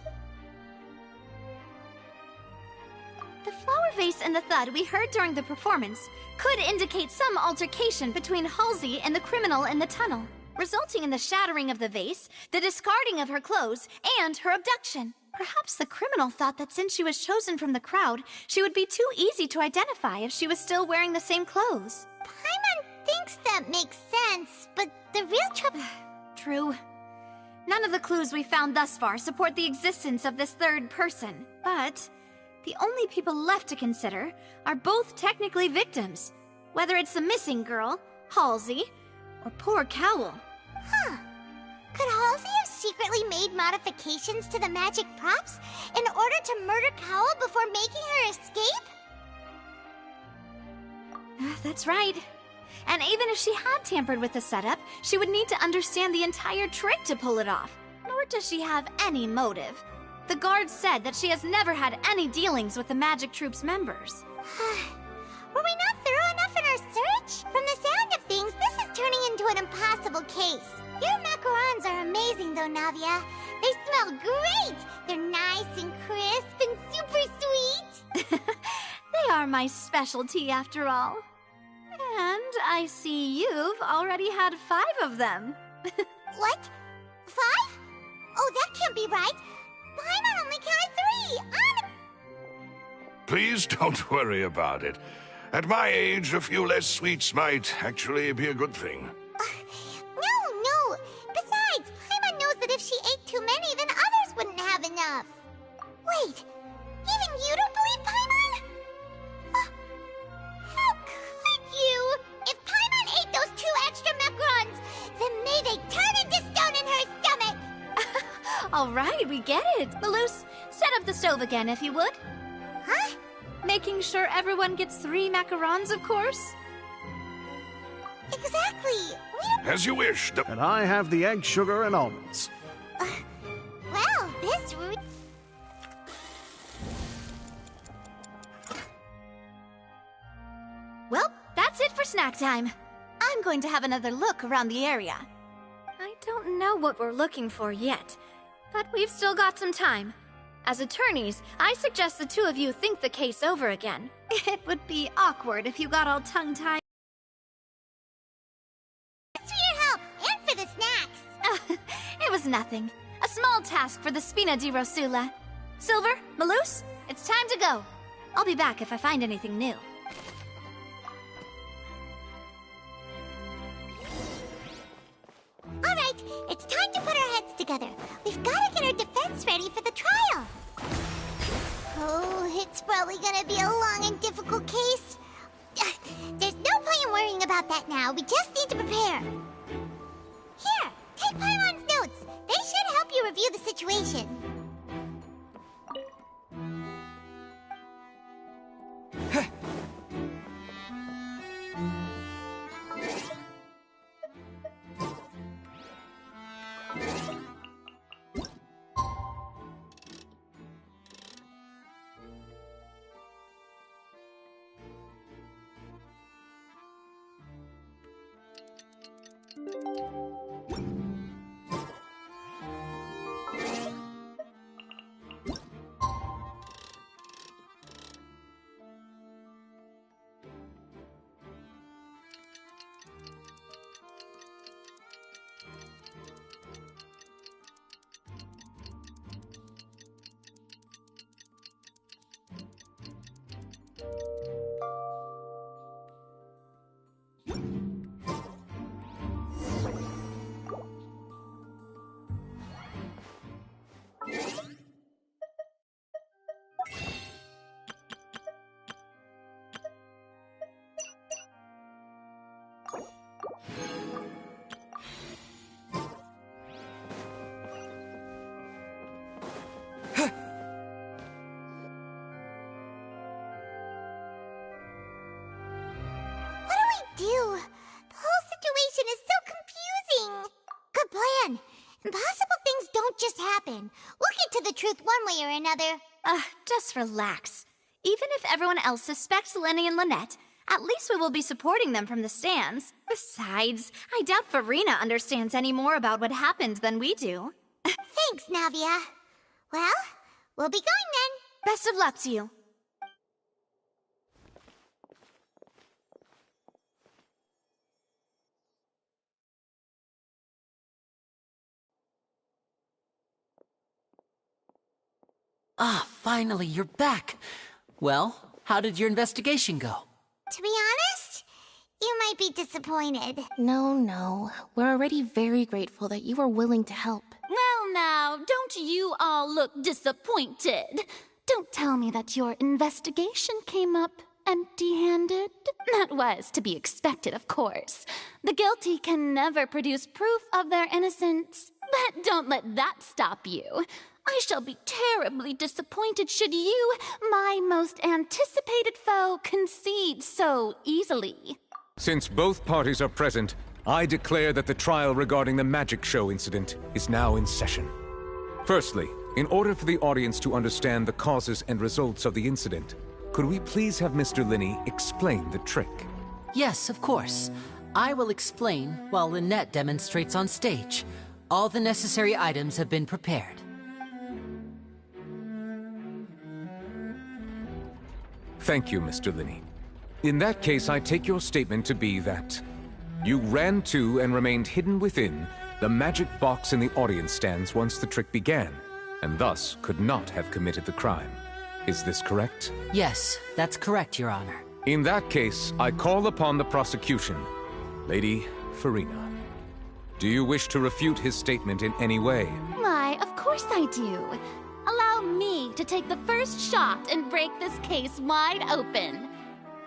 The flower vase and the thud we heard during the performance could indicate some altercation between Halsey and the criminal in the tunnel, resulting in the shattering of the vase, the discarding of her clothes, and her abduction. Perhaps the criminal thought that since she was chosen from the crowd, she would be too easy to identify if she was still wearing the same clothes. Paimon thinks that makes sense, but the real trouble... True. None of the clues we found thus far support the existence of this third person, but the only people left to consider are both technically victims, whether it's the missing girl, Halsey, or poor Cowl. Huh. Could Halsey have secretly made modifications to the magic props in order to murder Cowl before making her escape? That's right. And even if she had tampered with the setup, she would need to understand the entire trick to pull it off. Nor does she have any motive. The guards said that she has never had any dealings with the Magic Troop's members. Were we not thorough enough in our search? From the sound of things, this is turning into an impossible case. Your macarons are amazing though, Navia. They smell great! They're nice and crisp and super sweet! They are my specialty after all. And I see you've already had 5 of them. What? 5? Oh, that can't be right. Paimon only counted 3! Please don't worry about it. At my age, a few less sweets might actually be a good thing. No! Besides, Paimon knows that if she ate too many, then others wouldn't have enough. Wait, even you don't believe Paimon? How could you? If Paimon ate those 2 extra macarons, then may they turn into stone in her stomach! All right, we get it. Maloose, set up the stove again, if you would. Huh? Making sure everyone gets 3 macarons, of course. Exactly. As you wish. And I have the egg, sugar, and almonds. Well, this route... Well, that's it for snack time. I'm going to have another look around the area. I don't know what we're looking for yet, but we've still got some time. As attorneys, I suggest the 2 of you think the case over again. It would be awkward if you got all tongue-tied. Thanks for your help, and for the snacks! It was nothing. A small task for the Spina di Rosula. Silver, Maloose, it's time to go. I'll be back if I find anything new. Alright, it's time to put our heads together. We've got to get our defense ready for the trial. Oh, it's probably gonna be a long and difficult case. There's no point in worrying about that now. We just need to prepare. Here, take Paimon's notes. They should help you review the situation. truth one way or another. Just relax. Even if everyone else suspects Lenny and Lynette, at least we will be supporting them from the stands. Besides, I doubt Farina understands any more about what happened than we do. Thanks, Navia. Well, we'll be going then. Best of luck to you. Ah, finally, you're back. Well, how did your investigation go? To be honest, you might be disappointed. No. We're already very grateful that you were willing to help. Well now, don't you all look disappointed? Don't tell me that your investigation came up empty-handed. That was to be expected, of course. The guilty can never produce proof of their innocence. But don't let that stop you. I shall be terribly disappointed should you, my most anticipated foe, concede so easily. Since both parties are present, I declare that the trial regarding the magic show incident is now in session. Firstly, in order for the audience to understand the causes and results of the incident, could we please have Mr. Linney explain the trick? Yes, of course. I will explain while Lynette demonstrates on stage. All the necessary items have been prepared. Thank you, Mr. Linney. In that case, I take your statement to be that you ran to and remained hidden within the magic box in the audience stands once the trick began, and thus could not have committed the crime. Is this correct? Yes, that's correct, Your Honor. In that case, I call upon the prosecution. Lady Farina, do you wish to refute his statement in any way? Why, of course I do. Allow me to take the first shot and break this case wide open.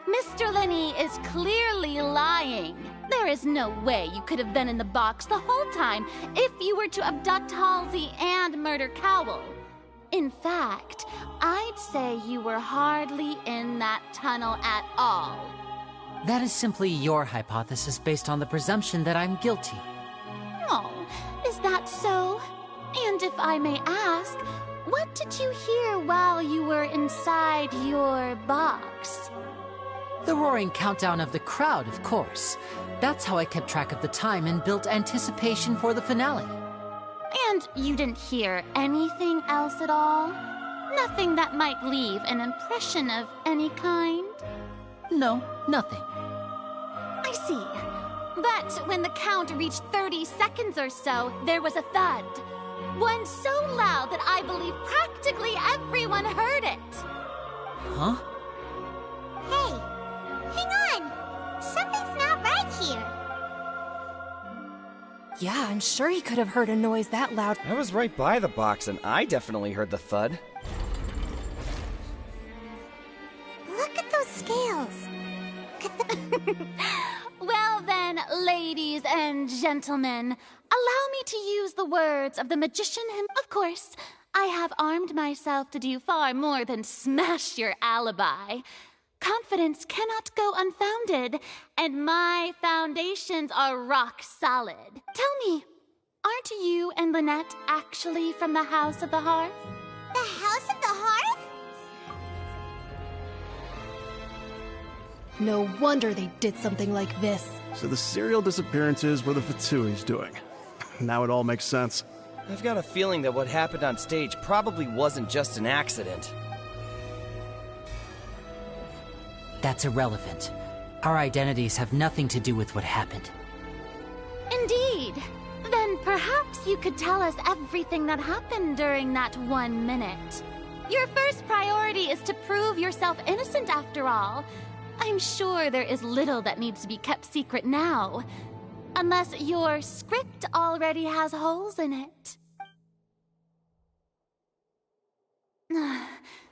Mr. Linney is clearly lying. There is no way you could have been in the box the whole time if you were to abduct Halsey and murder Cowell. In fact, I'd say you were hardly in that tunnel at all. That is simply your hypothesis based on the presumption that I'm guilty. Oh, is that so? And if I may ask, what did you hear while you were inside your box? The roaring countdown of the crowd, of course. That's how I kept track of the time and built anticipation for the finale. And you didn't hear anything else at all? Nothing that might leave an impression of any kind? No, nothing. I see. But when the count reached 30 seconds or so, there was a thud. One so loud that I believe practically everyone heard it. Huh? Hey, hang on. Something's not right here. Yeah, I'm sure he could have heard a noise that loud. I was right by the box, and I definitely heard the thud. Look at those scales. Well then, ladies and gentlemen, allow me to use the words of the magician himself. Of course, I have armed myself to do far more than smash your alibi. Confidence cannot go unfounded, and my foundations are rock solid. Tell me, aren't you and Lynette actually from the House of the Hearth? The House of the Hearth? No wonder they did something like this. So the serial disappearances were the Fatsui's doing. Now it all makes sense. I've got a feeling that what happened on stage probably wasn't just an accident. That's irrelevant. Our identities have nothing to do with what happened. Indeed. Then perhaps you could tell us everything that happened during that 1 minute. Your first priority is to prove yourself innocent after all. I'm sure there is little that needs to be kept secret now. Unless your script already has holes in it.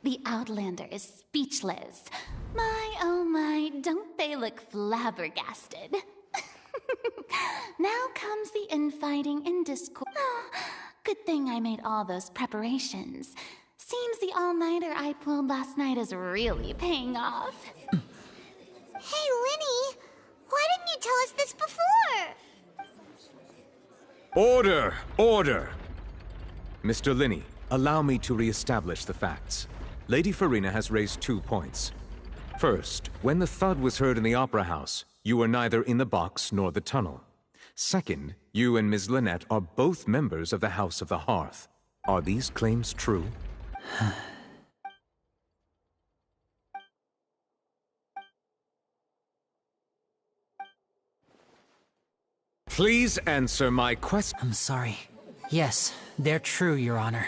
The Outlander is speechless. My, oh my, don't they look flabbergasted? Now comes the infighting and discord. Good thing I made all those preparations. Seems the all-nighter I pulled last night is really paying off. Hey, Linny, why didn't you tell us this before? Order! Order! Mr. Linney, allow me to re-establish the facts. Lady Farina has raised 2 points. First, when the thud was heard in the Opera House, you were neither in the box nor the tunnel. Second, you and Ms. Lynette are both members of the House of the Hearth. Are these claims true? Please answer my question. I'm sorry. Yes, they're true, Your Honor.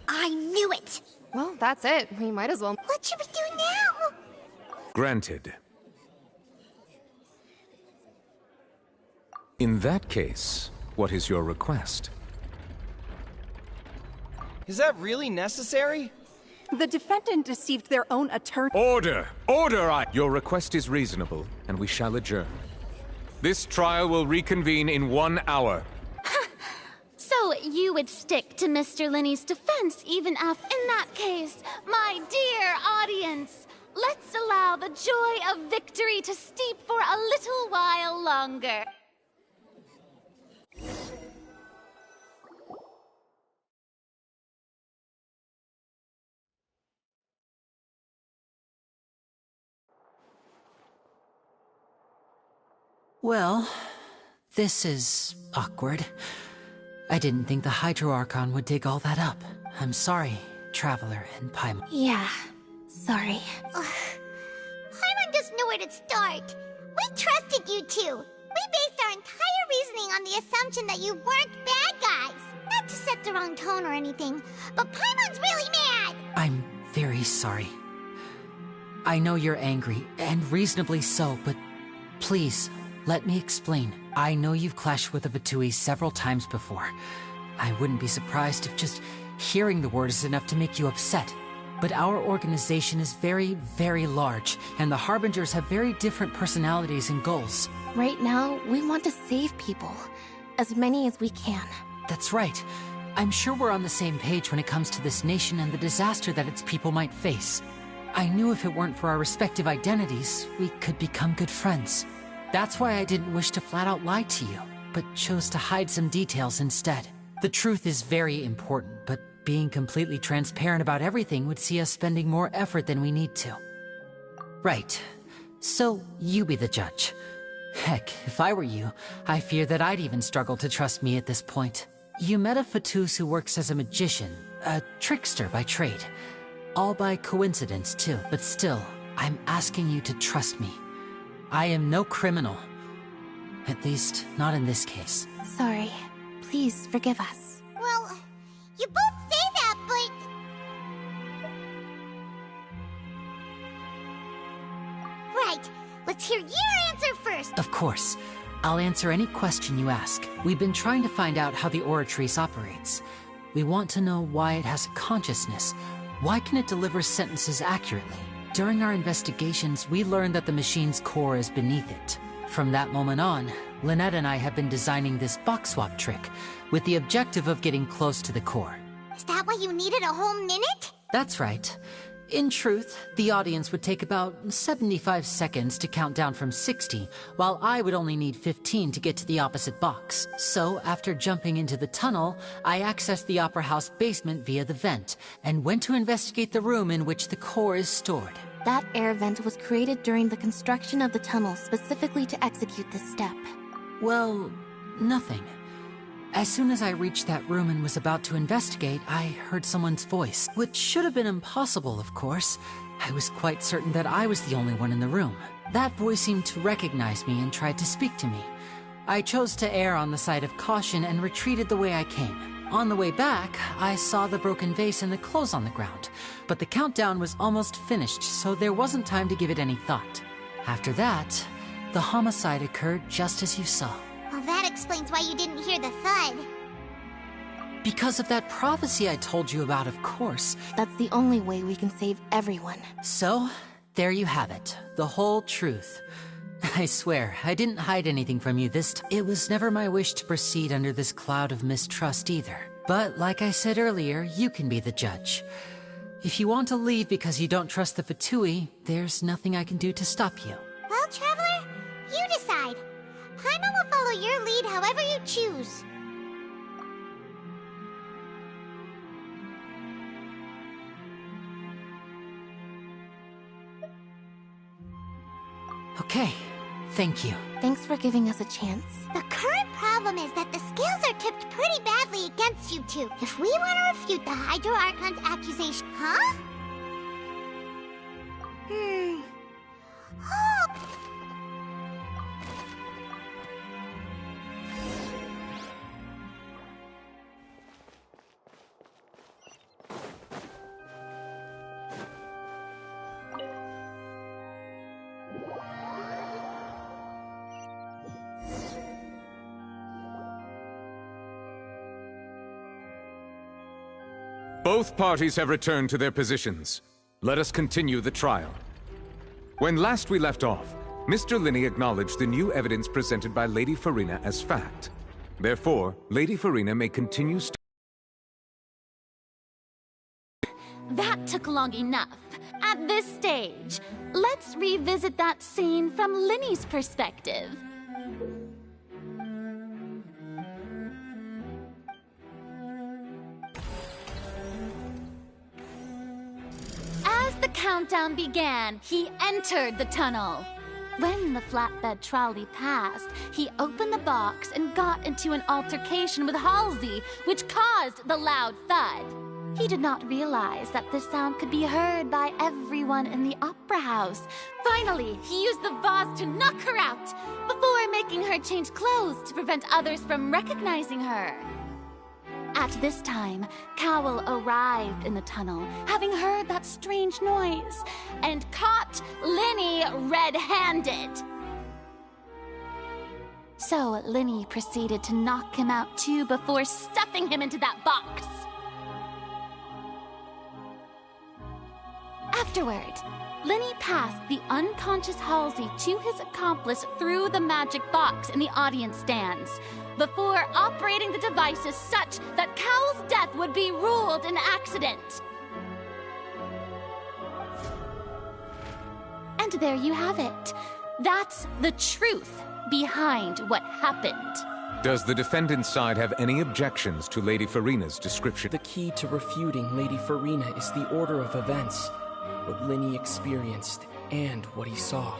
I knew it! Well, that's it. We might as well. What should we do now? Granted. In that case, what is your request? Is that really necessary? The defendant deceived their own attorney. Order! Order! Your request is reasonable, and we shall adjourn. This trial will reconvene in 1 hour. So you would stick to Mr. Linney's defense even after... In that case, my dear audience, let's allow the joy of victory to steep for a little while longer. Well, this is awkward. I didn't think the Hydro Archon would dig all that up. I'm sorry, Traveler and Paimon. Yeah, sorry. Paimon doesn't know where to start. We trusted you two. We based our entire reasoning on the assumption that you weren't bad guys. Not to set the wrong tone or anything, but Paimon's really mad! I'm very sorry. I know you're angry, and reasonably so, but please, let me explain. I know you've clashed with the Fatui several times before. I wouldn't be surprised if just hearing the word is enough to make you upset. But our organization is very, very large, and the Harbingers have very different personalities and goals. Right now, we want to save people. As many as we can. That's right. I'm sure we're on the same page when it comes to this nation and the disaster that its people might face. I knew if it weren't for our respective identities, we could become good friends. That's why I didn't wish to flat out lie to you, but chose to hide some details instead. The truth is very important, but being completely transparent about everything would see us spending more effort than we need to. Right. So, you be the judge. Heck, if I were you, I fear that I'd even struggle to trust me at this point. You met a Fatus who works as a magician, a trickster by trade. All by coincidence, too, but still, I'm asking you to trust me. I am no criminal. At least, not in this case. Sorry. Please forgive us. Well, you both say that, but... Right. Let's hear your answer first. Of course. I'll answer any question you ask. We've been trying to find out how the Oratrice operates. We want to know why it has a consciousness. Why can it deliver sentences accurately? During our investigations, we learned that the machine's core is beneath it. From that moment on, Lynette and I have been designing this box swap trick, with the objective of getting close to the core. Is that why you needed a whole minute? That's right. In truth, the audience would take about 75 seconds to count down from 60, while I would only need 15 to get to the opposite box. So, after jumping into the tunnel, I accessed the Opera House basement via the vent, and went to investigate the room in which the core is stored. That air vent was created during the construction of the tunnel specifically to execute this step. Well, nothing. As soon as I reached that room and was about to investigate, I heard someone's voice, which should have been impossible, of course. I was quite certain that I was the only one in the room. That voice seemed to recognize me and tried to speak to me. I chose to err on the side of caution and retreated the way I came. On the way back, I saw the broken vase and the clothes on the ground, but the countdown was almost finished, so there wasn't time to give it any thought. After that, the homicide occurred just as you saw. Well, that explains why you didn't hear the thud. Because of that prophecy I told you about, of course. That's the only way we can save everyone. So, there you have it. The whole truth. I swear, I didn't hide anything from you this time. It was never my wish to proceed under this cloud of mistrust either. But like I said earlier, you can be the judge. If you want to leave because you don't trust the Fatui, there's nothing I can do to stop you. Well, Traveler, you decide. Paimon will follow your lead however you choose. Okay, thank you. Thanks for giving us a chance. The current problem is that the scales are tipped pretty badly against you two. If we want to refute the Hydro Archon's accusation... Huh? Oh... Both parties have returned to their positions. Let us continue the trial. When last we left off, Mr. Linney acknowledged the new evidence presented by Lady Farina as fact. Therefore, Lady Farina may continue That took long enough. At this stage, let's revisit that scene from Linney's perspective. As the countdown began, he entered the tunnel. When the flatbed trolley passed, he opened the box and got into an altercation with Halsey, which caused the loud thud. He did not realize that this sound could be heard by everyone in the opera house. Finally, he used the vase to knock her out, before making her change clothes to prevent others from recognizing her. At this time, Cowell arrived in the tunnel, having heard that strange noise, and caught Linney red-handed. So Linney proceeded to knock him out too before stuffing him into that box. Afterward, Linney passed the unconscious Halsey to his accomplice through the magic box in the audience stands, before operating the devices such that Cowell's death would be ruled an accident. And there you have it. That's the truth behind what happened. Does the defendant's side have any objections to Lady Farina's description? The key to refuting Lady Farina is the order of events, what Linney experienced and what he saw.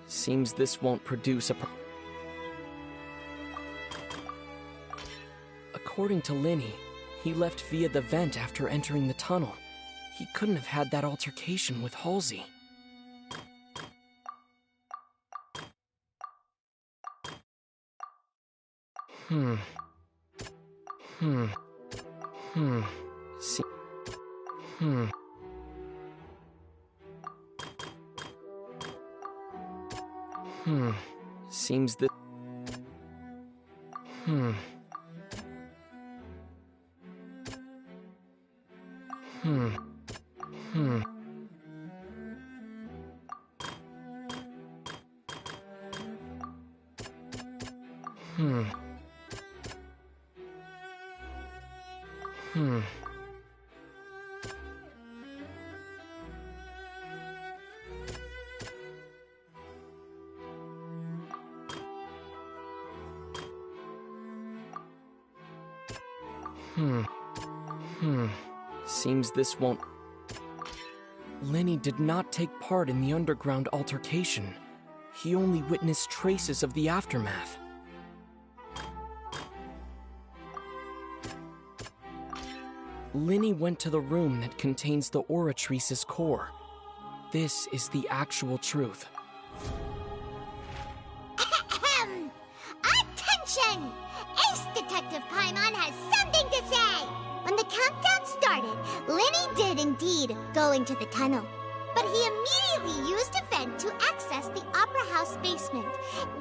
Seems this won't produce a... According to Linney, he left via the vent after entering the tunnel. He couldn't have had that altercation with Halsey. Seems that... Seems this won't... Linney did not take part in the underground altercation. He only witnessed traces of the aftermath. Linney went to the room that contains the Oratrice's core. This is the actual truth. Attention! Ace Detective Paimon has something to say! When the countdown started, Linney did indeed go into the tunnel. But he immediately used a vent to access the Opera House basement,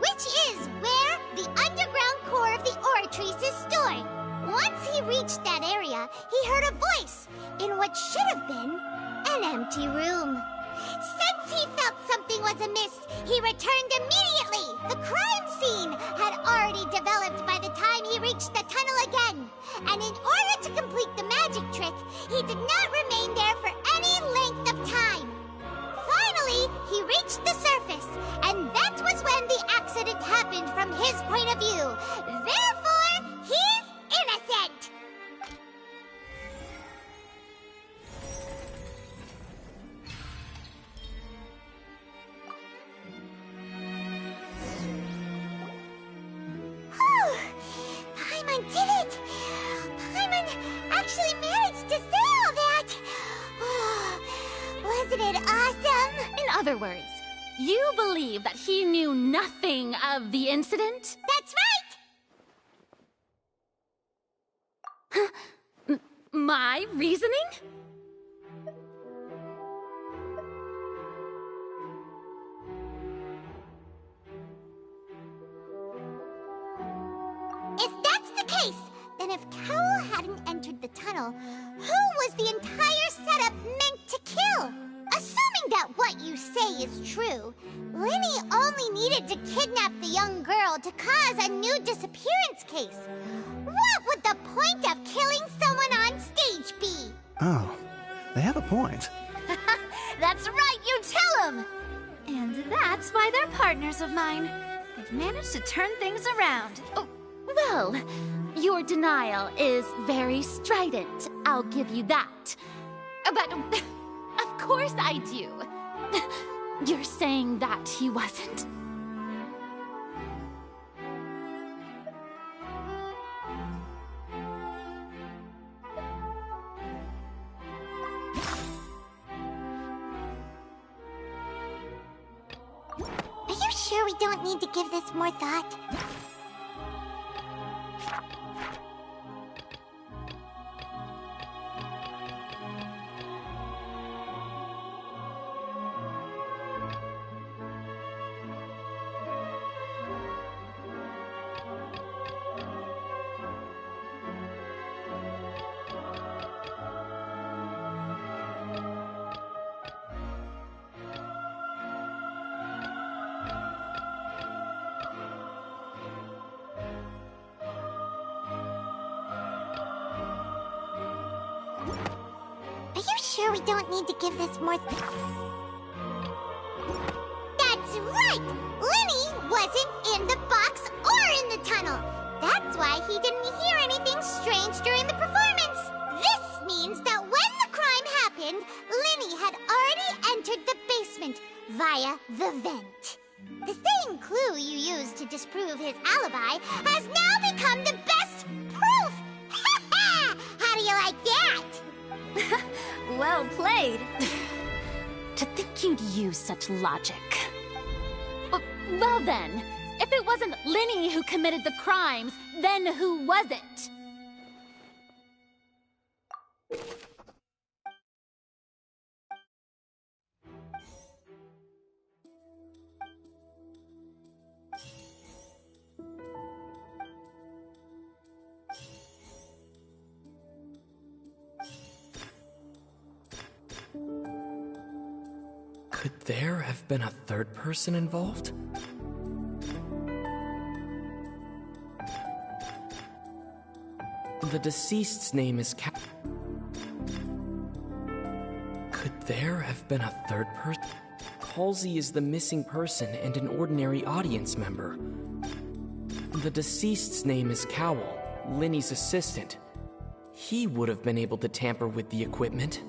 which is where the underground core of the Oratrice is stored. Once he reached that area, he heard a voice in what should have been an empty room. Since Once he felt something was amiss, he returned immediately. The crime scene had already developed by the time he reached the tunnel again. And in order to complete the magic trick, he did not remain there for any length of time. Finally, he reached the surface, and that was when the accident happened from his point of view. Therefore, he's innocent! Whew! Paimon did it! Paimon actually managed to say all that! Wasn't it awesome? In other words, you believe that he knew nothing of the incident? That's right! My reasoning? If that's the case, then if Cowell hadn't entered the tunnel, who was the entire setup meant to kill? Assuming that what you say is true, Linny only needed to kidnap the young girl to cause a new disappearance case. What would the point of killing someone on stage be? Oh, they have a point. That's right, you tell them! And that's why they're partners of mine. They've managed to turn things around. Oh, well, your denial is very strident. I'll give you that. But, of course I do. You're saying that he wasn't. Are you sure we don't need to give this more thought? Are you sure we don't need to give this more That's right! Linny wasn't in the box or in the tunnel. That's why he didn't hear anything strange during the performance. This means that when the crime happened, Linny had already entered the basement via the vent. The same clue you used to disprove his alibi has now become the best proof! Ha ha! How do you like that? Well played. To think you'd use such logic. Well then, if it wasn't Linny who committed the crimes, then who was it? Could there have been a third person involved? The deceased's name is Could there have been a third person? Halsey is the missing person and an ordinary audience member. The deceased's name is Cowell, Linny's assistant. He would have been able to tamper with the equipment.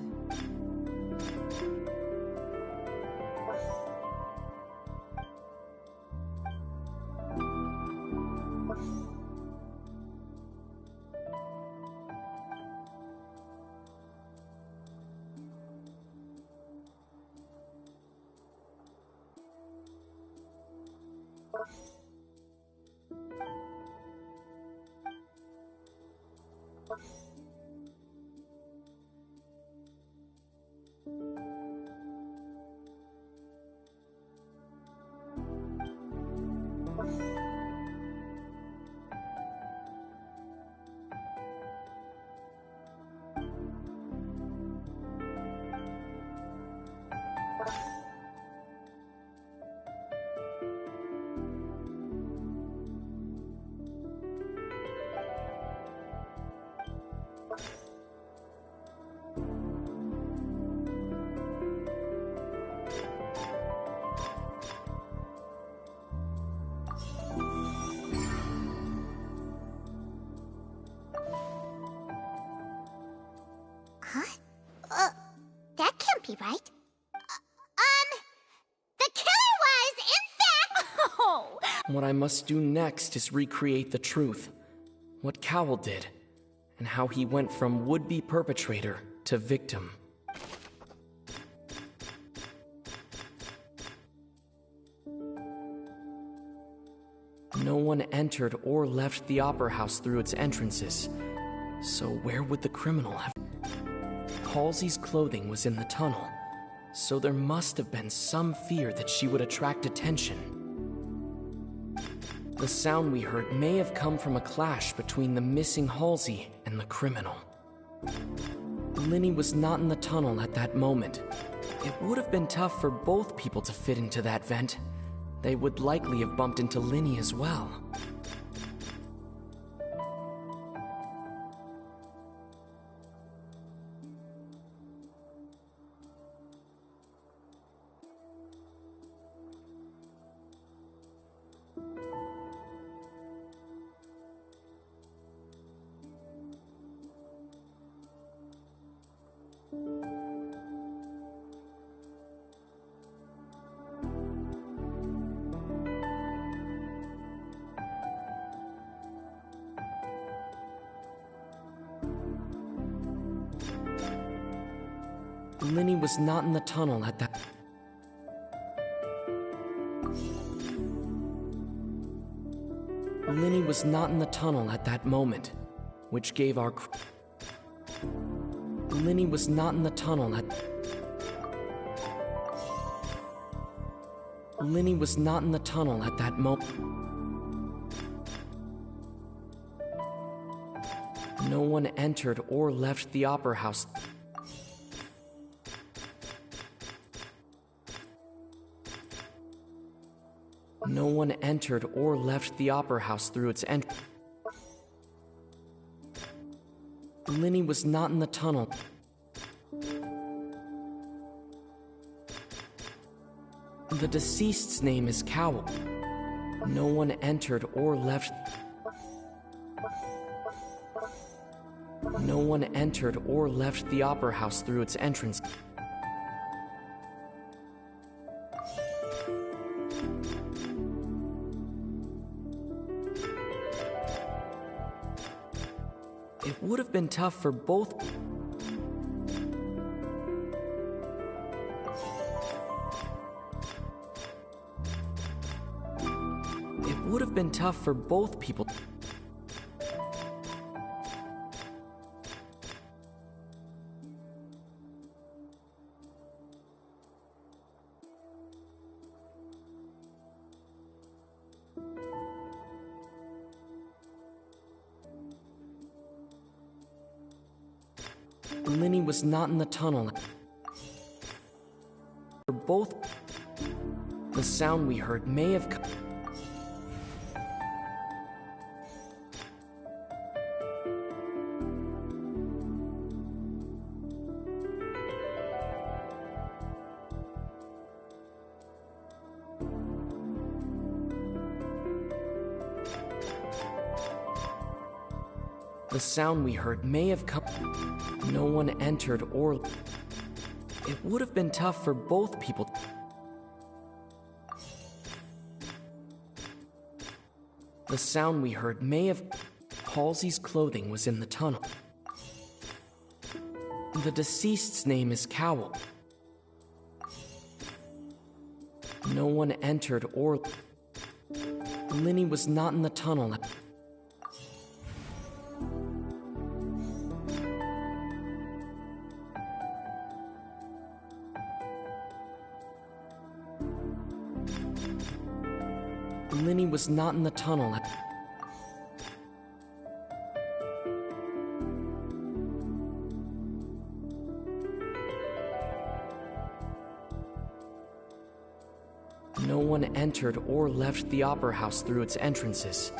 right? The killer was, in fact... Oh! What I must do next is recreate the truth. What Cowell did, and how he went from would-be perpetrator to victim. No one entered or left the Opera House through its entrances, so where would the criminal have... Halsey's clothing was in the tunnel, so there must have been some fear that she would attract attention. The sound we heard may have come from a clash between the missing Halsey and the criminal. Linny was not in the tunnel at that moment. It would have been tough for both people to fit into that vent. They would likely have bumped into Linny as well. Linny was not in the tunnel at that... Linny was not in the tunnel at that moment, which gave our... Linny was not in the tunnel at... Linny was not in the tunnel at that moment. No one entered or left the Opera House. No one entered or left the Opera House through its entrance. Linny was not in the tunnel. The deceased's name is Cowell. No one entered or left. No one entered or left the Opera House through its entrance. It would have been tough for both. It would have been tough for both people. Linny was not in the tunnel. For both, the sound we heard may have come. The sound we heard may have come. No one entered or... It would have been tough for both people. The sound we heard may have... Halsey's clothing was in the tunnel. The deceased's name is Cowell. No one entered or... Linny was not in the tunnel. Linny was not in the tunnel. No one entered or left the Opera House through its entrances.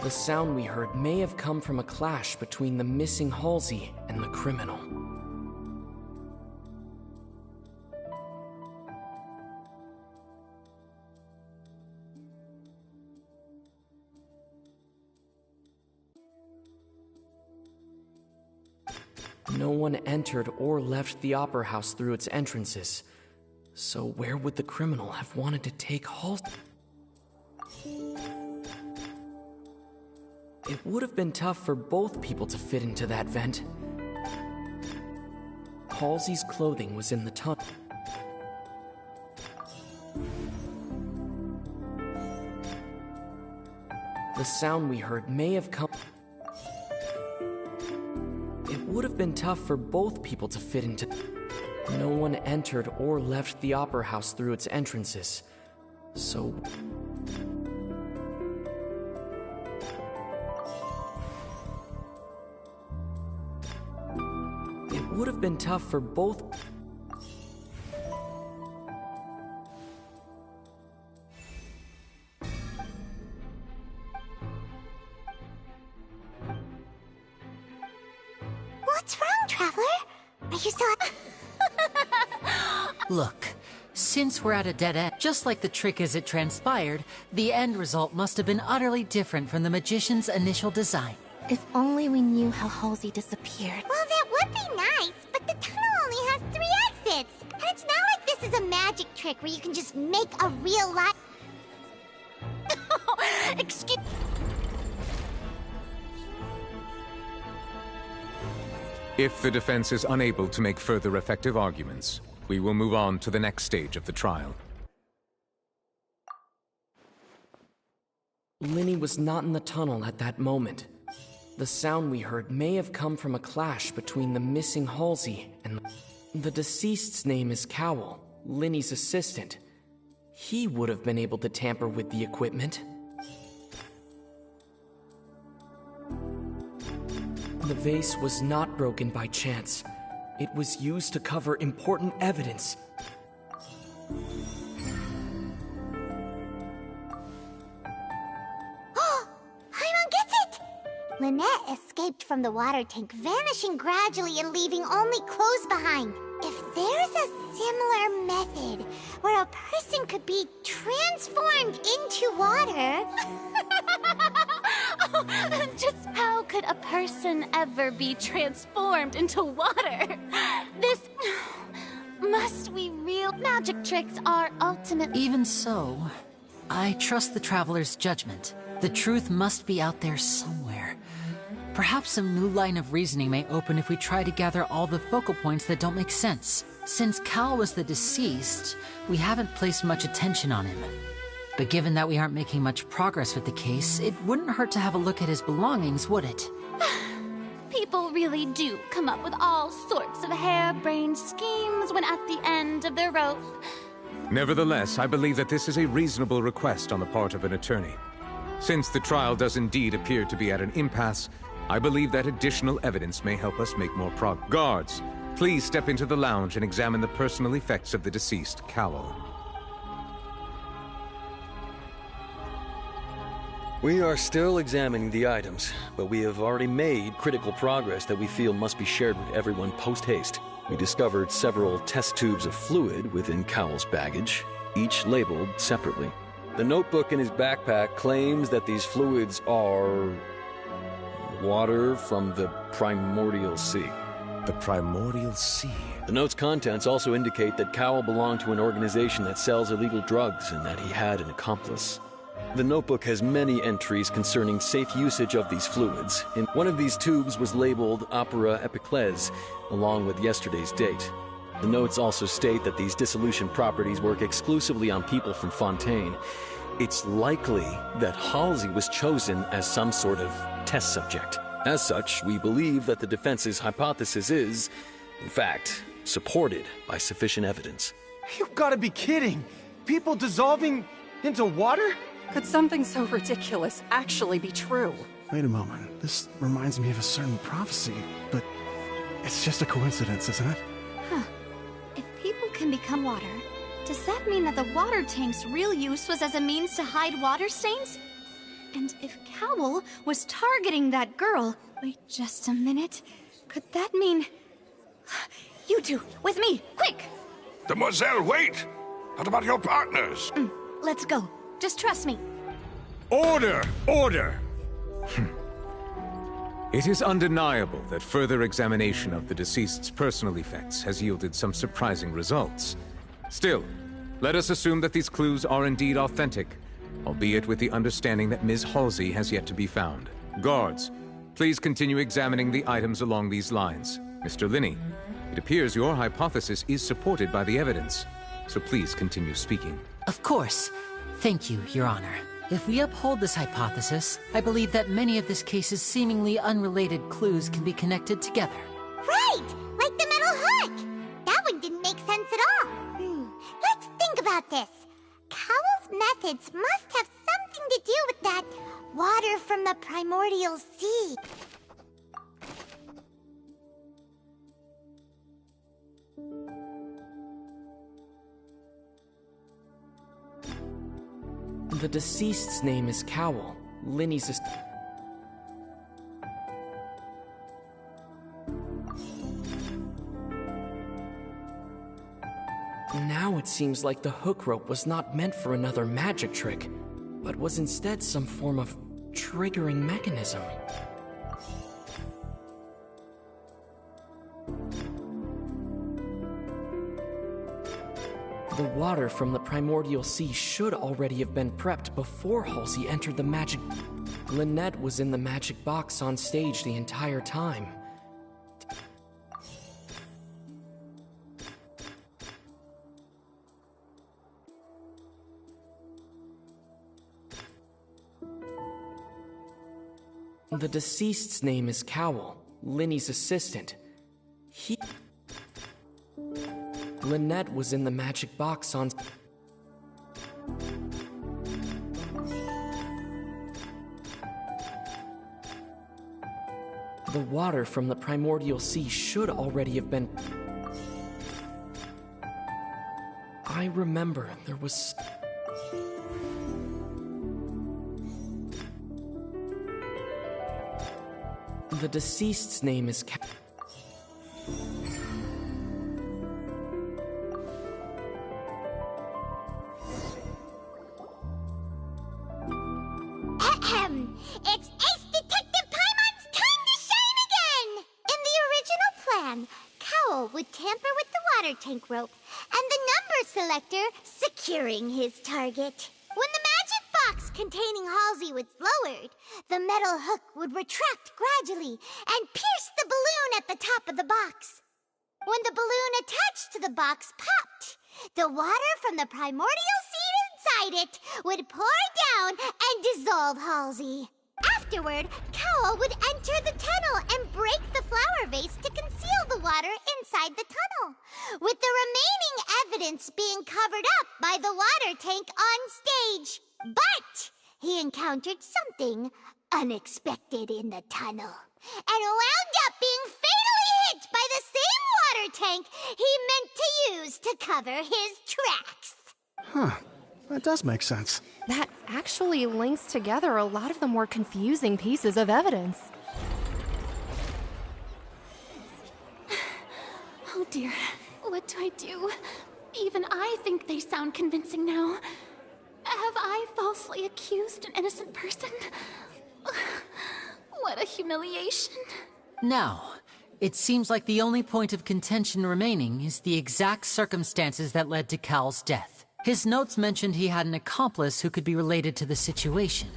The sound we heard may have come from a clash between the missing Halsey and the criminal. No one entered or left the Opera House through its entrances. So where would the criminal have wanted to take Halsey? It would have been tough for both people to fit into that vent. Halsey's clothing was in the tunnel. The sound we heard may have come... It would have been tough for both people to fit into... No one entered or left the Opera House through its entrances. So... It would have been tough for both... What's wrong, Traveler? Are you still... Look, since we're at a dead end, just like the trick as it transpired, the end result must have been utterly different from the magician's initial design. If only we knew how Halsey disappeared. Well, that would be nice, but the tunnel only has 3 exits. And it's not like this is a magic trick where you can just make a real life... Excuse... If the defense is unable to make further effective arguments, we will move on to the next stage of the trial. Linny was not in the tunnel at that moment. The sound we heard may have come from a clash between the missing Halsey and... The deceased's name is Cowell, Linny's assistant. He would have been able to tamper with the equipment. The vase was not broken by chance. It was used to cover important evidence. Paimon gets it! Lynette escaped from the water tank, vanishing gradually and leaving only clothes behind. If there's a similar method where a person could be transformed into water... Just how could a person ever be transformed into water? This... Must we real... Magic tricks are ultimately... Even so, I trust the Traveler's judgment. The truth must be out there somewhere. Perhaps some new line of reasoning may open if we try to gather all the focal points that don't make sense. Since Cal was the deceased, we haven't placed much attention on him. But given that we aren't making much progress with the case, it wouldn't hurt to have a look at his belongings, would it? People really do come up with all sorts of harebrained schemes when at the end of their rope. Nevertheless, I believe that this is a reasonable request on the part of an attorney. Since the trial does indeed appear to be at an impasse, I believe that additional evidence may help us make more progress. Guards, please step into the lounge and examine the personal effects of the deceased, Cowell. We are still examining the items, but we have already made critical progress that we feel must be shared with everyone post-haste. We discovered several test tubes of fluid within Cowell's baggage, each labeled separately. The notebook in his backpack claims that these fluids are... water from the primordial sea. The primordial sea? The note's contents also indicate that Cowell belonged to an organization that sells illegal drugs and that he had an accomplice. The notebook has many entries concerning safe usage of these fluids. In one of these tubes was labeled Opera Epiclese, along with yesterday's date. The notes also state that these dissolution properties work exclusively on people from Fontaine. It's likely that Halsey was chosen as some sort of test subject. As such, we believe that the defense's hypothesis is, in fact, supported by sufficient evidence. You've got to be kidding! People dissolving into water? Could something so ridiculous actually be true? Wait a moment. This reminds me of a certain prophecy, but it's just a coincidence, isn't it? Huh. If people can become water, does that mean that the water tank's real use was as a means to hide water stains? And if Cowell was targeting that girl... Wait just a minute. Could that mean... You two, with me, quick! Demoiselle, wait! What about your partners? Let's go. Just trust me. Order! Order! It is undeniable that further examination of the deceased's personal effects has yielded some surprising results. Still, let us assume that these clues are indeed authentic, albeit with the understanding that Ms. Halsey has yet to be found. Guards, please continue examining the items along these lines. Mr. Linney, it appears your hypothesis is supported by the evidence, so please continue speaking. Of course. Thank you, Your Honor. If we uphold this hypothesis, I believe that many of this case's seemingly unrelated clues can be connected together. Right! Like the metal hook! That one didn't make sense at all. Let's think about this. Cowell's methods must have something to do with that water from the primordial sea. The deceased's name is Cowell. Linny's is... Now it seems like the hook rope was not meant for another magic trick, but was instead some form of triggering mechanism. The water from the primordial sea should already have been prepped before Halsey entered the magic... Lynette was in the magic box on stage the entire time. The deceased's name is Cowell, Linny's assistant. Lynette was in the magic box on... The water from the primordial sea should already have been... I remember there was... The deceased's name is It's Ace Detective Paimon's time to shine again! In the original plan, Cowell would tamper with the water tank rope and the number selector securing his target. When the magic box containing Halsey was lowered, the metal hook would retract gradually and pierce the balloon at the top of the box. When the balloon attached to the box popped, the water from the primordial seed inside it would pour down and dissolve Halsey. Afterward, Cowell would enter the tunnel and break the flower vase to conceal the water inside the tunnel, with the remaining evidence being covered up by the water tank on stage. But he encountered something unexpected in the tunnel and wound up being fatally hit by the same water tank he meant to use to cover his tracks. Huh. That does make sense. That actually links together a lot of the more confusing pieces of evidence. Oh dear, what do I do? Even I think they sound convincing now. Have I falsely accused an innocent person? What a humiliation. Now, it seems like the only point of contention remaining is the exact circumstances that led to Cal's death. His notes mentioned he had an accomplice who could be related to the situation.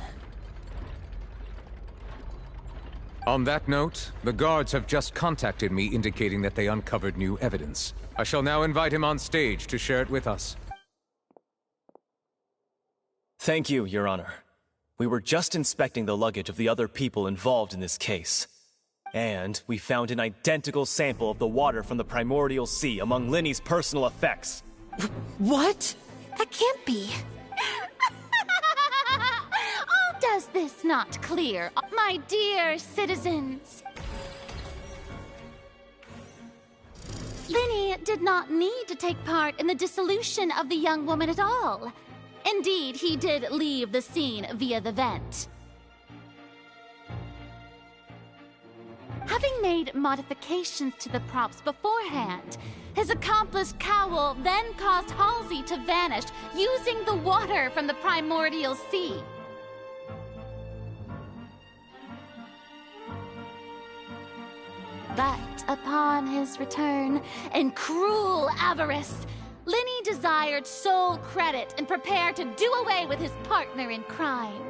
On that note, the guards have just contacted me indicating that they uncovered new evidence. I shall now invite him on stage to share it with us. Thank you, Your Honor. We were just inspecting the luggage of the other people involved in this case. And we found an identical sample of the water from the primordial sea among Linny's personal effects. What? That can't be. Oh, does this not clear, my dear citizens? Linny did not need to take part in the dissolution of the young woman at all. Indeed, he did leave the scene via the vent. Having made modifications to the props beforehand, his accomplice Cowell then caused Halsey to vanish using the water from the primordial sea. But upon his return, in cruel avarice, Linny desired sole credit and prepared to do away with his partner in crime.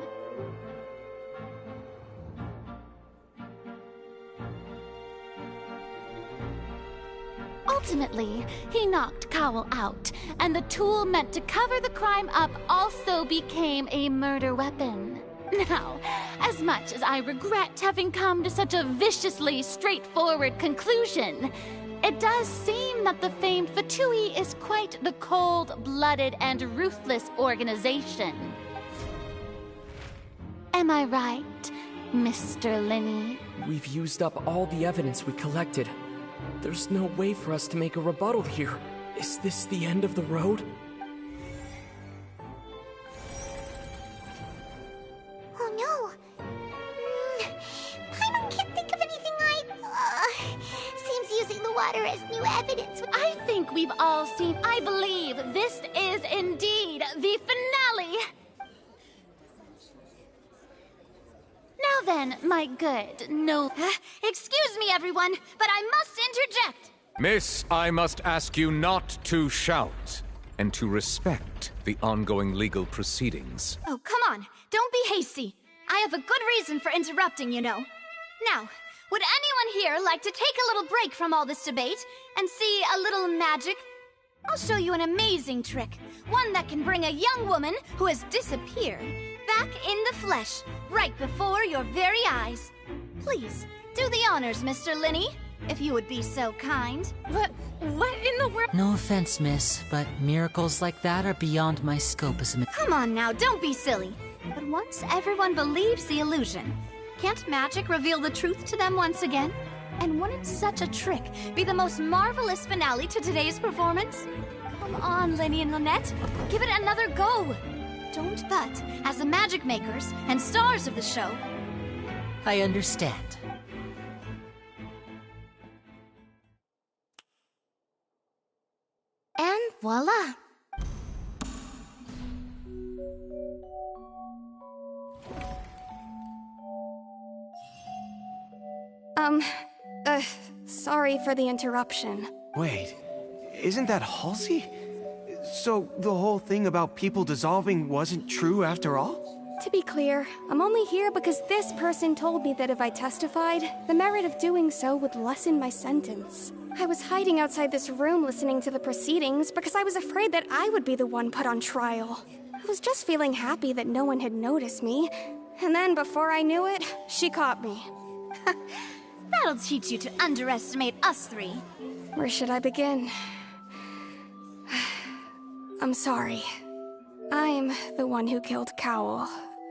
Ultimately, he knocked Cowell out, and the tool meant to cover the crime up also became a murder weapon. Now, as much as I regret having come to such a viciously straightforward conclusion, it does seem that the famed Fatui is quite the cold-blooded and ruthless organization. Am I right, Mr. Linny? We've used up all the evidence we collected. There's no way for us to make a rebuttal here. Is this the end of the road? Oh no. Paimon can't think of anything seems using the water as new evidence. I think we've all seen. I believe this is indeed the finale. Now then, my good, no... Excuse me, everyone, but I must interject. Miss, I must ask you not to shout, and to respect the ongoing legal proceedings. Oh, come on. Don't be hasty. I have a good reason for interrupting, you know. Now, would anyone here like to take a little break from all this debate and see a little magic? I'll show you an amazing trick. One that can bring a young woman who has disappeared back in the flesh, right before your very eyes. Please, do the honors, Mr. Linny, if you would be so kind. What in the world? No offense, miss, but miracles like that are beyond my scope as a... Come on now, don't be silly. But once everyone believes the illusion, can't magic reveal the truth to them once again? And wouldn't such a trick be the most marvelous finale to today's performance? Come on, Linny and Lynette, give it another go. Don't but, as the magic makers and stars of the show. I understand. And voila! Sorry for the interruption. Wait, isn't that Halsey? So the whole thing about people dissolving wasn't true after all? To be clear, I'm only here because this person told me that if I testified, the merit of doing so would lessen my sentence. I was hiding outside this room listening to the proceedings because I was afraid that I would be the one put on trial. I was just feeling happy that no one had noticed me. And then before I knew it, she caught me. That'll teach you to underestimate us three. Where should I begin? I'm sorry. I'm the one who killed Cowell.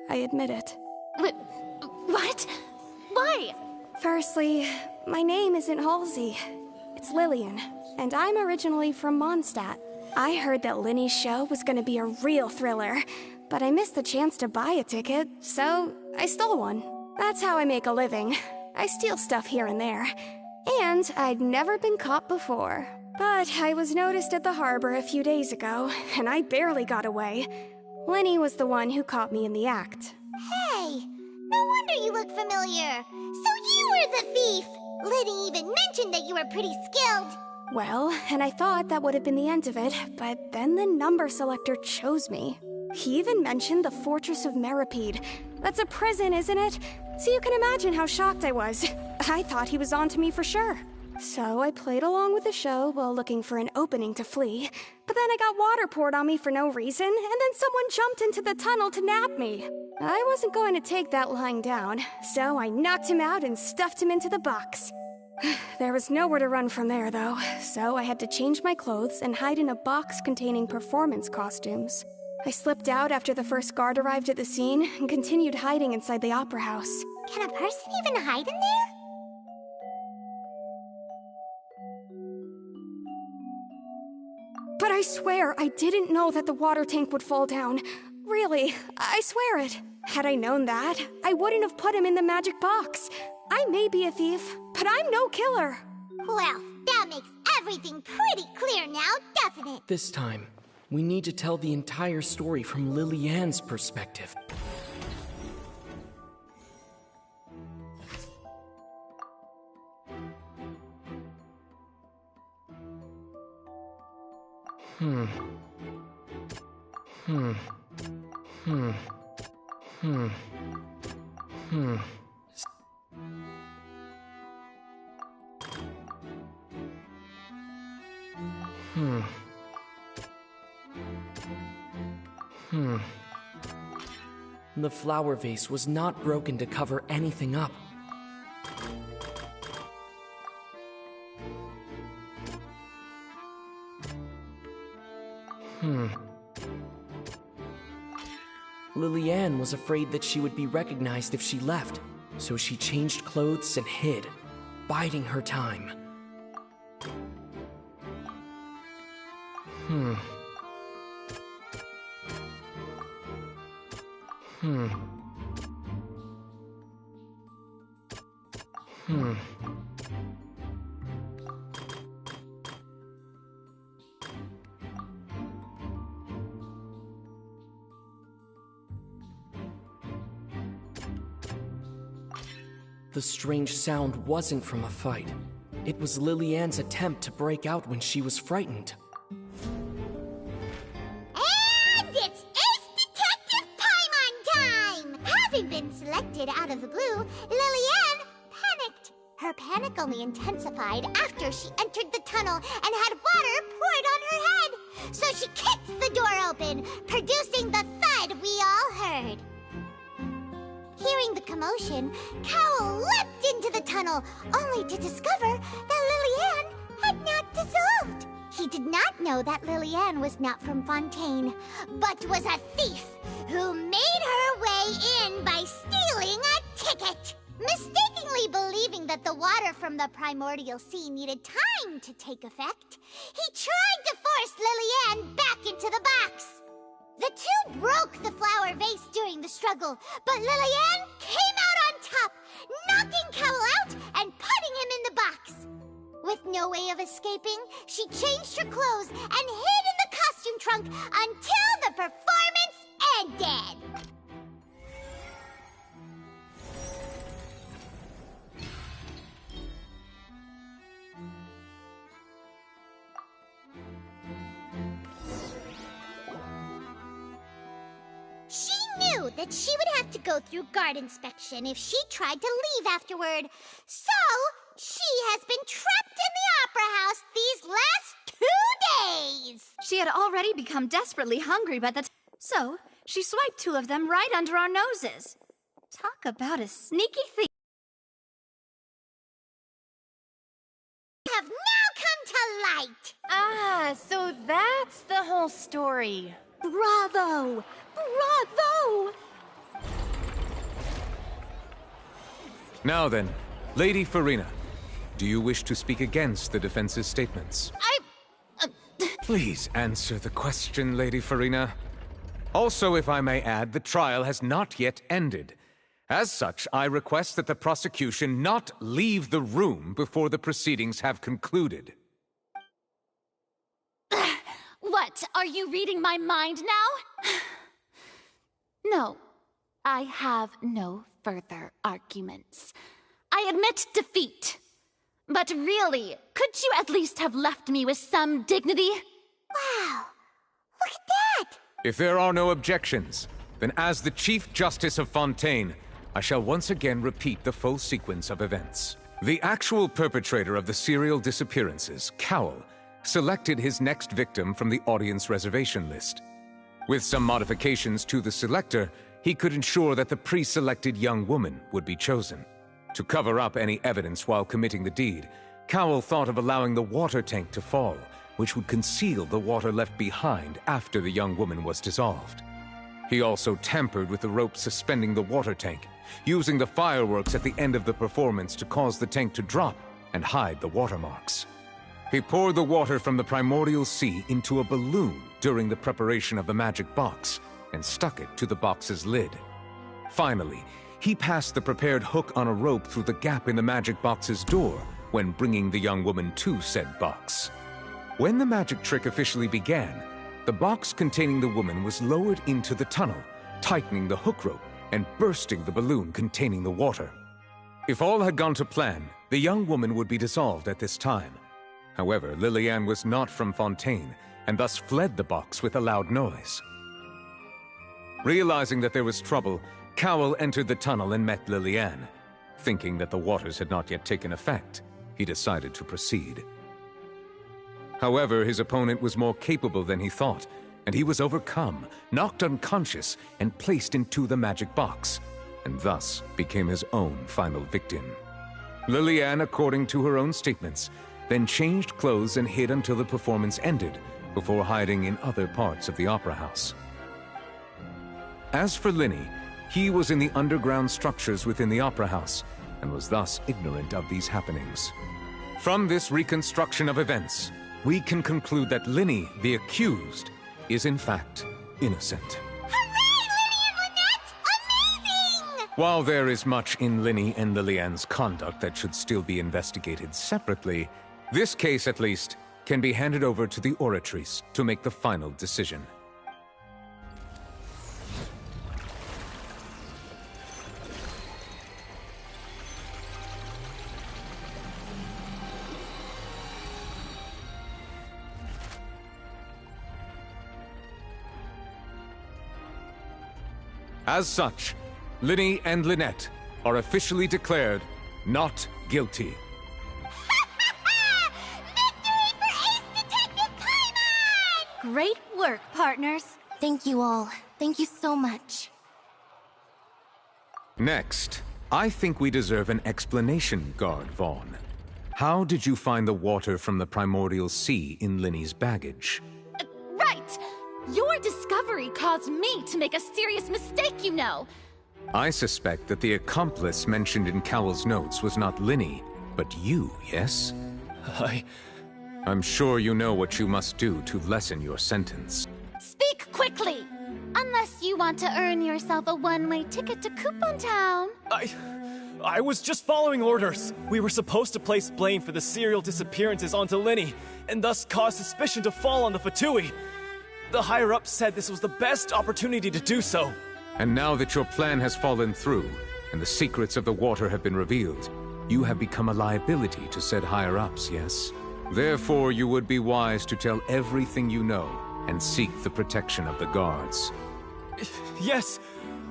I admit it. What? Why? Firstly, my name isn't Halsey. It's Lillian, and I'm originally from Mondstadt. I heard that Linny's show was gonna be a real thriller, but I missed the chance to buy a ticket, so I stole one. That's how I make a living. I steal stuff here and there. And I'd never been caught before. But I was noticed at the harbor a few days ago, and I barely got away. Linny was the one who caught me in the act. Hey, no wonder you look familiar. So you were the thief. Linny even mentioned that you were pretty skilled. Well, and I thought that would have been the end of it, but then the number selector chose me. He even mentioned the Fortress of Meripede. That's a prison, isn't it? So you can imagine how shocked I was. I thought he was onto me for sure. So I played along with the show while looking for an opening to flee. But then I got water poured on me for no reason, and then someone jumped into the tunnel to nab me. I wasn't going to take that lying down, so I knocked him out and stuffed him into the box. There was nowhere to run from there, though, so I had to change my clothes and hide in a box containing performance costumes. I slipped out after the first guard arrived at the scene and continued hiding inside the opera house. Can a person even hide in there? But I swear I didn't know that the water tank would fall down. Really, I swear it. Had I known that, I wouldn't have put him in the magic box. I may be a thief, but I'm no killer. Well, that makes everything pretty clear now, doesn't it? This time, we need to tell the entire story from Lily-Ann's perspective. The flower vase was not broken to cover anything up. Lillian was afraid that she would be recognized if she left, so she changed clothes and hid, biding her time. The strange sound wasn't from a fight. It was Lillian's attempt to break out when she was frightened. And it's Ace Detective Paimon time! Having been selected out of the blue, Lillian panicked. Her panic only intensified after she entered the tunnel and had water poured on her head. So she kicked the door open, producing the thud we all heard. Hearing the commotion, Cowell leapt into the tunnel, only to discover that Lillian had not dissolved. He did not know that Lillian was not from Fontaine, but was a thief who made her way in by stealing a ticket. Mistakenly believing that the water from the primordial sea needed time to take effect, he tried to force Lillian back into the box. The two broke the flower vase during the struggle, but Lillian came out on top, knocking Cowell out and putting him in the box. With no way of escaping, she changed her clothes and hid in the costume trunk until the performance ended. She knew that she would have to go through guard inspection if she tried to leave afterward. So, she has been trapped in the Opera House these last 2 days. She had already become desperately hungry by the time, so she swiped 2 of them right under our noses. Talk about a sneaky thief. Have now come to light. Ah, so that's the whole story. Bravo! Bravo! Now then, Lady Farina, do you wish to speak against the defense's statements? Please answer the question, Lady Farina. Also, if I may add, the trial has not yet ended. As such, I request that the prosecution not leave the room before the proceedings have concluded. What? Are you reading my mind now? No, I have no further arguments. I admit defeat. But really, could you at least have left me with some dignity? Wow, look at that! If there are no objections, then as the Chief Justice of Fontaine, I shall once again repeat the full sequence of events. The actual perpetrator of the serial disappearances, Cowell, selected his next victim from the audience reservation list. With some modifications to the selector, he could ensure that the pre-selected young woman would be chosen. To cover up any evidence while committing the deed, Cowell thought of allowing the water tank to fall, which would conceal the water left behind after the young woman was dissolved. He also tampered with the rope suspending the water tank, using the fireworks at the end of the performance to cause the tank to drop and hide the watermarks. He poured the water from the primordial sea into a balloon during the preparation of the magic box and stuck it to the box's lid. Finally, he passed the prepared hook on a rope through the gap in the magic box's door when bringing the young woman to said box. When the magic trick officially began, the box containing the woman was lowered into the tunnel, tightening the hook rope and bursting the balloon containing the water. If all had gone to plan, the young woman would be dissolved at this time. However, Lillian was not from Fontaine, and thus fled the box with a loud noise. Realizing that there was trouble, Cowell entered the tunnel and met Liliane. Thinking that the waters had not yet taken effect, he decided to proceed. However, his opponent was more capable than he thought, and he was overcome, knocked unconscious, and placed into the magic box, and thus became his own final victim. Liliane, according to her own statements, then changed clothes and hid until the performance ended, before hiding in other parts of the opera house. As for Linny, he was in the underground structures within the opera house, and was thus ignorant of these happenings. From this reconstruction of events, we can conclude that Linny, the accused, is in fact innocent. While there is much in Linny and Liliane's conduct that should still be investigated separately, this case, at least, can be handed over to the Oratrice to make the final decision. As such, Linny and Lynette are officially declared not guilty. Great work, partners. Thank you all. Thank you so much. Next, I think we deserve an explanation, Guard Vaughn. How did you find the water from the primordial sea in Linny's baggage? Right! Your discovery caused me to make a serious mistake, you know. I suspect that the accomplice mentioned in Cowell's notes was not Linny, but you, yes? I'm sure you know what you must do to lessen your sentence. Speak quickly! Unless you want to earn yourself a one-way ticket to Coupon Town. I was just following orders. We were supposed to place blame for the serial disappearances onto Linny, and thus cause suspicion to fall on the Fatui. The higher-ups said this was the best opportunity to do so. And now that your plan has fallen through, and the secrets of the water have been revealed, you have become a liability to said higher-ups, yes? Therefore, you would be wise to tell everything you know, and seek the protection of the guards. Yes,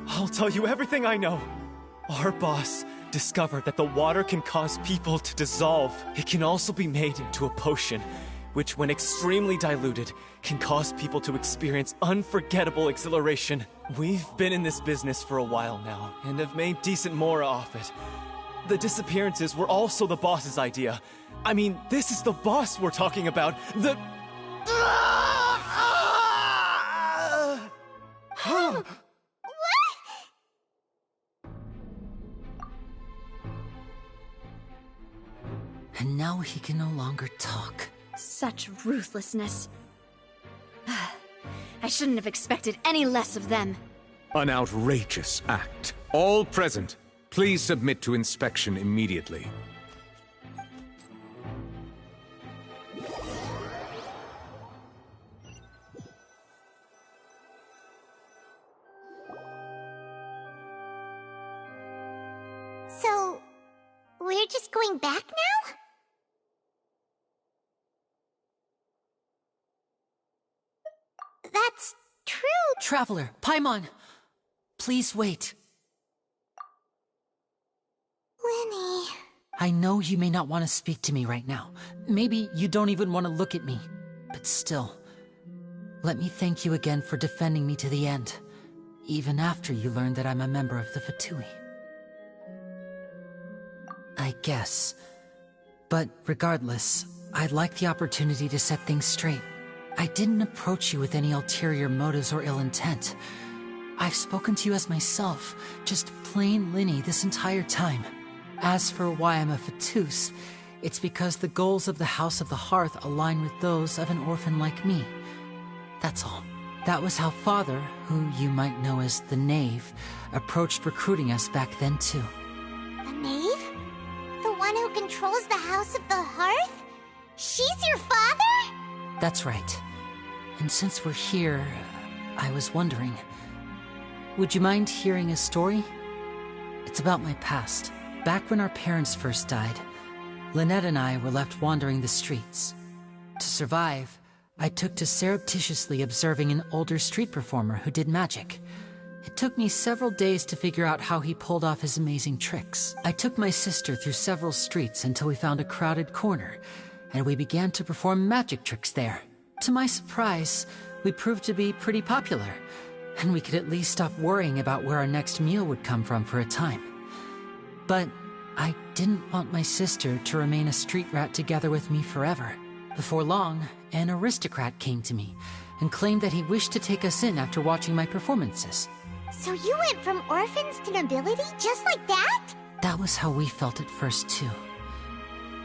I'll tell you everything I know. Our boss discovered that the water can cause people to dissolve. It can also be made into a potion, which when extremely diluted, can cause people to experience unforgettable exhilaration. We've been in this business for a while now, and have made decent mora off it. The disappearances were also the boss's idea. I mean, this is the boss we're talking about. The... And now he can no longer talk. Such ruthlessness. I shouldn't have expected any less of them. An outrageous act. All present, please submit to inspection immediately. So, we're just going back now? That's true. Traveler, Paimon, please wait. Linny. I know you may not want to speak to me right now. Maybe you don't even want to look at me. But still, let me thank you again for defending me to the end, even after you learned that I'm a member of the Fatui. I guess. But regardless, I'd like the opportunity to set things straight. I didn't approach you with any ulterior motives or ill intent. I've spoken to you as myself, just plain Linny this entire time. As for why I'm a Fatus, it's because the goals of the House of the Hearth align with those of an orphan like me. That's all. That was how Father, who you might know as the Knave, approached recruiting us back then too. The Knave? The one who controls the House of the Hearth? She's your father? That's right. And since we're here, I was wondering, would you mind hearing a story? It's about my past. Back when our parents first died, Lynette and I were left wandering the streets. To survive, I took to surreptitiously observing an older street performer who did magic. It took me several days to figure out how he pulled off his amazing tricks. I took my sister through several streets until we found a crowded corner, and we began to perform magic tricks there. To my surprise, we proved to be pretty popular, and we could at least stop worrying about where our next meal would come from for a time. But I didn't want my sister to remain a street rat together with me forever. Before long, an aristocrat came to me and claimed that he wished to take us in after watching my performances. So you went from orphans to nobility just like that? That was how we felt at first, too.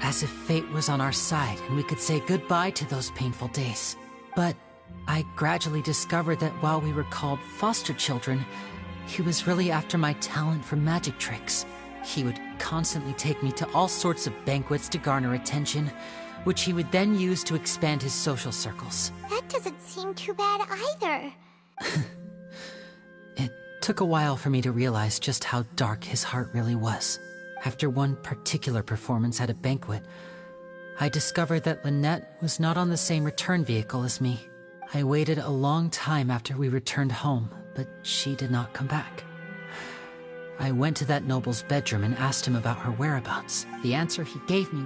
As if fate was on our side and we could say goodbye to those painful days. But I gradually discovered that while we were called foster children, he was really after my talent for magic tricks. He would constantly take me to all sorts of banquets to garner attention, which he would then use to expand his social circles. That doesn't seem too bad either. It took a while for me to realize just how dark his heart really was. After one particular performance at a banquet, I discovered that Lynette was not on the same return vehicle as me. I waited a long time after we returned home, but she did not come back. I went to that noble's bedroom and asked him about her whereabouts. The answer he gave me